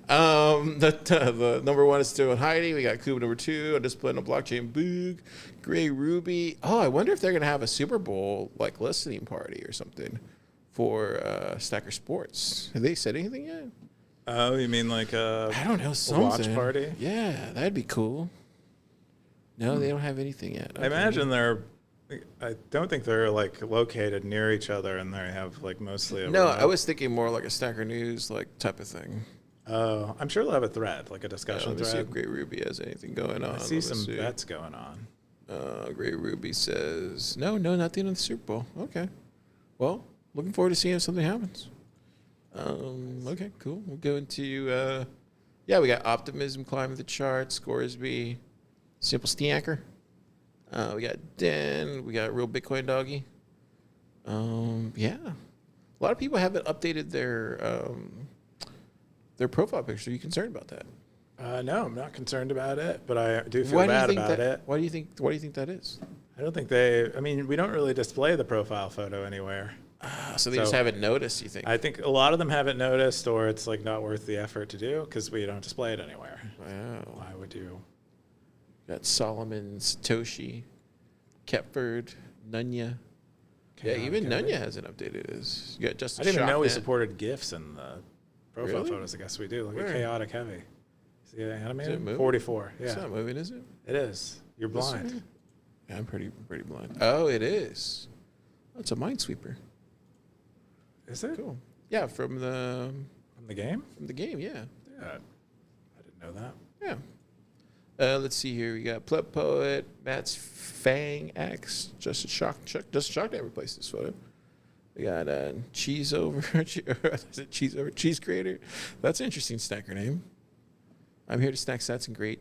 The number one is still in hiding. We got Cuba number 2, a discipline on blockchain boog, Gray Ruby. Oh, I wonder if they're gonna have a Super Bowl like listening party or something for Stacker Sports. Have they said anything yet? Oh, you mean like I don't know, a watch party? Yeah, that'd be cool. No, they don't have anything yet. Okay. I imagine I don't think they're like located near each other, and they have like mostly. No, I was thinking more like a Stacker.News like type of thing. Oh, I'm sure they'll have a thread, like a discussion Let me thread. see if Gray Ruby has anything going on. I see some bets going on. Gray Ruby says, no, nothing on the Super Bowl. Okay. Well, looking forward to seeing if something happens. Okay, cool. We'll go into, we got Optimism climbing the charts, Scoresby, Simple Stacker. We got Den, we got Real Bitcoin Doggy. Yeah. A lot of people haven't updated their profile picture. Are you concerned about that? No, I'm not concerned about it, but I do feel bad about it. Why do you think that is? I don't think we don't really display the profile photo anywhere. So they just haven't noticed, you think? I think a lot of them haven't noticed, or it's like not worth the effort to do because we don't display it anywhere. Wow. Why would you? Got Solomon, Satoshi, Kepford, Nunya. Yeah, even Nunya hasn't updated his. You got Justin. I didn't even know we Shocknet. supported GIFs in the profile Really? photos. I guess we do. Look Where? at Chaotic Heavy. See the animated? moving? 44. Yeah. It's not moving, is it? It is. You're blind. Yeah, I'm pretty blind. Oh, it is. Oh, it's a Minesweeper. Is it? Cool. Yeah, from the game? From the game, yeah. Yeah. I didn't know that. Yeah. Let's see here. We got Pleb Poet, Matt's Fang X, Just Shock that replaced this photo. We got Cheese Over, Cheese Creator. That's an interesting stacker name. I'm here to snack sats and great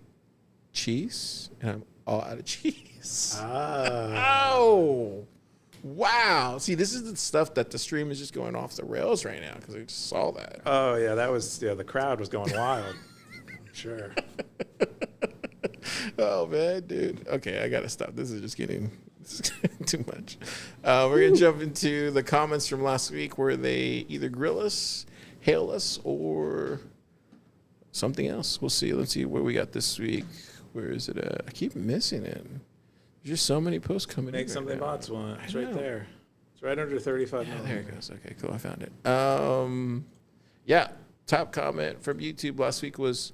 cheese, and I'm all out of cheese. Oh, wow. See, this is the stuff that the stream is just going off the rails right now because I just saw that. Oh, yeah, the crowd was going wild. I'm sure. Oh, man, dude. Okay, I got to stop. This is just getting too much. We're going to jump into the comments from last week where they either grill us, hail us, or something else. We'll see. Let's see what we got this week. Where is it at? I keep missing it. There's just so many posts coming in. Make something right now. bots want. It's right there. It's right under 35 Yeah, million. there it goes. Okay, cool. I found it. Yeah, top comment from YouTube last week was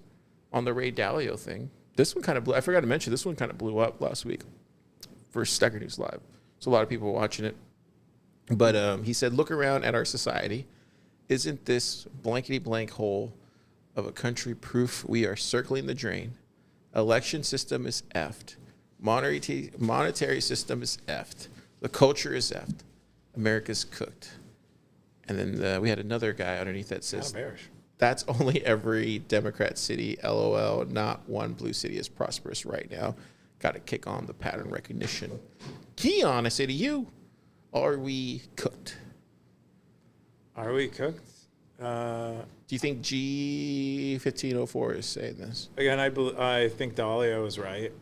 on the Ray Dalio thing. This one kind of blew. I forgot to mention this one kind of blew up last week for Stacker.News Live. So a lot of people were watching it. But he said, "Look around at our society. Isn't this blankety blank hole of a country proof we are circling the drain? Election system is effed. Monetary system is effed. The culture is effed. America's cooked." And then we had another guy underneath that says, "That's only every Democrat city, LOL. Not one blue city is prosperous right now. Got to kick on the pattern recognition." Keyan, I say to you, are we cooked? Are we cooked? Do you think G1504 is saying this? Again, I think Dalio is right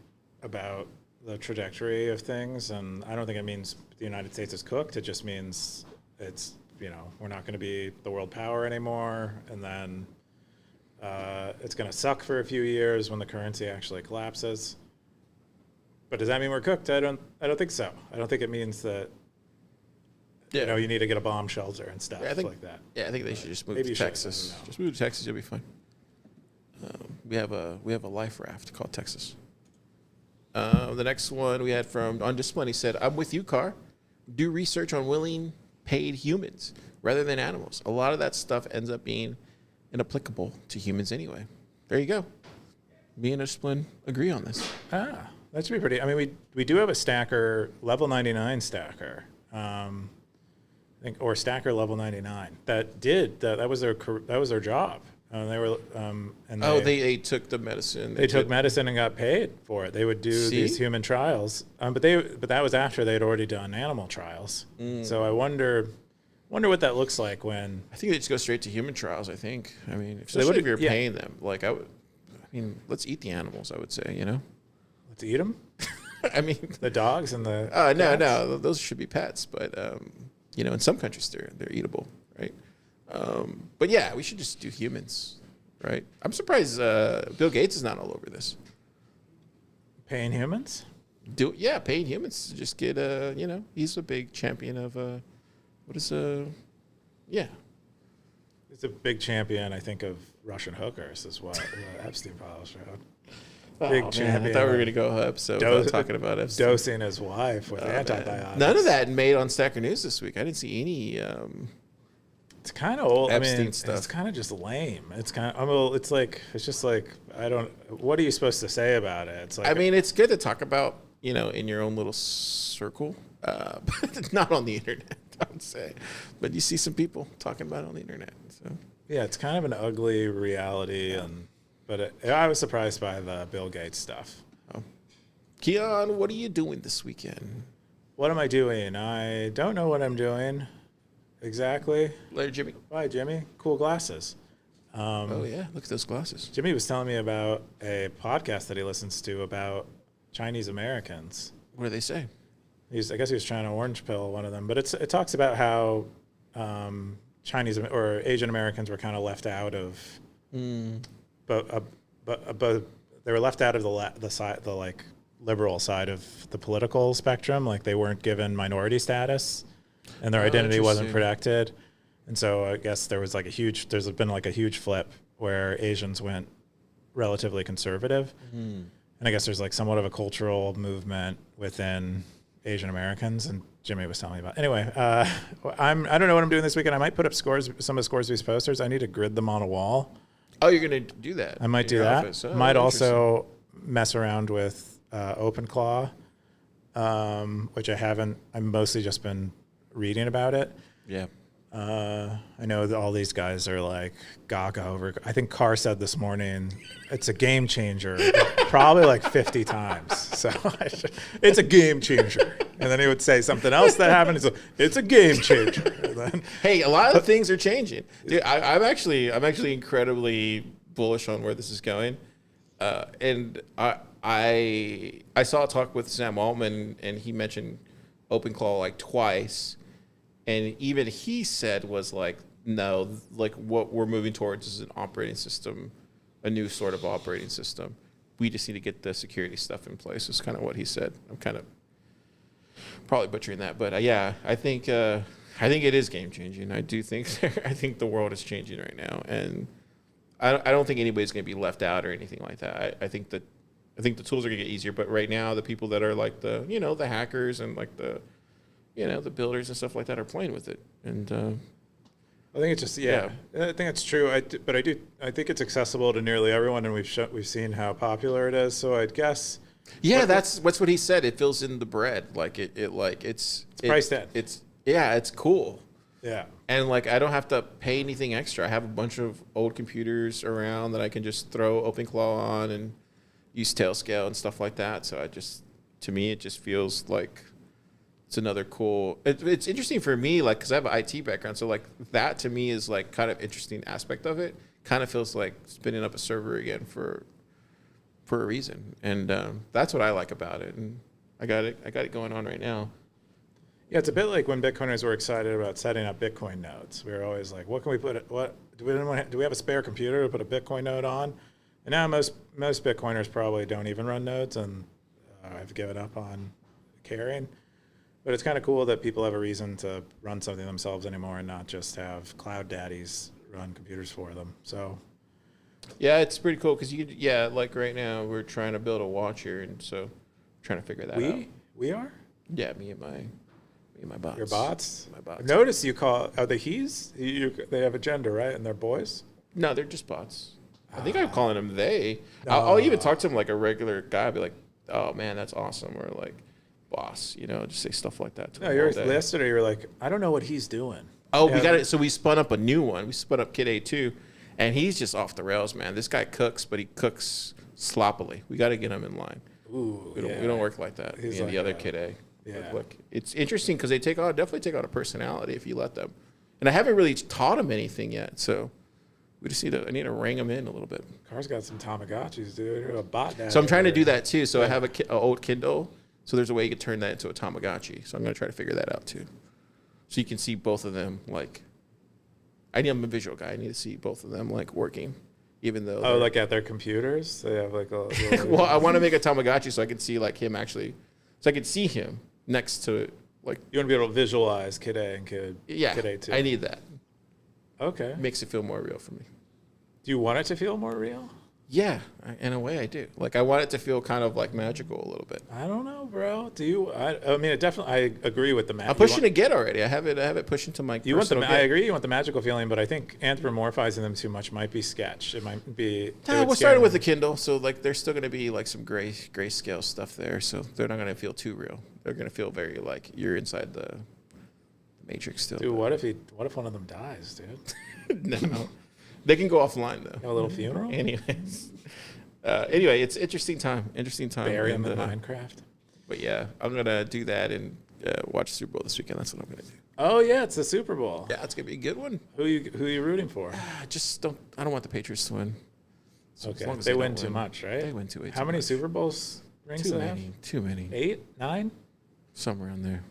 about the trajectory of things, and I don't think it means the United States is cooked. It just means it's, we're not going to be the world power anymore, and then it's going to suck for a few years when the currency actually collapses. But does that mean we're cooked? I don't think so. I don't think it means that you need to get a bomb shelter and stuff like that. Yeah, I think they should just move to Texas. Just move to Texas, you'll be fine. We have a life raft called Texas. The next one we had from On Discipline, he said, "I'm with you, Carr. Do research on willing paid humans rather than animals. A lot of that stuff ends up being inapplicable to humans anyway." There you go. Me and Discipline agree on this. That should be pretty. I mean, we do have a stacker, level 99 stacker, I think, or stacker level 99 that was their job. They were, they took the medicine. They took medicine and got paid for it. They would do these human trials, but that was after they'd already done animal trials. So I wonder what that looks like when. I think they just go straight to human trials. I think. I mean, especially if you're paying them, like let's eat the animals. I would say, let's eat them. I mean, the dogs and the. No, those should be pets, but in some countries they're eatable, right? But yeah, we should just do humans, right? I'm surprised Bill Gates is not all over this. Paying humans? Paying humans to just get he's a big champion of He's a big champion, I think, of Russian hookers is what Epstein file showed. Big champion. I thought we were going to go episode talking about Epstein. Dosing his wife with antibiotics. None of that made on Stacker.News this week. I didn't see any it's kind of old. Epstein stuff. It's kind of just lame. It's kind of, it's just like, what are you supposed to say about it? It's like, it's good to talk about, in your own little circle, but not on the internet, I would say. But you see some people talking about it on the internet. So yeah, it's kind of an ugly reality. But I was surprised by the Bill Gates stuff. Oh. Keyan, what are you doing this weekend? What am I doing? I don't know what I'm doing. Exactly. Later, Jimmy. Bye, Jimmy. Cool glasses. Oh, yeah. Look at those glasses. Jimmy was telling me about a podcast that he listens to about Chinese Americans. What do they say? I guess he was trying to orange pill one of them. But it talks about how Chinese or Asian Americans were kind of left out of... But they were left out of the liberal side of the political spectrum. Like they weren't given minority status. And their identity wasn't protected. And so I guess there's been a huge flip where Asians went relatively conservative. And I guess there's somewhat of a cultural movement within Asian Americans. And Jimmy was telling me about. Anyway, I don't know what I'm doing this weekend. I might put up some of Scoresby's posters. I need to grid them on a wall. Oh, you're going to do that? I might do that. Oh, might also mess around with OpenClaw, which I haven't. I've mostly just been reading about it. Yeah. I know that all these guys are like gaga over. I think Carr said this morning, it's a game changer, probably 50 times. So it's a game changer. And then he would say something else that happened. So it's a game changer. And then, hey, a lot of things are changing. Dude, I'm actually incredibly bullish on where this is going. And I saw a talk with Sam Altman, and he mentioned OpenClaw twice. And even he said was no, what we're moving towards is an operating system, a new sort of operating system. We just need to get the security stuff in place is kind of what he said. I'm kind of probably butchering that, but I think it is game changing. I think the world is changing right now, and I don't think anybody's going to be left out or anything like that. I think the tools are going to get easier, but right now the people that are the hackers and the builders and stuff like that are playing with it. And I think it's just, I think it's true. I think it's accessible to nearly everyone, and we've seen how popular it is. So I'd guess. Yeah, that's what he said. It fills in the bread. It's priced in. It's cool. Yeah. And I don't have to pay anything extra. I have a bunch of old computers around that I can just throw OpenClaw on and use Tailscale and stuff like that. So to me, it just feels like it's another cool. It's interesting for me, because I have an IT background, so that to me is kind of interesting aspect of it. Kind of feels like spinning up a server again for a reason, and that's what I like about it. And I got it going on right now. Yeah, it's a bit like when Bitcoiners were excited about setting up Bitcoin nodes. We were always like, "What can we put? Do we have a spare computer to put a Bitcoin node on?" And now most Bitcoiners probably don't even run nodes, and I've given up on caring. But it's kind of cool that people have a reason to run something themselves anymore and not just have cloud daddies run computers for them. So, yeah, it's pretty cool because right now we're trying to build a watch here, and so trying to figure that out. We are? Yeah, me and my bots. Your bots? My bots. Notice you call, are they he's? They have a gender, right? And they're boys? No, they're just bots. I think I'm calling them they. I'll even talk to them like a regular guy. I'll be like, oh man, that's awesome. Or boss, just say stuff like that to him. Yesterday you were like, I don't know what he's doing. Oh, we got it. So we spun up a new one. We spun up Kid A2, And he's just off the rails, man. This guy cooks, but he cooks sloppily. We got to get him in line. Ooh, we don't work like that. He's Me and like the other kid A. Yeah. Look, it's interesting because they definitely take on a personality if you let them. And I haven't really taught him anything yet, so we just I need to ring him in a little bit. Car's got some Tamagotchis, dude. You're a bot now. So I'm trying to do that too. So I have an old Kindle. So there's a way you could turn that into a Tamagotchi. So I'm going to try to figure that out too. So you can see both of them I'm a visual guy. I need to see both of them working, even though. Oh, like at their computers, they have like a. Well, I want to make a Tamagotchi so I can see him actually, so I can see him next to You want to be able to visualize Kid A and Kid A too. I need that. Okay. Makes it feel more real for me. Do you want it to feel more real? Yeah, in a way I do. I want it to feel kind of magical a little bit. I don't know, bro. Do you? I mean, I agree with the magic. I'm pushing to get already. I have it pushing to my. You want I agree. You want the magical feeling, but I think anthropomorphizing them too much might be sketch. It might be. We're starting with the Kindle, so there's still going to be some grayscale stuff there. So they're not going to feel too real. They're going to feel very you're inside the Matrix still. Dude, what if one of them dies, dude? No. They can go offline though. Have a little funeral. Anyways, anyway, it's interesting time. Bury him in Minecraft. But yeah, I'm gonna do that and watch Super Bowl this weekend. That's what I'm gonna do. Oh yeah, it's the Super Bowl. Yeah, it's gonna be a good one. Who are you rooting for? I don't want the Patriots to win. So okay, they win too much, right? They win too much. How many Super Bowls rings do they have? Too many. 8, 9, somewhere in there.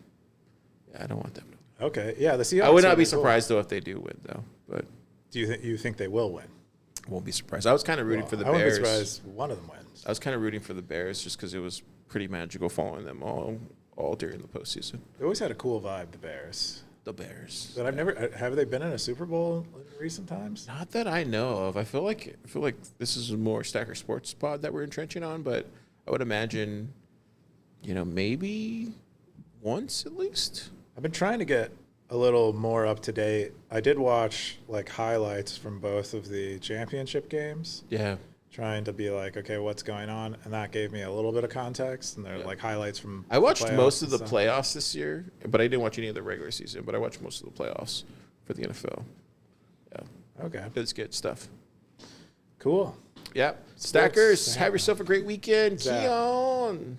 Yeah, I don't want them to. Okay, yeah, the Seahawks. I would not be surprised though if they do win though. But do you think they will win? Won't be surprised. I was kind of rooting for the Bears. I wouldn't be surprised one of them wins. I was kind of rooting for the Bears just because it was pretty magical following them all during the postseason. They always had a cool vibe, the Bears. The Bears. But I've never have they been in a Super Bowl in recent times? Not that I know of. I feel like this is a more Stacker Sports pod that we're entrenching on, but I would imagine, maybe once at least. I've been trying to get a little more up to date. I did watch highlights from both of the championship games. Yeah. Trying to be okay, what's going on? And that gave me a little bit of context. And they're highlights from. I watched most of the playoffs this year, but I didn't watch any of the regular season. But I watched most of the playoffs for the NFL. Yeah. Okay. It's good stuff. Cool. Yeah. Stackers, have yourself a great weekend. Keyan.